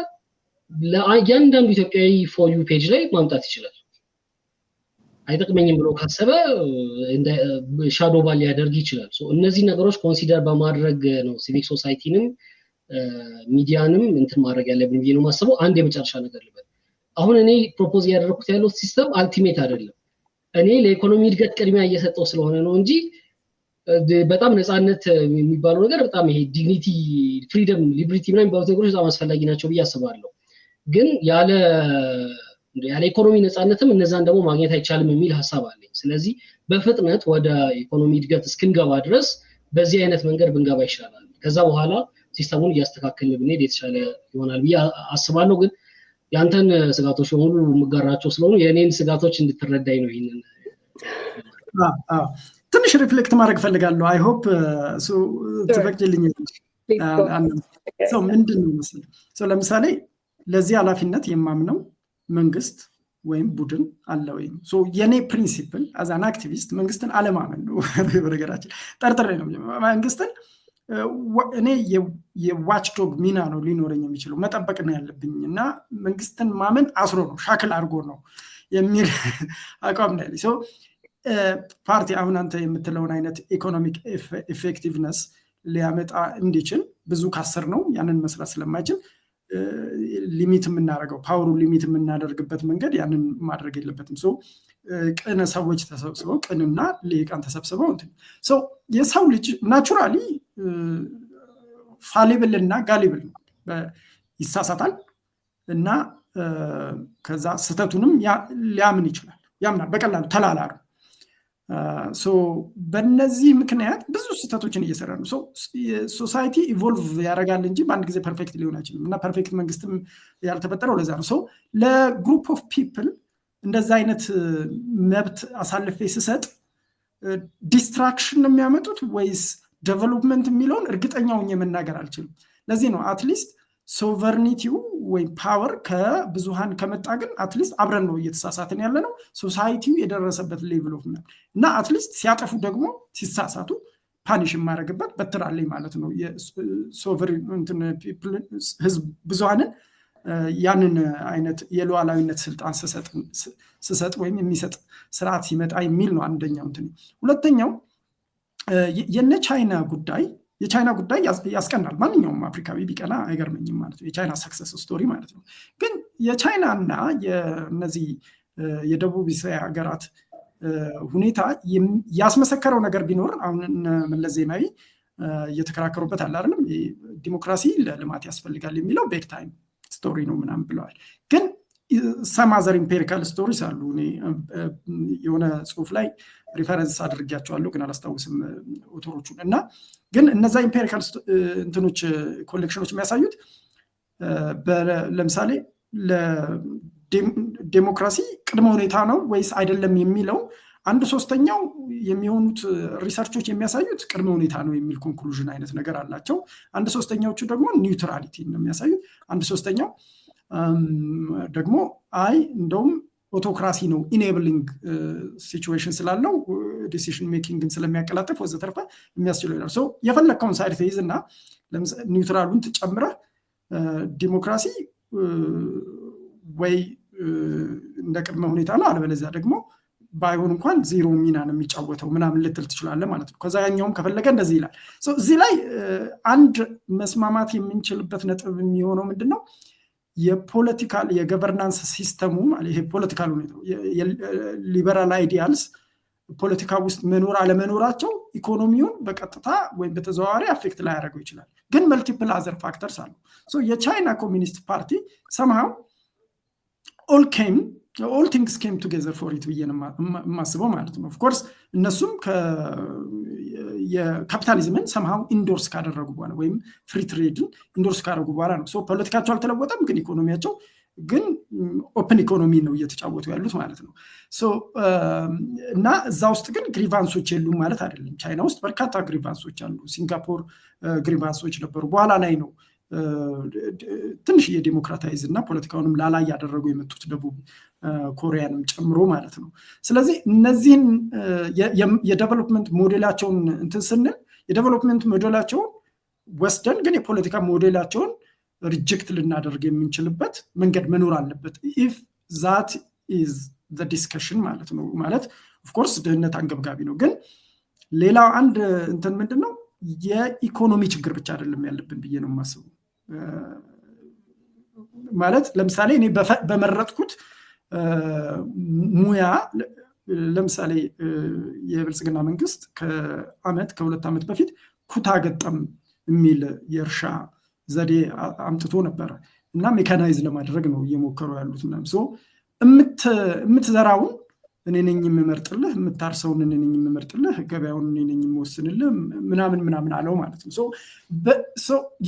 ለእያንዳንዱ ኢትዮጵያዊ ፎር ዩ ፔጅ ላይ ማምጣት ይችላል። አይጠቅመኝም ብሎ ካሰበ ሻዶ ባል ሊያደርግ ይችላል። እነዚህ ነገሮች ኮንሲደር በማድረግ ነው ሲቪክ ሶሳይቲንም ሚዲያንም እንትን ማድረግ ያለብን ብዬ ነው የማስበው። አንድ የመጨረሻ ነገር ልበል። አሁን እኔ ፕሮፖዝ ያደረኩት ያለው ሲስተም አልቲሜት አይደለም። እኔ ለኢኮኖሚ እድገት ቅድሚያ እየሰጠው ስለሆነ ነው እንጂ በጣም ነፃነት የሚባለው ነገር በጣም ይሄ ዲግኒቲ ፍሪደም ሊበሪቲ ምናምን የሚባሉት ነገሮች በጣም አስፈላጊ ናቸው ብዬ አስባለሁ። ግን ያለ ኢኮኖሚ ነፃነትም እነዛን ደግሞ ማግኘት አይቻልም የሚል ሀሳብ አለኝ። ስለዚህ በፍጥነት ወደ ኢኮኖሚ እድገት እስክንገባ ድረስ በዚህ አይነት መንገድ ብንገባ ይሻላል። ከዛ በኋላ ሲስተሙን እያስተካከልን ብንሄድ የተሻለ ይሆናል ብዬ አስባለሁ። ግን ያንተን ስጋቶች በሙሉ የምጋራቸው ስለሆኑ የእኔን ስጋቶች እንድትረዳኝ ነው ይሄንን ትንሽ ሪፍሌክት ማድረግ ፈልጋለሁ። አይ ሆፕ ትፈቅጂልኝ። ምንድን ነው መሰለኝ ለምሳሌ ለዚህ ኃላፊነት የማምነው መንግስት ወይም ቡድን አለ ወይም የኔ ፕሪንሲፕል አዝ አን አክቲቪስት መንግስትን አለማመን ነው። በነገራችን ጠርጥሬ ነው መንግስትን እኔ የዋችዶግ ሚና ነው ሊኖረኝ የሚችለው መጠበቅ ነው ያለብኝ እና መንግስትን ማመን አስሮ ነው ሻክል አድርጎ ነው የሚል አቋም ነው ያለኝ። ፓርቲ አሁን አንተ የምትለውን አይነት ኢኮኖሚክ ኤፌክቲቭነስ ሊያመጣ እንዲችል ብዙ ካሰር ነው ያንን መስራት ስለማይችል ሊሚት የምናደርገው ፓወሩን ሊሚት የምናደርግበት መንገድ ያንን ማድረግ የለበትም። ቅን ሰዎች ተሰብስበው ቅንና ሊቃን ተሰብስበው የሰው ልጅ ናቹራሊ ፋሊብል እና ጋሊብል ይሳሳታል እና ከዛ ስህተቱንም ሊያምን ይችላል ያምናል በቀላሉ ተላላሩ። በእነዚህ ምክንያት ብዙ ስህተቶችን እየሰራ ነው። ሶሳይቲ ኢቮልቭ ያደርጋል እንጂ በአንድ ጊዜ ፐርፌክት ሊሆን አይችልም እና ፐርፌክት መንግስትም ያልተፈጠረው ለዛ ነው። ለግሩፕ ኦፍ ፒፕል እንደዛ አይነት መብት አሳልፌ ስሰጥ ዲስትራክሽን ነው የሚያመጡት ወይስ ዴቨሎፕመንት የሚለውን እርግጠኛውን የመናገር አልችልም። ለዚህ ነው አትሊስት ሶቨርኒቲው ወይም ፓወር ከብዙሃን ከመጣ ግን አትሊስት አብረን ነው እየተሳሳትን ያለ ነው። ሶሳይቲው የደረሰበት ሌቭል ኦፍ እና አትሊስት ሲያጠፉ ደግሞ ሲሳሳቱ ፓኒሽ የማደርግበት በትራለኝ ማለት ነው። ህዝብ ብዙሃንን ያንን አይነት የሉዓላዊነት ስልጣን ስሰጥ ወይም የሚሰጥ ስርዓት ሲመጣ የሚል ነው አንደኛው እንትን። ሁለተኛው የቻይና ጉዳይ ያስቀናል። ማንኛውም አፍሪካዊ ቢቀና አይገርመኝም ማለት ነው። የቻይና ሰክሰስ ስቶሪ ማለት ነው። ግን የቻይና እና የነዚህ የደቡብ እስያ ሀገራት ሁኔታ ያስመሰከረው ነገር ቢኖር አሁን መለስ ዜናዊ እየተከራከሩበት አለ አይደለም፣ ዲሞክራሲ ለልማት ያስፈልጋል የሚለው ቤግ ታይም ስቶሪ ነው ምናምን ብለዋል። ግን ሰማዘር ኢምፔሪካል ስቶሪስ አሉ። የሆነ ጽሁፍ ላይ ሪፈረንስ አድርጊያቸዋለሁ ግን አላስታውስም ኦቶሮቹን እና ግን እነዛ ኢምፔሪካል እንትኖች ኮሌክሽኖች የሚያሳዩት ለምሳሌ ለዴሞክራሲ ቅድመ ሁኔታ ነው ወይስ አይደለም የሚለው 1/3 የሚሆኑት ሪሰርቾች የሚያሳዩት ቅድመ ሁኔታ ነው የሚል ኮንክሉዥን አይነት ነገር አላቸው። 1/3ዎቹ ደግሞ ኒውትራሊቲ ነው የሚያሳዩት። 1/3 ደግሞ አይ እንደውም ኦቶክራሲ ነው ኢኔብሊንግ ሲቹዌሽን ስላለው ዲሲሽን ሜኪንግን ስለሚያቀላጥፍ ወዘተርፈ የሚያስችለው ይላል። የፈለግከውን ሳይድ ትይዝ እና ኒውትራሉን ትጨምረህ ዲሞክራሲ ወይ እንደ ቅድመ ሁኔታ ነው አለበለዚያ ደግሞ ባይሆን እንኳን ዜሮ ሚና ነው የሚጫወተው ምናምን ልትል ትችላለህ ማለት ነው። ከዛ ያኛውም ከፈለገ እንደዚህ ይላል። እዚህ ላይ አንድ መስማማት የምንችልበት ነጥብ የሚሆነው ምንድነው የፖለቲካል የገቨርናንስ ሲስተሙ ማለት ይሄ ፖለቲካል ሁኔታው ሊበራል አይዲያልስ ፖለቲካ ውስጥ መኖር አለመኖራቸው ኢኮኖሚውን በቀጥታ ወይም በተዘዋዋሪ አፌክት ላይ ያደርገው ይችላል። ግን መልቲፕል አዘር ፋክተርስ አሉ። የቻይና ኮሚኒስት ፓርቲ somehow all things came together for it ብዬ ነው የማስበው ማለት ነው። ኦፍኮርስ እነሱም የካፒታሊዝምን somehow ኢንዶርስ ካደረጉ በኋላ ወይም ፍሪ ትሬድን ኢንዶርስ ካደረጉ በኋላ ነው። ፖለቲካቸው አልተለወጠም ግን ኢኮኖሚያቸው ግን ኦፕን ኢኮኖሚ ነው እየተጫወቱ ያሉት ማለት ነው። እና እዛ ውስጥ ግን ግሪቫንሶች የሉም ማለት አይደለም። ቻይና ውስጥ በርካታ ግሪቫንሶች አሉ። ሲንጋፖር ግሪቫንሶች ነበሩ። በኋላ ላይ ነው ትንሽ የዲሞክራታይዝ እና ፖለቲካውንም ላላ ያደረጉ የመጡት ደቡብ ኮሪያንም ጨምሮ ማለት ነው። ስለዚህ እነዚህን የዴቨሎፕመንት ሞዴላቸውን እንትን ስንል የዴቨሎፕመንት ሞዴላቸውን ወስደን ግን የፖለቲካ ሞዴላቸውን ሪጀክት ልናደርግ የምንችልበት መንገድ መኖር አለበት። ኢፍ ዛት ኢዝ ዘ ዲስከሽን ማለት ነው። ማለት ኦፍኮርስ ድህነት አንገብጋቢ ነው። ግን ሌላው አንድ እንትን ምንድነው የኢኮኖሚ ችግር ብቻ አይደለም ያለብን ብዬ ነው የማስበው። ማለት ለምሳሌ እኔ በመረጥኩት ሙያ ለምሳሌ የብልጽግና መንግስት ከሁለት ዓመት በፊት ኩታ ገጠም የሚል የእርሻ ዘዴ አምጥቶ ነበር እና ሜካናይዝ ለማድረግ ነው እየሞከሩ ያሉት ምናምን የምትዘራውን እኔ ነኝ የምመርጥልህ የምታርሰውን እኔ ነኝ የምመርጥልህ ገበያውን እኔ ነኝ የምወስንልህ ምናምን አለው ማለት ነው።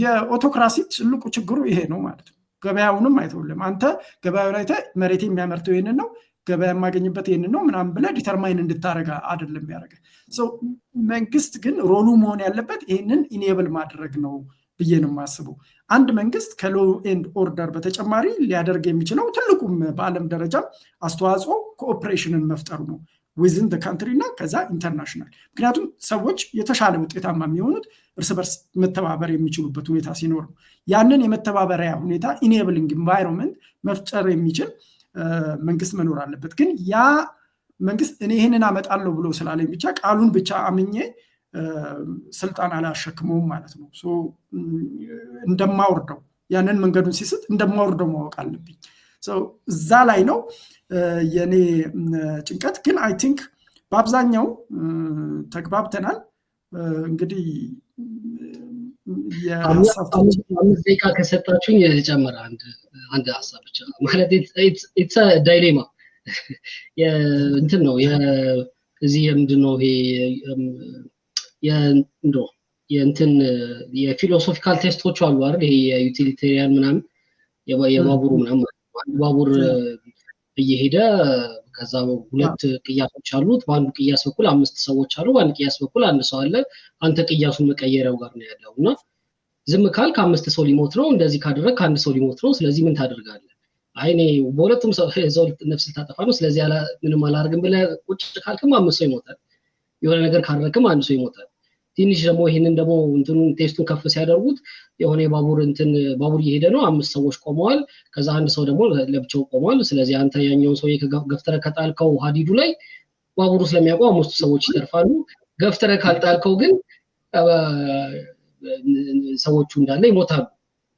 የኦቶክራሲ ትልቁ ችግሩ ይሄ ነው ማለት ነው። ገበያውንም አይተውልም። አንተ ገበያው ላይ መሬት የሚያመርተው ይሄንን ነው ገበያ የማገኝበት ይሄንን ነው ምናምን ብለህ ዲተርማይን እንድታረጋ አይደለም ያደረገ። መንግስት ግን ሮሉ መሆን ያለበት ይሄንን ኢኔብል ማድረግ ነው ብዬ ነው የማስበው። አንድ መንግስት ከሎ ኤንድ ኦርደር በተጨማሪ ሊያደርግ የሚችለው ትልቁም በዓለም ደረጃ አስተዋጽኦ ኮኦፕሬሽንን መፍጠሩ ነው ዊዝን ካንትሪ እና ከዛ ኢንተርናሽናል። ምክንያቱም ሰዎች የተሻለ ውጤታማ የሚሆኑት እርስ በርስ መተባበር የሚችሉበት ሁኔታ ሲኖር ነው። ያንን የመተባበሪያ ሁኔታ ኢኔብሊንግ ኢንቫይሮንመንት መፍጠር የሚችል መንግስት መኖር አለበት። ግን ያ መንግስት እኔ ይህንን አመጣለሁ ብሎ ስላለኝ ብቻ ቃሉን ብቻ አምኜ ስልጣን አላሸክመውም ማለት ነው። እንደማወርደው ያንን መንገዱን ሲስት እንደማወርደው ማወቅ አለብኝ። እዛ ላይ ነው የኔ ጭንቀት። ግን አይ ቲንክ በአብዛኛው ተግባብተናል። እንግዲህ አምስት ደቂቃ ከሰጣችሁኝ ጨምር አንድ ሀሳብ ብቻ ማለት ኢትስ ዳይሌማ እንትን ነው እዚህ ምንድነው ይሄ የእንትን የፊሎሶፊካል ቴስቶች አሉ አይደል? ይሄ የዩቲሊቴሪያን ምናምን የባቡሩ ምናምን ባቡር እየሄደ ከዛ ሁለት ቅያሶች አሉት። በአንዱ ቅያስ በኩል 5 ሰዎች አሉ፣ በአንዱ ቅያስ በኩል 1 ሰው አለ። አንተ ቅያሱን መቀየሪያው ጋር ነው ያለውና ዝም ካል ከ5 ሰው ሊሞት ነው፣ እንደዚህ ካደረግ ከ1 ሰው ሊሞት ነው። ስለዚህ ምን ታደርጋለህ? አይ እኔ በሁለቱም ሰው ነፍስ ልታጠፋ ነው፣ ስለዚህ ምንም አላደርግም ብለህ ቁጭ ካልክም 5 ሰው ይሞታል። የሆነ ነገር ካደረግክም 1 ሰው ይሞታል። ትንሽ ደግሞ ይሄንን ደግሞ እንትኑን ቴስቱን ከፍ ሲያደርጉት የሆነ ባቡር እየሄደ ነው፣ 5 ሰዎች ቆመዋል፣ ከዛ 1 ሰው ደግሞ ለብቻው ቆመዋል። ስለዚህ አንተ ያኛውን ሰው ገፍተረህ ከጣልከው ሀዲዱ ላይ ባቡሩ ስለሚያውቀው 5 ሰዎች ይተርፋሉ። ገፍተረህ ካልጣልከው ግን ሰዎቹ እንዳለ ይሞታሉ፣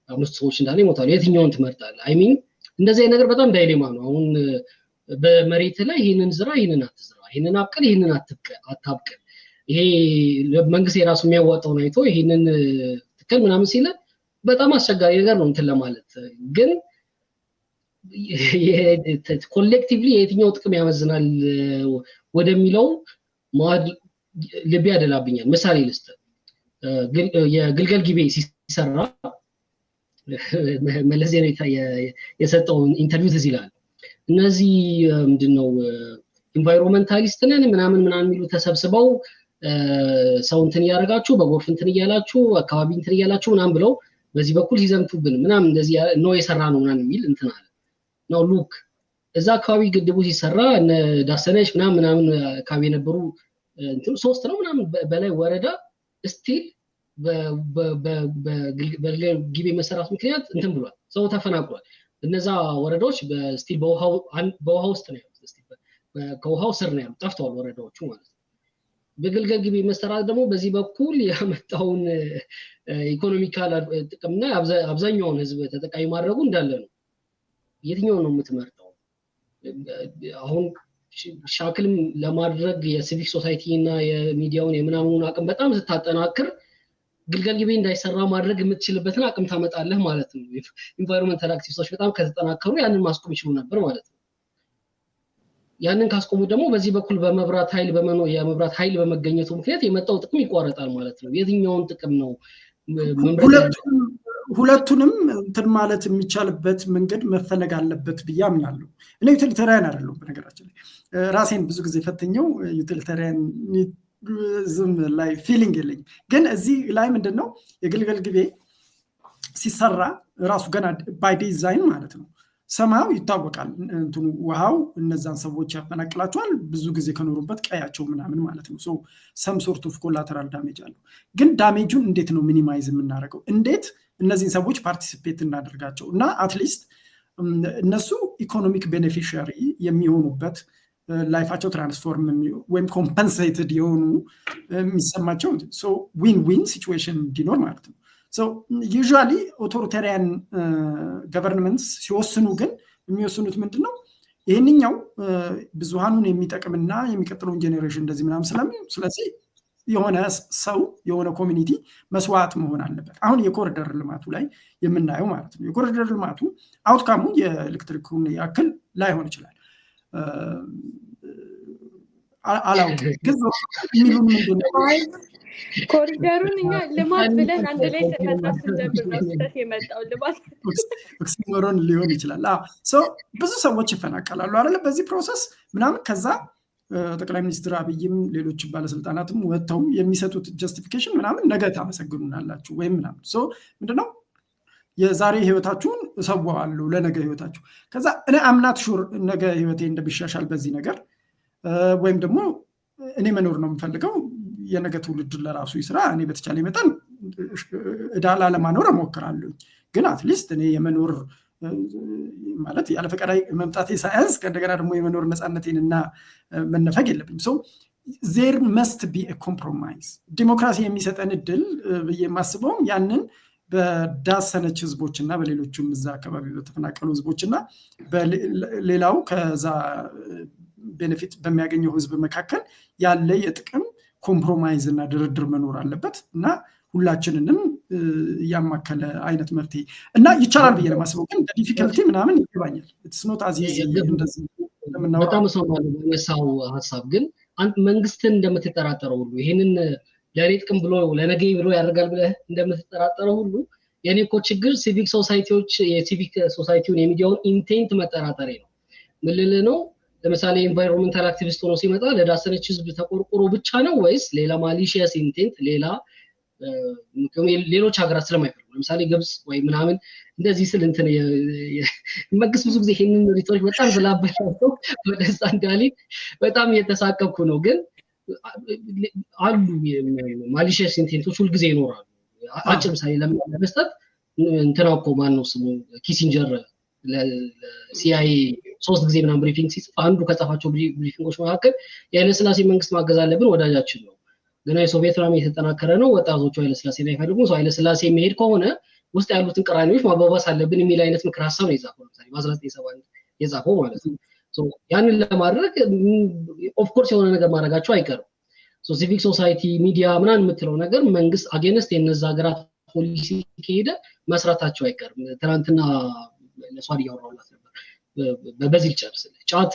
5 ሰዎች እንዳለ ይሞታሉ። የትኛውን ትመርጣለህ? አይ ሚን እንደዚህ አይነት ነገር በጣም ዳይሌማ ነው። አሁን በመሬት ላይ ይሄንን ዝራ ይሄንን አትዝራ፣ ይሄንን አብቅል ይሄንን አታብቅል፣ ይሄ መንግስት የራሱ የሚያዋጣውን አይቶ ይሄንን ትክክል ምናምን ሲለ በጣም አስቸጋሪ ነገር ነው እንትን ለማለት። ግን ኮሌክቲቭሊ የትኛው ጥቅም ያመዝናል ወደሚለው ልቤ ያደላብኛል። ምሳሌ ልስጥ። የግልገል ጊቤ ሲሰራ መለስ ዜናዊ የሰጠውን ኢንተርቪው ትዝ ይላል። እነዚህ ምንድነው ኢንቫይሮንመንታሊስት ነን ምናምን የሚሉ ተሰብስበው ሰው እንትን እያደረጋችሁ በጎርፍ እንትን እያላችሁ አካባቢ እንትን እያላችሁ ምናምን ብለው በዚህ በኩል ሲዘምቱብን ምናምን እንደዚህ ነው የሰራ ነው ምናምን የሚል እንትን አለ ነው። ሉክ እዛ አካባቢ ግድቡ ሲሰራ እነ ዳሰነች ምናምን አካባቢ የነበሩ እንትን 3 ነው ምናምን በላይ ወረዳ ስቲል በግልገል ጊቤ መሰራት ምክንያት እንትን ብሏል፣ ሰው ተፈናቅሏል። እነዛ ወረዳዎች በስቲል በውሃ ውስጥ ነው ያሉት፣ ስቲል ከውሃው ስር ነው ያሉት፣ ጠፍተዋል ወረዳዎቹ ማለት ነው። በግልገል ጊቤ መሰራት ደግሞ በዚህ በኩል ያመጣውን ኢኮኖሚካል ጥቅምና አብዛኛውን ህዝብ ተጠቃሚ ማድረጉ እንዳለ ነው። የትኛውን ነው የምትመርጠው? አሁን ሻክልም ለማድረግ የሲቪክ ሶሳይቲ እና የሚዲያውን የምናምኑን አቅም በጣም ስታጠናክር ግልገል ጊቤ እንዳይሰራ ማድረግ የምትችልበትን አቅም ታመጣለህ ማለት ነው። ኢንቫይሮንመንታል አክቲቪስቶች በጣም ከተጠናከሩ ያንን ማስቆም ይችሉ ነበር ማለት ነው። ያንን ካስቆሙ ደግሞ በዚህ በኩል የመብራት ኃይል በመገኘቱ ምክንያት የመጣው ጥቅም ይቋረጣል ማለት ነው። የትኛውን ጥቅም ነው ሁለቱንም እንትን ማለት የሚቻልበት መንገድ መፈለግ አለበት ብዬ አምናለሁ። እኔ ዩቲሊታሪያን አይደለሁም በነገራችን ላይ ራሴን ብዙ ጊዜ ፈትኘው ዩቲሊታሪያኒዝም ላይ ፊሊንግ የለኝም። ግን እዚህ ላይ ምንድነው የግልገል ጊቤ ሲሰራ ራሱ ገና ባይ ዲዛይን ማለት ነው ሰማው ይታወቃል። እንትኑ ውሃው እነዛን ሰዎች ያፈናቅላቸዋል ብዙ ጊዜ ከኖሩበት ቀያቸው ምናምን ማለት ነው። ሰም ሶርት ኦፍ ኮላተራል ዳሜጅ አለው። ግን ዳሜጁን እንዴት ነው ሚኒማይዝ የምናደርገው? እንዴት እነዚህን ሰዎች ፓርቲሲፔት እናደርጋቸው እና አትሊስት እነሱ ኢኮኖሚክ ቤኔፊሻሪ የሚሆኑበት ላይፋቸው ትራንስፎርም ወይም ኮምፐንሴትድ የሆኑ የሚሰማቸው ዊን ዊን ሲቹዌሽን እንዲኖር ማለት ነው። ዩዥዋሊ ኦቶሪታሪያን ገቨርንመንትስ ሲወስኑ ግን የሚወስኑት ምንድነው ይሄንኛው ብዙሃኑን የሚጠቅምና የሚቀጥለውን ጄኔሬሽን እንደዚህ ምናምን ስለዚህ የሆነ ሰው የሆነ ኮሚኒቲ መስዋዕት መሆን አለበት። አሁን የኮሪደር ልማቱ ላይ የምናየው ማለት ነው። የኮሪደር ልማቱ አውትካሙ የኤሌክትሪኩን ያክል ላይሆን ይችላል። አላውቅም ግን የሚሉን ምንድነው ኮሪደሩን እኛ ልማት ብለን አንድ ላይ መጥራት ስንጀምር ነው ስህተት የመጣው። ልማት ኦክሲሞሮን ሊሆን ይችላል። ብዙ ሰዎች ይፈናቀላሉ አይደለ በዚህ ፕሮሰስ ምናምን። ከዛ ጠቅላይ ሚኒስትር አብይም ሌሎች ባለስልጣናትም ወጥተው የሚሰጡት ጀስቲፊኬሽን ምናምን ነገ ታመሰግኑናላችሁ ወይም ምናምን ምንድነው የዛሬ ህይወታችሁን እሰዋዋለሁ ለነገ ህይወታችሁ። ከዛ እኔ አምናት ሹር ነገ ህይወቴ እንደሚሻሻል በዚህ ነገር ወይም ደግሞ እኔ መኖር ነው የምፈልገው የነገ ትውልድ ለራሱ ይስራ። እኔ በተቻለ መጠን እዳላ ለማኖር እሞክራለሁ። ግን አትሊስት እኔ የመኖር ማለት ያለ ፈቃድ መምጣቴ ሳያንስ ከእንደገና ደግሞ የመኖር ነፃነቴንና መነፈግ የለብኝም። ዜር መስት ቢ ኮምፕሮማይዝ። ዲሞክራሲ የሚሰጠን እድል የማስበውም ያንን በዳሰነች ህዝቦችና በሌሎቹም እዛ አካባቢ በተፈናቀሉ ህዝቦችና በሌላው ከዛ ቤኔፊት በሚያገኘው ህዝብ መካከል ያለ የጥቅም ኮምፕሮማይዝ እና ድርድር መኖር አለበት እና ሁላችንንም ያማከለ አይነት መፍትሄ እና ይቻላል ብዬ ለማስበው። ግን ዲፊከልቲ ምናምን ይገባኛል። ኢትስ ኖት አዝ ኢዚ እንደዚህ እንደምናወራ በጣም ሰማለ በመሳው ሀሳብ። ግን አንተ መንግስትን እንደምትጠራጠረው ሁሉ ይሄንን ለኔ ጥቅም ብሎ ለነገ ብሎ ያደርጋል ብለህ እንደምትጠራጠረው ሁሉ የኔ እኮ ችግር ሲቪክ ሶሳይቲዎች የሲቪክ ሶሳይቲውን የሚዲያውን ኢንቴንት መጠራጠሬ ነው። ምን ልልህ ነው? ለምሳሌ ኢንቫይሮንመንታል አክቲቪስት ሆኖ ሲመጣ ለዳሰነች ህዝብ ተቆርቆሮ ብቻ ነው ወይስ ሌላ ማሊሺየስ ኢንቴንት ሌላ ሌሎች ሀገራት ስለማይፈልጉ ለምሳሌ ግብጽ ወይ ምናምን እንደዚህ ስል እንትን መንግስት ብዙ ጊዜ ይሄንን ሪቶሪክ በጣም ስላበላው ወደዛ እንዳሊ በጣም እየተሳቀኩ ነው። ግን አሉ ማሊሺየስ ኢንቴንቶች ሁልጊዜ ይኖራሉ። አጭር ምሳሌ ለመስጠት እንትና እኮ ማን ነው ስሙ ኪሲንጀር ለሲአይኤ 3 ጊዜ ምናምን ብሪፊንግ ሲጽፍ አንዱ ከጻፋቸው ብሪፊንጎች መካከል የኃይለሥላሴ መንግስት ማገዝ አለብን ወዳጃችን ነው ግን የሶቪየት ራም የተጠናከረ ነው ወጣቶቹ ኃይለሥላሴን አይፈልጉም ኃይለሥላሴ መሄድ ከሆነ ውስጥ ያሉትን ቅራኔዎች ማባባስ አለብን የሚል አይነት ምክር ሐሳብ ነው የጻፈው ለምሳሌ በ1970 የጻፈው ማለት ነው። ያንን ለማድረግ ኦፍ ኮርስ የሆነ ነገር ማድረጋቸው አይቀርም። ሲቪክ ሶሳይቲ ሚዲያ ምናምን የምትለው ነገር መንግስት አጌንስት የነዛ ሀገራት ፖሊሲ ከሄደ መስራታቸው አይቀርም። ትናንትና ለሷድ ያወራውላት ነበር በዚህ ጨርስ ጫት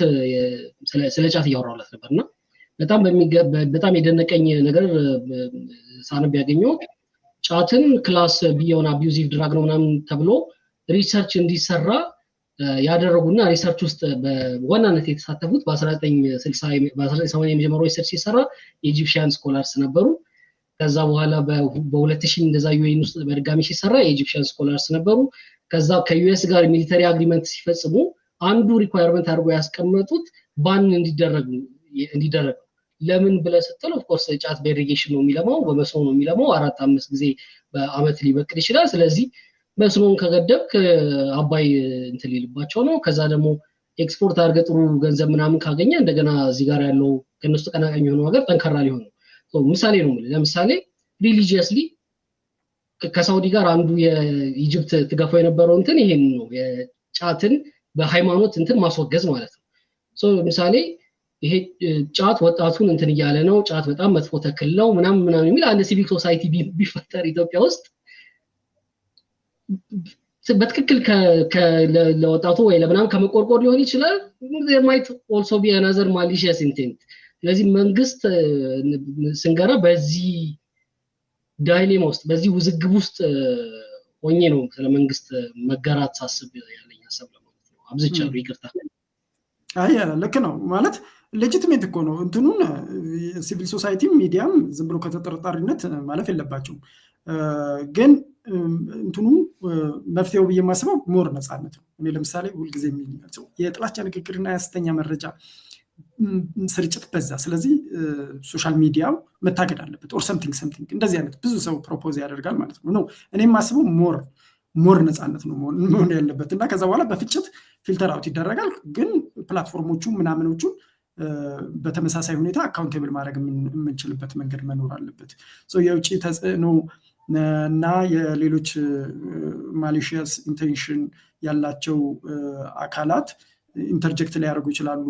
ስለ ጫት ያወራውላት ነበርና በጣም የደነቀኝ ነገር ሳነብ ያገኘው ጫትን ክላስ ቢ የሆነ አቢዩዚቭ ድራግ ነው ምናምን ተብሎ ሪሰርች እንዲሰራ ያደረጉና ሪሰርች ውስጥ በዋናነት የተሳተፉት በ1980 የመጀመሪያው ሪሰርች ሲሰራ የኢጂፕሽያን ስኮላርስ ነበሩ። ከዛ በኋላ በ2000 እንደዛ ዩኤን ውስጥ በድጋሚ ሲሰራ የኢጂፕሽያን ስኮላርስ ነበሩ። ከዛ ከዩኤስ ጋር ሚሊተሪ አግሪመንት ሲፈጽሙ አንዱ ሪኳየርመንት አድርጎ ያስቀመጡት ባን እንዲደረግ ለምን ብለ ስትል ኦፍ ኮርስ ጫት በኢሪጌሽን ነው የሚለማው በመስኖ ነው የሚለማው 4-5 ጊዜ በአመት ሊበቅል ይችላል። ስለዚህ መስኖን ከገደብክ አባይ እንትን ሊልባቸው ነው። ከዛ ደግሞ ኤክስፖርት አድርገ ጥሩ ገንዘብ ምናምን ካገኘ እንደገና እዚህ ጋር ያለው ከነሱ ተቀናቃኝ የሆነው ሀገር ጠንከራ ሊሆን ነው። ምሳሌ ነው ማለት ለምሳሌ ሪሊጂየስሊ ከሳውዲ ጋር አንዱ የኢጂፕት ትገፋው የነበረው እንትን ይሄን ነው የጫትን በሃይማኖት እንትን ማስወገዝ ማለት ነው። ምሳሌ ይሄ ጫት ወጣቱን እንትን እያለ ነው ጫት በጣም መጥፎ ተክል ነው ምናምን የሚል አንድ ሲቪክ ሶሳይቲ ቢፈጠር ኢትዮጵያ ውስጥ በትክክል ለወጣቱ ወይ ለምናምን ከመቆርቆር ሊሆን ይችላል። there might also be another malicious intent። ስለዚህ መንግስት ስንገራ በዚህ ዳይሌማ ውስጥ በዚህ ውዝግብ ውስጥ ሆኜ ነው ስለ መንግስት መገራት ሳስብ ያለኝ ሐሳብ ለማለት ነው። አብዝቻለሁ ይቅርታ። አይ ልክ ነው ማለት ሌጂቲሜት እኮ ነው እንትኑን ሲቪል ሶሳይቲ ሚዲያም ዝም ብሎ ከተጠርጣሪነት ማለፍ የለባቸውም። ግን እንትኑ መፍትሄው በየማስበው ሞር ነፃነት ነው። እኔ ለምሳሌ ሁልጊዜ የሚልኛቸው የጥላቻ ንግግርና የሐሰተኛ መረጃ ስርጭት በዛ። ስለዚህ ሶሻል ሚዲያው መታገድ አለበት ኦር ሰምቲንግ እንደዚህ አይነት ብዙ ሰው ፕሮፖዝ ያደርጋል ማለት ነው። እኔ የማስበው ሞር ነፃነት ነው መሆን ያለበት እና ከዛ በኋላ በፍጭት ፊልተር አውት ይደረጋል። ግን ፕላትፎርሞቹ ምናምኖቹ በተመሳሳይ ሁኔታ አካውንቴብል ማድረግ የምንችልበት መንገድ መኖር አለበት። የውጭ ተጽዕኖ እና የሌሎች ማሊሺየስ ኢንቴንሽን ያላቸው አካላት ኢንተርጀክት ሊያደርጉ ይችላሉ።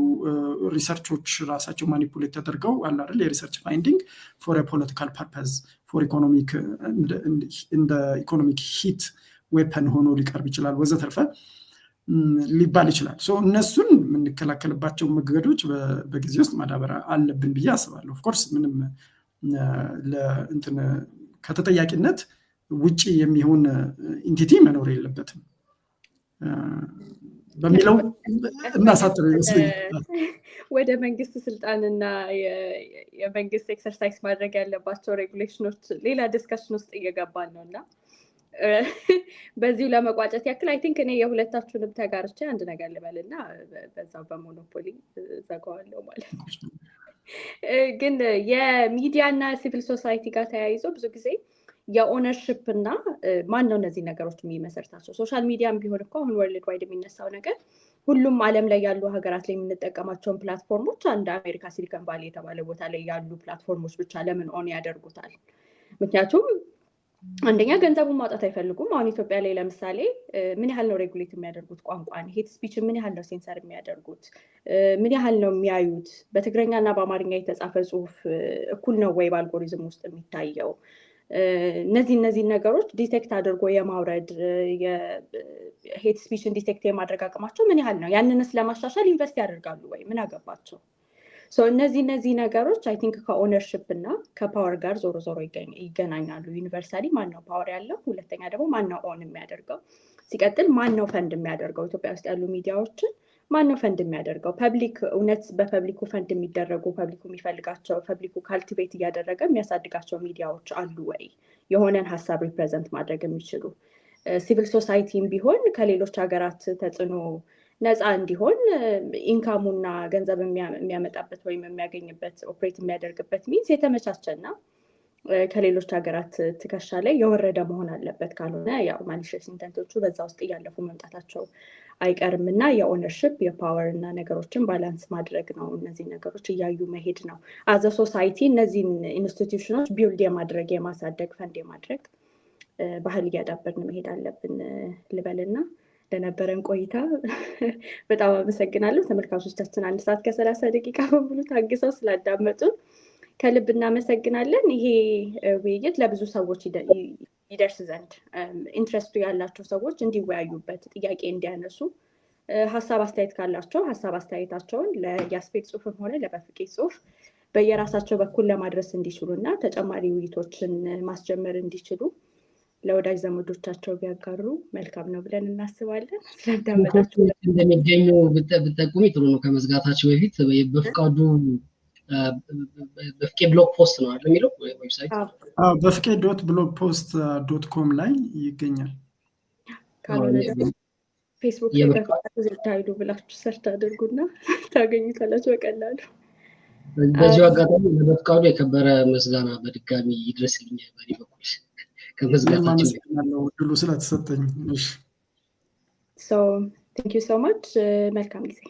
ሪሰርቾች ራሳቸው ማኒፑሌት ተደርገው አለ አይደል የሪሰርች ፋይንዲንግ ፎር ፖለቲካል ፐርፐዝ ፎር ኢኮኖሚክ እንደ ኢኮኖሚክ ሂት ዌፐን ሆኖ ሊቀርብ ይችላል ወዘተርፈ ሊባል ይችላል። እነሱን የምንከላከልባቸው መንገዶች በጊዜ ውስጥ ማዳበር አለብን ብዬ አስባለሁ። ኦፍኮርስ ምንም ከተጠያቂነት ውጪ የሚሆን ኢንቲቲ መኖር የለበትም በሚለው እናሳጥር ወደ መንግስት ስልጣንና የመንግስት ኤክሰርሳይዝ ማድረግ ያለባቸው ሬጉሌሽኖች ሌላ ዲስከሽን ውስጥ እየገባን ነውና በዚሁ ለመቋጨት ያክል አይ ቲንክ እኔ የሁለታችሁንም ተጋርቼ አንድ ነገር ልበልና በዛው በሞኖፖሊ ዘጋዋለሁ ማለት ነው። ግን የሚዲያና ሲቪል ሶሳይቲ ጋር ተያይዞ ብዙ ጊዜ የኦነርሺፕ እና ማን ነው እነዚህ ነገሮች የሚመሰርታቸው? ሶሻል ሚዲያም ቢሆን እኮ አሁን ወርልድ ዋይድ የሚነሳው ነገር ሁሉም ዓለም ላይ ያሉ ሀገራት ላይ የምንጠቀማቸውን ፕላትፎርሞች አንድ አሜሪካ ሲሊኮን ቫሊ የተባለ ቦታ ላይ ያሉ ፕላትፎርሞች ብቻ ለምን ኦን ያደርጉታል? ምክንያቱም አንደኛ ገንዘቡን ማውጣት አይፈልጉም። አሁን ኢትዮጵያ ላይ ለምሳሌ ምን ያህል ነው ሬጉሌት የሚያደርጉት ቋንቋን? ሄት ስፒች ምን ያህል ነው ሴንሰር የሚያደርጉት? ምን ያህል ነው የሚያዩት? በትግረኛና በአማርኛ የተጻፈ ጽሁፍ እኩል ነው ወይ በአልጎሪዝም ውስጥ የሚታየው? እነዚህ ነገሮች ዲቴክት አድርጎ የማውረድ የሄት ስፒችን ዲቴክት የማድረግ አቅማቸው ምን ያህል ነው? ያንንስ ለማሻሻል ኢንቨስት ያደርጋሉ ወይ? ምን አገባቸው? እነዚህ ነገሮች አይ ቲንክ ከኦነርሺፕ እና ከፓወር ጋር ዞሮ ይገናኛሉ። ዩኒቨርሳሊ ማን ነው ፓወር ያለው? ሁለተኛ ደግሞ ማን ነው ኦን የሚያደርገው? ሲቀጥል ማን ነው ፈንድ የሚያደርገው? ኢትዮጵያ ውስጥ ያሉ ሚዲያዎችን ማን ነው ፈንድ የሚያደርገው? ፐብሊክ እውነት በፐብሊኩ ፈንድ የሚደረጉ ፐብሊኩ የሚፈልጋቸው ፐብሊኩ ካልቲቬት እያደረገ የሚያሳድጋቸው ሚዲያዎች አሉ ወይ? የሆነን ሀሳብ ሪፕሬዘንት ማድረግ የሚችሉ ሲቪል ሶሳይቲም ቢሆን ከሌሎች ሀገራት ተጽዕኖ ነፃ እንዲሆን ኢንካሙና ገንዘብ የሚያመጣበት ወይም የሚያገኝበት ኦፕሬት የሚያደርግበት ሚንስ የተመቻቸና ከሌሎች ሀገራት ትከሻ ላይ የወረደ መሆን አለበት። ካልሆነ ያው ማሊሽየስ ኢንተንቶቹ በዛ ውስጥ እያለፉ መምጣታቸው አይቀርም እና የኦነርሺፕ የፓወር እና ነገሮችን ባላንስ ማድረግ ነው። እነዚህ ነገሮች እያዩ መሄድ ነው። አዘ ሶሳይቲ እነዚህን ኢንስቲትዩሽኖች ቢልድ የማድረግ የማሳደግ ፈንድ የማድረግ ባህል እያዳበርን መሄድ አለብን ልበልና ለነበረን ቆይታ በጣም አመሰግናለሁ። ተመልካቾቻችን 1 ሰዓት ከ30 ደቂቃ በሙሉ ታግሰው ስላዳመጡን ከልብ እናመሰግናለን። ይሄ ውይይት ለብዙ ሰዎች ይደርስ ዘንድ ኢንትረስቱ ያላቸው ሰዎች እንዲወያዩበት፣ ጥያቄ እንዲያነሱ፣ ሀሳብ አስተያየት ካላቸው ሀሳብ አስተያየታቸውን ለያስፔድ ጽሁፍም ሆነ ለበፍቄ ጽሁፍ በየራሳቸው በኩል ለማድረስ እንዲችሉ እና ተጨማሪ ውይይቶችን ማስጀመር እንዲችሉ ለወዳጅ ዘመዶቻቸው ቢያጋሩ መልካም ነው ብለን እናስባለን። ስለዳመጣችሁ እንደሚገኙ ብትጠቁሚ ጥሩ ነው። ከመዝጋታቸው በፊት በፍቃዱ በፍቄ ብሎግ ፖስት ነው አይደል የሚለው ዌብሳይት? በፍቄ.blogpost.com ላይ ይገኛል። ካልሆነ ፌስቡክ ላይ ታይዱ ብላችሁ ሰርች አድርጉና ታገኙታላችሁ በቀላሉ። በዚሁ አጋጣሚ ለበፍቃዱ የከበረ ምስጋና በድጋሚ ይድረስልኝ በእኔ በኩል ከመዝጋታችን ድሉ ስለተሰጠኝ። ቴንክ ዩ ሶ ማች። መልካም ጊዜ።